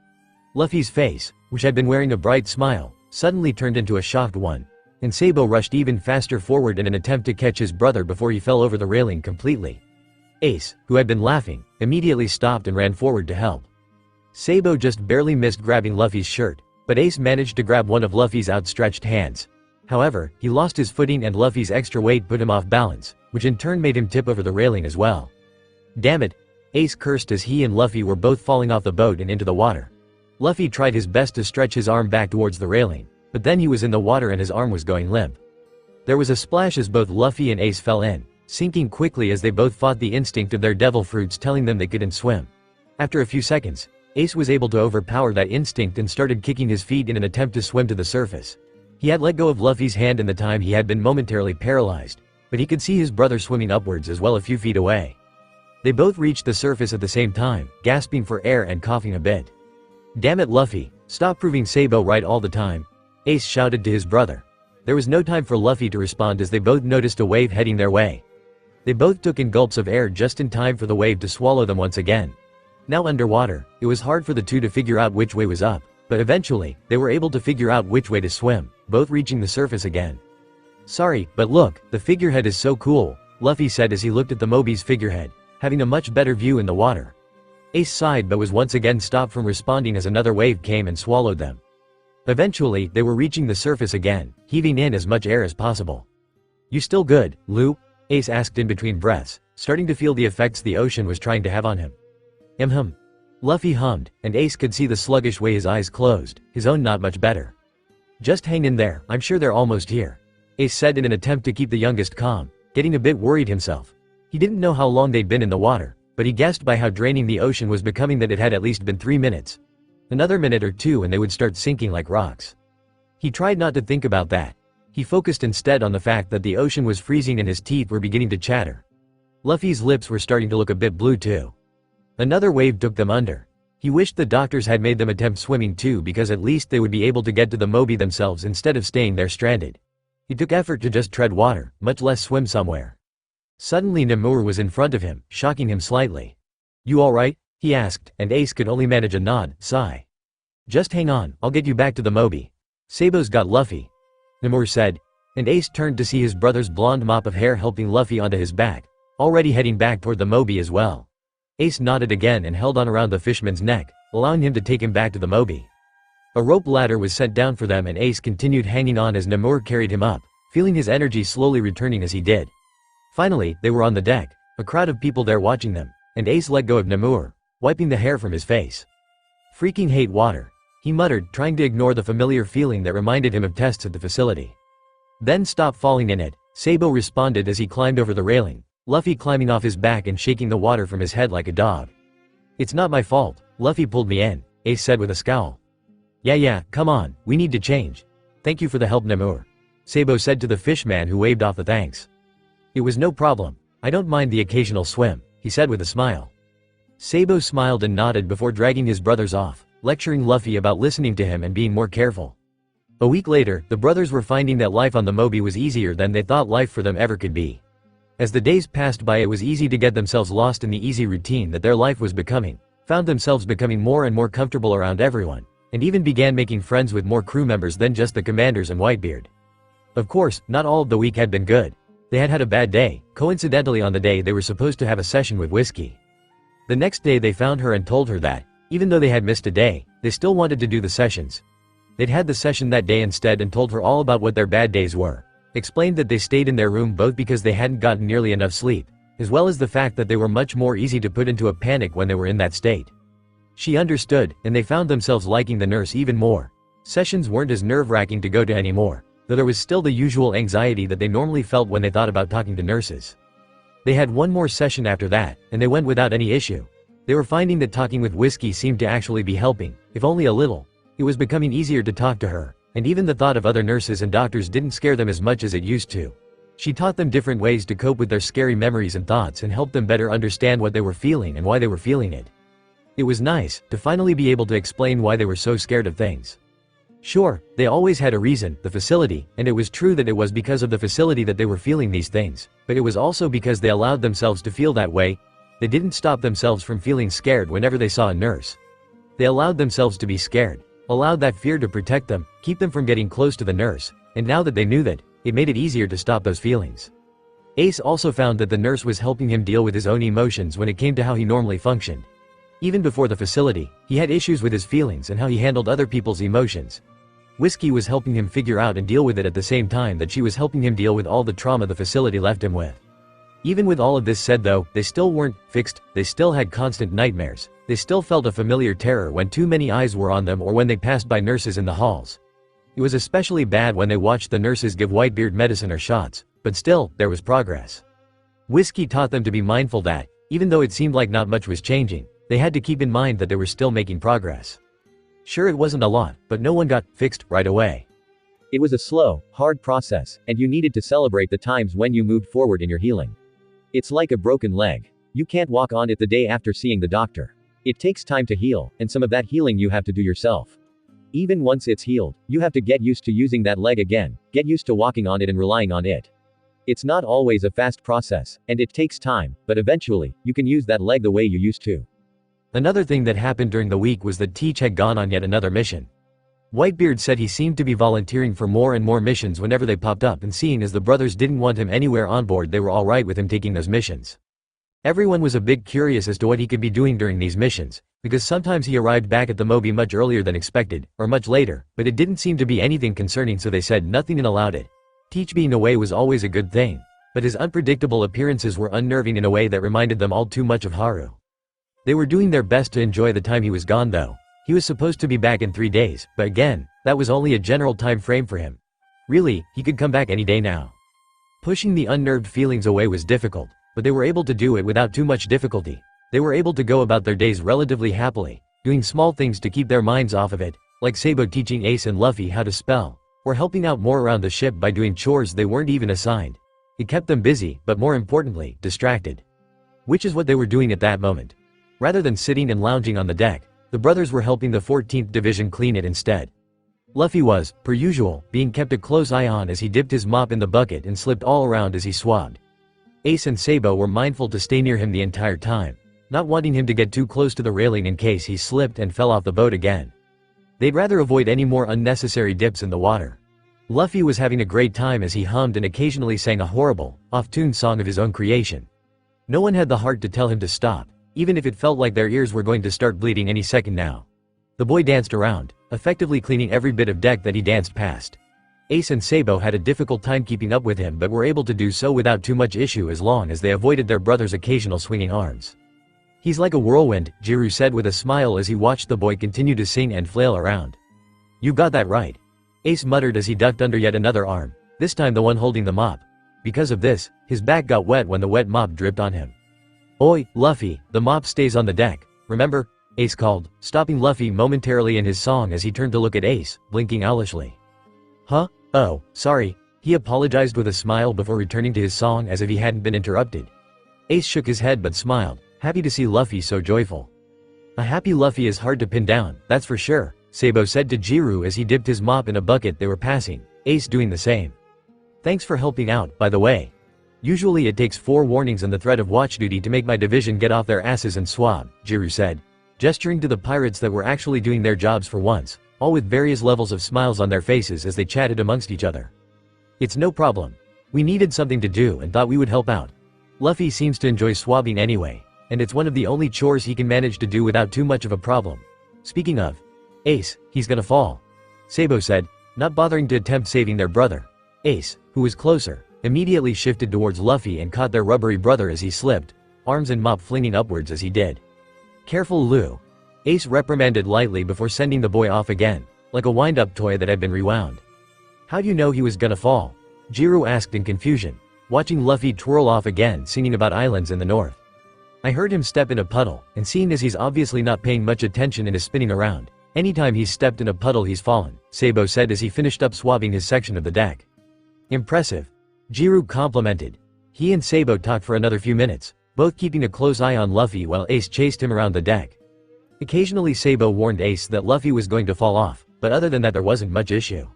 [SPEAKER 2] Luffy's face, which had been wearing a bright smile, suddenly turned into a shocked one, and Sabou rushed even faster forward in an attempt to catch his brother before he fell over the railing completely. Ace, who had been laughing, immediately stopped and ran forward to help. Sabou just barely missed grabbing Luffy's shirt, but Ace managed to grab one of Luffy's outstretched hands. However, he lost his footing and Luffy's extra weight put him off balance, which in turn made him tip over the railing as well. Damn it, Ace cursed as he and Luffy were both falling off the boat and into the water. Luffy tried his best to stretch his arm back towards the railing, but then he was in the water and his arm was going limp. There was a splash as both Luffy and Ace fell in, sinking quickly as they both fought the instinct of their devil fruits telling them they couldn't swim. After a few seconds, Ace was able to overpower that instinct and started kicking his feet in an attempt to swim to the surface. He had let go of Luffy's hand in the time he had been momentarily paralyzed, but he could see his brother swimming upwards as well a few feet away. They both reached the surface at the same time, gasping for air and coughing a bit. Damn it Luffy, stop proving Sabou right all the time, Ace shouted to his brother. There was no time for Luffy to respond as they both noticed a wave heading their way. They both took in gulps of air just in time for the wave to swallow them once again. Now underwater, it was hard for the two to figure out which way was up, but eventually, they were able to figure out which way to swim, both reaching the surface again. Sorry, but look, the figurehead is so cool, Luffy said as he looked at the Moby's figurehead, having a much better view in the water. Ace sighed but was once again stopped from responding as another wave came and swallowed them. Eventually, they were reaching the surface again, heaving in as much air as possible. You still good, Lou? Ace asked in between breaths, starting to feel the effects the ocean was trying to have on him. Luffy hummed, and Ace could see the sluggish way his eyes closed, his own not much better. Just hang in there, I'm sure they're almost here, Ace said in an attempt to keep the youngest calm, getting a bit worried himself. He didn't know how long they'd been in the water, but he guessed by how draining the ocean was becoming that it had at least been 3 minutes. Another minute or two and they would start sinking like rocks. He tried not to think about that. He focused instead on the fact that the ocean was freezing and his teeth were beginning to chatter. Luffy's lips were starting to look a bit blue too. Another wave took them under. He wished the doctors had made them attempt swimming too because at least they would be able to get to the Moby themselves instead of staying there stranded. It took effort to just tread water, much less swim somewhere. Suddenly Namur was in front of him, shocking him slightly. You alright? He asked, and Ace could only manage a nod, sigh. Just hang on, I'll get you back to the Moby. Sabou's got Luffy, Namur said, and Ace turned to see his brother's blonde mop of hair helping Luffy onto his back, already heading back toward the Moby as well. Ace nodded again and held on around the fisherman's neck, allowing him to take him back to the Moby. A rope ladder was sent down for them and Ace continued hanging on as Namur carried him up, feeling his energy slowly returning as he did. Finally, they were on the deck, a crowd of people there watching them, and Ace let go of Namur, wiping the hair from his face. Freaking hate water, he muttered, trying to ignore the familiar feeling that reminded him of tests at the facility. Then stop falling in it, Sabou responded as he climbed over the railing, Luffy climbing off his back and shaking the water from his head like a dog. It's not my fault, Luffy pulled me in, Ace said with a scowl. Yeah, come on, we need to change. Thank you for the help, Namur, Sabou said to the fishman who waved off the thanks. It was no problem, I don't mind the occasional swim, he said with a smile. Sabou smiled and nodded before dragging his brothers off, lecturing Luffy about listening to him and being more careful. A week later, the brothers were finding that life on the Moby was easier than they thought life for them ever could be. As the days passed by, it was easy to get themselves lost in the easy routine that their life was becoming, found themselves becoming more and more comfortable around everyone, and even began making friends with more crew members than just the commanders and Whitebeard. Of course, not all of the week had been good. They had had a bad day, coincidentally on the day they were supposed to have a session with Whiskey. The next day they found her and told her that, even though they had missed a day, they still wanted to do the sessions. They'd had the session that day instead and told her all about what their bad days were, explained that they stayed in their room both because they hadn't gotten nearly enough sleep, as well as the fact that they were much more easy to put into a panic when they were in that state. She understood, and they found themselves liking the nurse even more. Sessions weren't as nerve-wracking to go to anymore, though there was still the usual anxiety that they normally felt when they thought about talking to nurses. They had one more session after that, and they went without any issue. They were finding that talking with Whiskey seemed to actually be helping, if only a little. It was becoming easier to talk to her, and even the thought of other nurses and doctors didn't scare them as much as it used to. She taught them different ways to cope with their scary memories and thoughts and helped them better understand what they were feeling and why they were feeling it. It was nice to finally be able to explain why they were so scared of things. Sure, they always had a reason, the facility, and it was true that it was because of the facility that they were feeling these things, but it was also because they allowed themselves to feel that way. They didn't stop themselves from feeling scared whenever they saw a nurse. They allowed themselves to be scared, allowed that fear to protect them, keep them from getting close to the nurse, and now that they knew that, it made it easier to stop those feelings. Ace also found that the nurse was helping him deal with his own emotions when it came to how he normally functioned. Even before the facility, he had issues with his feelings and how he handled other people's emotions. Whiskey was helping him figure out and deal with it at the same time that she was helping him deal with all the trauma the facility left him with. Even with all of this said though, they still weren't fixed, they still had constant nightmares, they still felt a familiar terror when too many eyes were on them or when they passed by nurses in the halls. It was especially bad when they watched the nurses give Whitebeard medicine or shots, but still, there was progress. Whiskey taught them to be mindful that, even though it seemed like not much was changing, they had to keep in mind that they were still making progress. Sure, it wasn't a lot, but no one got fixed right away. It was a slow, hard process, and you needed to celebrate the times when you moved forward in your healing. It's like a broken leg. You can't walk on it the day after seeing the doctor. It takes time to heal, and some of that healing you have to do yourself. Even once it's healed, you have to get used to using that leg again, get used to walking on it and relying on it. It's not always a fast process, and it takes time, but eventually, you can use that leg the way you used to. Another thing that happened during the week was that Teach had gone on yet another mission. Whitebeard said he seemed to be volunteering for more and more missions whenever they popped up, and seeing as the brothers didn't want him anywhere on board, they were alright with him taking those missions. Everyone was a bit curious as to what he could be doing during these missions, because sometimes he arrived back at the Moby much earlier than expected, or much later, but it didn't seem to be anything concerning, so they said nothing and allowed it. Teach being away was always a good thing, but his unpredictable appearances were unnerving in a way that reminded them all too much of Haru. They were doing their best to enjoy the time he was gone though. He was supposed to be back in 3 days, but again, that was only a general time frame for him. Really, he could come back any day now. Pushing the unnerved feelings away was difficult, but they were able to do it without too much difficulty. They were able to go about their days relatively happily, doing small things to keep their minds off of it, like Sabou teaching Ace and Luffy how to spell, or helping out more around the ship by doing chores they weren't even assigned. It kept them busy, but more importantly, distracted. Which is what they were doing at that moment. Rather than sitting and lounging on the deck, the brothers were helping the 14th Division clean it instead. Luffy was, per usual, being kept a close eye on as he dipped his mop in the bucket and slipped all around as he swabbed. Ace and Sabou were mindful to stay near him the entire time, not wanting him to get too close to the railing in case he slipped and fell off the boat again. They'd rather avoid any more unnecessary dips in the water. Luffy was having a great time as he hummed and occasionally sang a horrible, off-tune song of his own creation. No one had the heart to tell him to stop, even if it felt like their ears were going to start bleeding any second now. The boy danced around, effectively cleaning every bit of deck that he danced past. Ace and Sabou had a difficult time keeping up with him but were able to do so without too much issue as long as they avoided their brother's occasional swinging arms. "He's like a whirlwind," Jiru said with a smile as he watched the boy continue to sing and flail around. "You got that right," Ace muttered as he ducked under yet another arm, this time the one holding the mop. Because of this, his back got wet when the wet mop dripped on him. "Oi, Luffy, the mop stays on the deck, remember?" Ace called, stopping Luffy momentarily in his song as he turned to look at Ace, blinking owlishly. "Huh? Oh, sorry," he apologized with a smile before returning to his song as if he hadn't been interrupted. Ace shook his head but smiled, happy to see Luffy so joyful. "A happy Luffy is hard to pin down, that's for sure," Sabou said to Jiru as he dipped his mop in a bucket they were passing, Ace doing the same. "Thanks for helping out, by the way. Usually it takes 4 warnings and the threat of watch duty to make my division get off their asses and swab," Jiru said, gesturing to the pirates that were actually doing their jobs for once, all with various levels of smiles on their faces as they chatted amongst each other. "It's no problem. We needed something to do and thought we would help out. Luffy seems to enjoy swabbing anyway, and it's one of the only chores he can manage to do without too much of a problem. Speaking of Ace, he's gonna fall," Sabou said, not bothering to attempt saving their brother. Ace, who was closer, immediately shifted towards Luffy and caught their rubbery brother as he slipped, arms and mop flinging upwards as he did. "Careful, Lu," Ace reprimanded lightly before sending the boy off again, like a wind-up toy that had been rewound. "How'd you know he was gonna fall?" Jiru asked in confusion, watching Luffy twirl off again singing about islands in the north. "I heard him step in a puddle, and seeing as he's obviously not paying much attention and is spinning around, anytime he's stepped in a puddle he's fallen," Sabou said as he finished up swabbing his section of the deck. "Impressive," Jiru complimented. He and Sabou talked for another few minutes, both keeping a close eye on Luffy while Ace chased him around the deck. Occasionally Sabou warned Ace that Luffy was going to fall off, but other than that there wasn't much issue.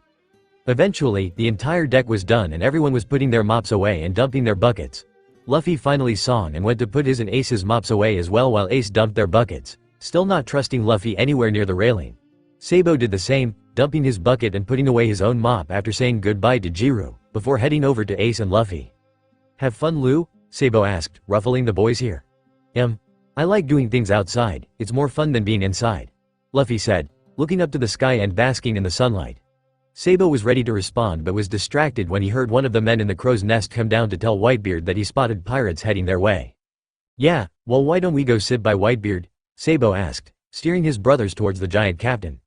[SPEAKER 2] Eventually, the entire deck was done and everyone was putting their mops away and dumping their buckets. Luffy finally song and went to put his and Ace's mops away as well while Ace dumped their buckets, still not trusting Luffy anywhere near the railing. Sabou did the same, dumping his bucket and putting away his own mop after saying goodbye to Jiru, before heading over to Ace and Luffy. "Have fun, Lu?" Sabou asked, ruffling the boys here. I like doing things outside, it's more fun than being inside," Luffy said, looking up to the sky and basking in the sunlight. Sabou was ready to respond but was distracted when he heard one of the men in the crow's nest come down to tell Whitebeard that he spotted pirates heading their way. "Yeah, well why don't we go sit by Whitebeard?" Sabou asked, steering his brothers towards the giant captain.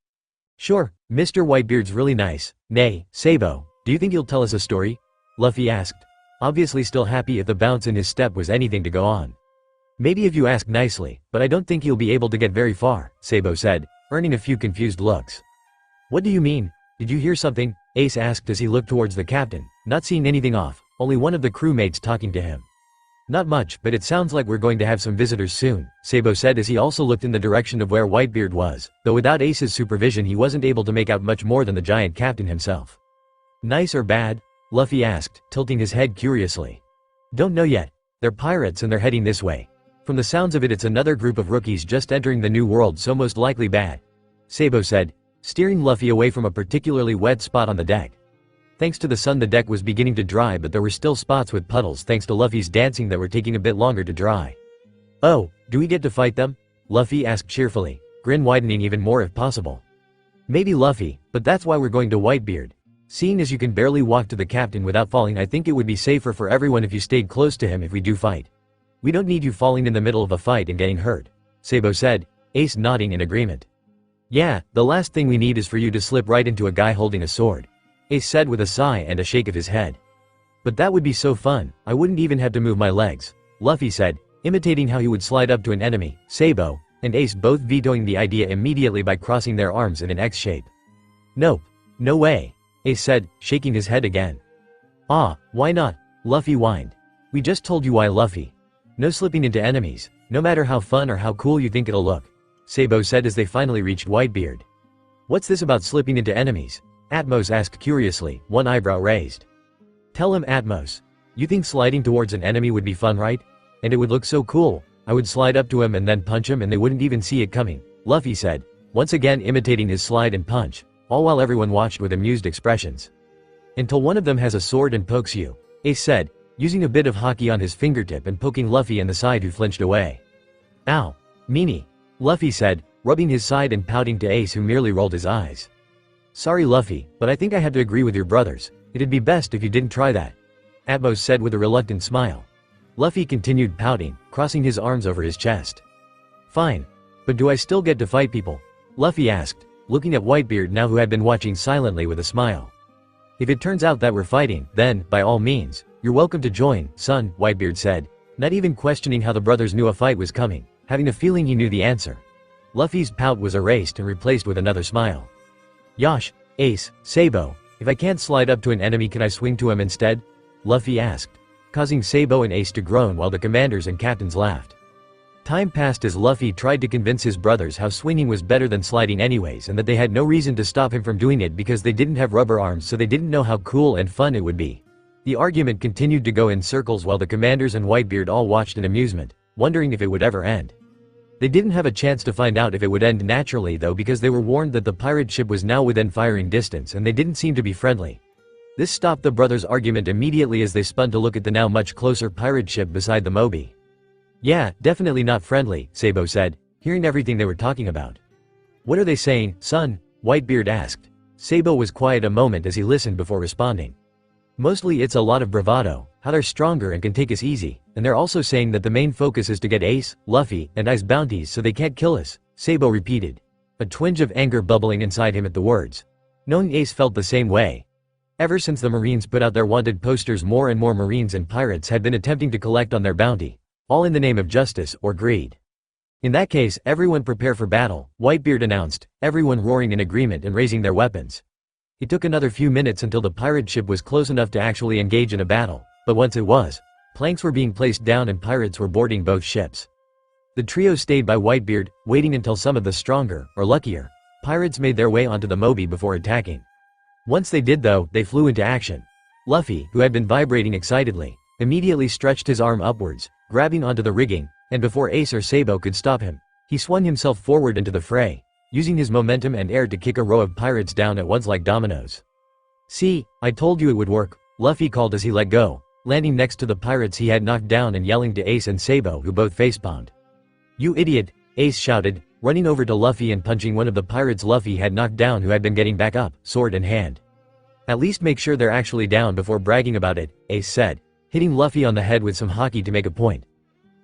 [SPEAKER 2] "Sure, Mr. Whitebeard's really nice. Nay, Sabou, do you think he'll tell us a story?" Luffy asked, obviously still happy if the bounce in his step was anything to go on. "Maybe if you ask nicely, but I don't think he'll be able to get very far," Sabou said, earning a few confused looks. "What do you mean? Did you hear something?" Ace asked as he looked towards the captain, not seeing anything off, only one of the crewmates talking to him. "Not much, but it sounds like we're going to have some visitors soon," Sabou said as he also looked in the direction of where Whitebeard was, though without Ace's supervision he wasn't able to make out much more than the giant captain himself. "Nice or bad?" Luffy asked, tilting his head curiously. "Don't know yet. They're pirates and they're heading this way. From the sounds of it it's another group of rookies just entering the new world, so most likely bad," Sabou said, steering Luffy away from a particularly wet spot on the deck. Thanks to the sun the deck was beginning to dry but there were still spots with puddles thanks to Luffy's dancing that were taking a bit longer to dry. "Oh, do we get to fight them?" Luffy asked cheerfully, grin widening even more if possible. "Maybe, Luffy, but that's why we're going to Whitebeard. Seeing as you can barely walk to the captain without falling, I think it would be safer for everyone if you stayed close to him if we do fight. We don't need you falling in the middle of a fight and getting hurt," Sabou said, Ace nodding in agreement. "Yeah, the last thing we need is for you to slip right into a guy holding a sword," Ace said with a sigh and a shake of his head. "But that would be so fun, I wouldn't even have to move my legs," Luffy said, imitating how he would slide up to an enemy. Sabou and Ace both vetoing the idea immediately by crossing their arms in an X shape. "Nope. No way," Ace said, shaking his head again. "Ah, why not?" Luffy whined. "We just told you why, Luffy. No slipping into enemies, no matter how fun or how cool you think it'll look," Sabou said as they finally reached Whitebeard. "What's this about slipping into enemies?" Atmos asked curiously, one eyebrow raised. "Tell him, Atmos. You think sliding towards an enemy would be fun, right? And it would look so cool. I would slide up to him and then punch him and they wouldn't even see it coming," Luffy said, once again imitating his slide and punch, all while everyone watched with amused expressions. "Until one of them has a sword and pokes you," Ace said, using a bit of hockey on his fingertip and poking Luffy in the side, who flinched away. "Ow. Meanie," Luffy said, rubbing his side and pouting to Ace, who merely rolled his eyes. Sorry Luffy, but I think I had to agree with your brothers. It'd be best if you didn't try that. Atmos said with a reluctant smile. Luffy continued pouting, crossing his arms over his chest. Fine. But do I still get to fight people? Luffy asked, looking at Whitebeard now who had been watching silently with a smile. If it turns out that we're fighting, then, by all means, you're welcome to join, son, Whitebeard said, not even questioning how the brothers knew a fight was coming, having a feeling he knew the answer. Luffy's pout was erased and replaced with another smile. Yosh, Ace, Sabou, if I can't slide up to an enemy can I swing to him instead? Luffy asked, causing Sabou and Ace to groan while the commanders and captains laughed. Time passed as Luffy tried to convince his brothers how swinging was better than sliding anyways and that they had no reason to stop him from doing it because they didn't have rubber arms so they didn't know how cool and fun it would be. The argument continued to go in circles while the commanders and Whitebeard all watched in amusement, wondering if it would ever end. They didn't have a chance to find out if it would end naturally though because they were warned that the pirate ship was now within firing distance and they didn't seem to be friendly. This stopped the brothers' argument immediately as they spun to look at the now much closer pirate ship beside the Moby. Yeah, definitely not friendly, Sabou said, hearing everything they were talking about. What are they saying, son? Whitebeard asked. Sabou was quiet a moment as he listened before responding. Mostly it's a lot of bravado, how they're stronger and can take us easy, and they're also saying that the main focus is to get Ace, Luffy, and Ice bounties so they can't kill us, Sabou repeated. A twinge of anger bubbling inside him at the words. Knowing Ace felt the same way. Ever since the Marines put out their wanted posters more and more Marines and pirates had been attempting to collect on their bounty. All in the name of justice or greed. In that case, everyone prepare for battle, Whitebeard announced, everyone roaring in agreement and raising their weapons. It took another few minutes until the pirate ship was close enough to actually engage in a battle, but once it was, planks were being placed down and pirates were boarding both ships. The trio stayed by Whitebeard, waiting until some of the stronger, or luckier, pirates made their way onto the Moby before attacking. Once they did though, they flew into action. Luffy, who had been vibrating excitedly, immediately stretched his arm upwards, grabbing onto the rigging, and before Ace or Sabou could stop him, he swung himself forward into the fray, using his momentum and air to kick a row of pirates down at once like dominoes. See, I told you it would work, Luffy called as he let go, landing next to the pirates he had knocked down and yelling to Ace and Sabou who both facepalmed. You idiot, Ace shouted, running over to Luffy and punching one of the pirates Luffy had knocked down who had been getting back up, sword in hand. At least make sure they're actually down before bragging about it, Ace said, hitting Luffy on the head with some haki to make a point.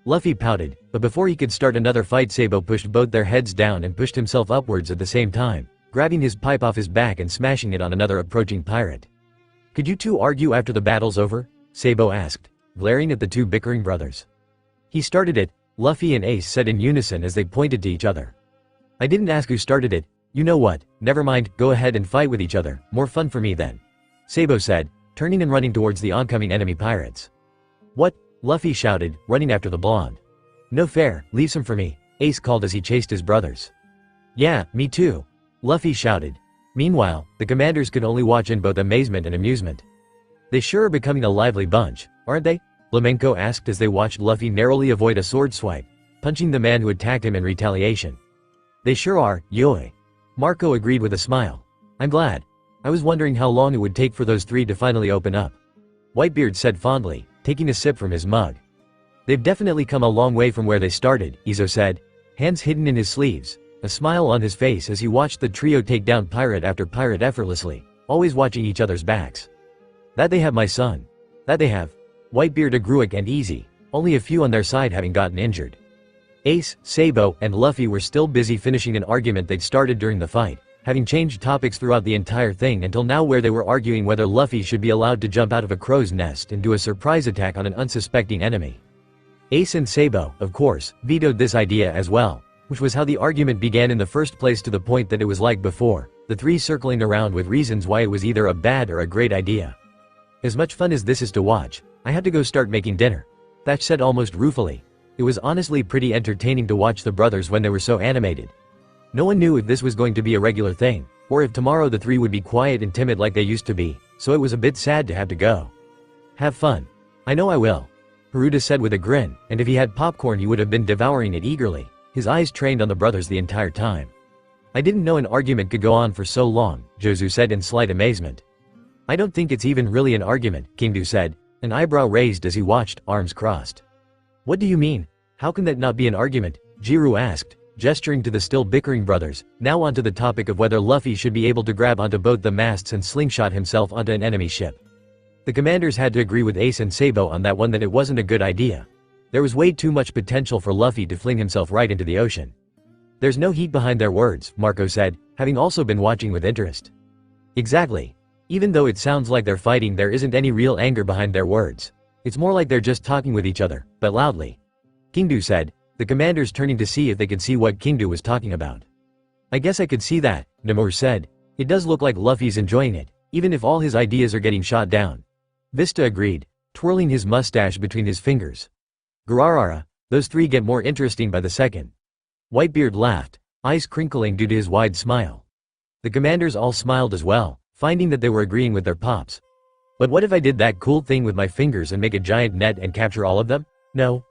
[SPEAKER 2] Luffy pouted, but before he could start another fight Sabou pushed both their heads down and pushed himself upwards at the same time, grabbing his pipe off his back and smashing it on another approaching pirate. Could you two argue after the battle's over? Sabou asked, glaring at the two bickering brothers. He started it, Luffy and Ace said in unison as they pointed to each other. I didn't ask who started it, you know what, never mind, go ahead and fight with each other, more fun for me then. Sabou said, turning and running towards the oncoming enemy pirates. What? Luffy shouted, running after the blonde. No fair, leave some for me, Ace called as he chased his brothers. Yeah, me too, Luffy shouted. Meanwhile, the commanders could only watch in both amazement and amusement. They sure are becoming a lively bunch, aren't they? Flamenco asked as they watched Luffy narrowly avoid a sword swipe, punching the man who attacked him in retaliation. They sure are, Yoi. Marco agreed with a smile. I'm glad. I was wondering how long it would take for those three to finally open up. Whitebeard said fondly, taking a sip from his mug. They've definitely come a long way from where they started, Izo said, hands hidden in his sleeves, a smile on his face as he watched the trio take down pirate after pirate effortlessly, always watching each other's backs. That they have, my son. That they have. Whitebeard agreed and easy, only a few on their side having gotten injured. Ace, Sabou, and Luffy were still busy finishing an argument they'd started during the fight, having changed topics throughout the entire thing until now where they were arguing whether Luffy should be allowed to jump out of a crow's nest and do a surprise attack on an unsuspecting enemy. Ace and Sabou, of course, vetoed this idea as well, which was how the argument began in the first place to the point that it was like before, the three circling around with reasons why it was either a bad or a great idea. As much fun as this is to watch, I had to go start making dinner, Thatch said almost ruefully. It was honestly pretty entertaining to watch the brothers when they were so animated. No one knew if this was going to be a regular thing, or if tomorrow the three would be quiet and timid like they used to be, so it was a bit sad to have to go. Have fun. I know I will, Haruta said with a grin, and if he had popcorn he would have been devouring it eagerly, his eyes trained on the brothers the entire time. I didn't know an argument could go on for so long, Jozu said in slight amazement. I don't think it's even really an argument, Kingdu said, an eyebrow raised as he watched, arms crossed. What do you mean? How can that not be an argument? Jiru asked, gesturing to the still bickering brothers. Now onto the topic of whether Luffy should be able to grab onto both the masts and slingshot himself onto an enemy ship. The commanders had to agree with Ace and Sabou on that one that it wasn't a good idea. There was way too much potential for Luffy to fling himself right into the ocean. There's no heat behind their words, Marco said, having also been watching with interest. Exactly. Even though it sounds like they're fighting, there isn't any real anger behind their words. It's more like they're just talking with each other, but loudly. Kingdu said, the commanders turning to see if they could see what Kingdu was talking about. I guess I could see that, Namor said. It does look like Luffy's enjoying it, even if all his ideas are getting shot down. Vista agreed, twirling his mustache between his fingers. Gararara, those three get more interesting by the second. Whitebeard laughed, eyes crinkling due to his wide smile. The commanders all smiled as well, finding that they were agreeing with their pops. But what if I did that cool thing with my fingers and make a giant net and capture all of them? No.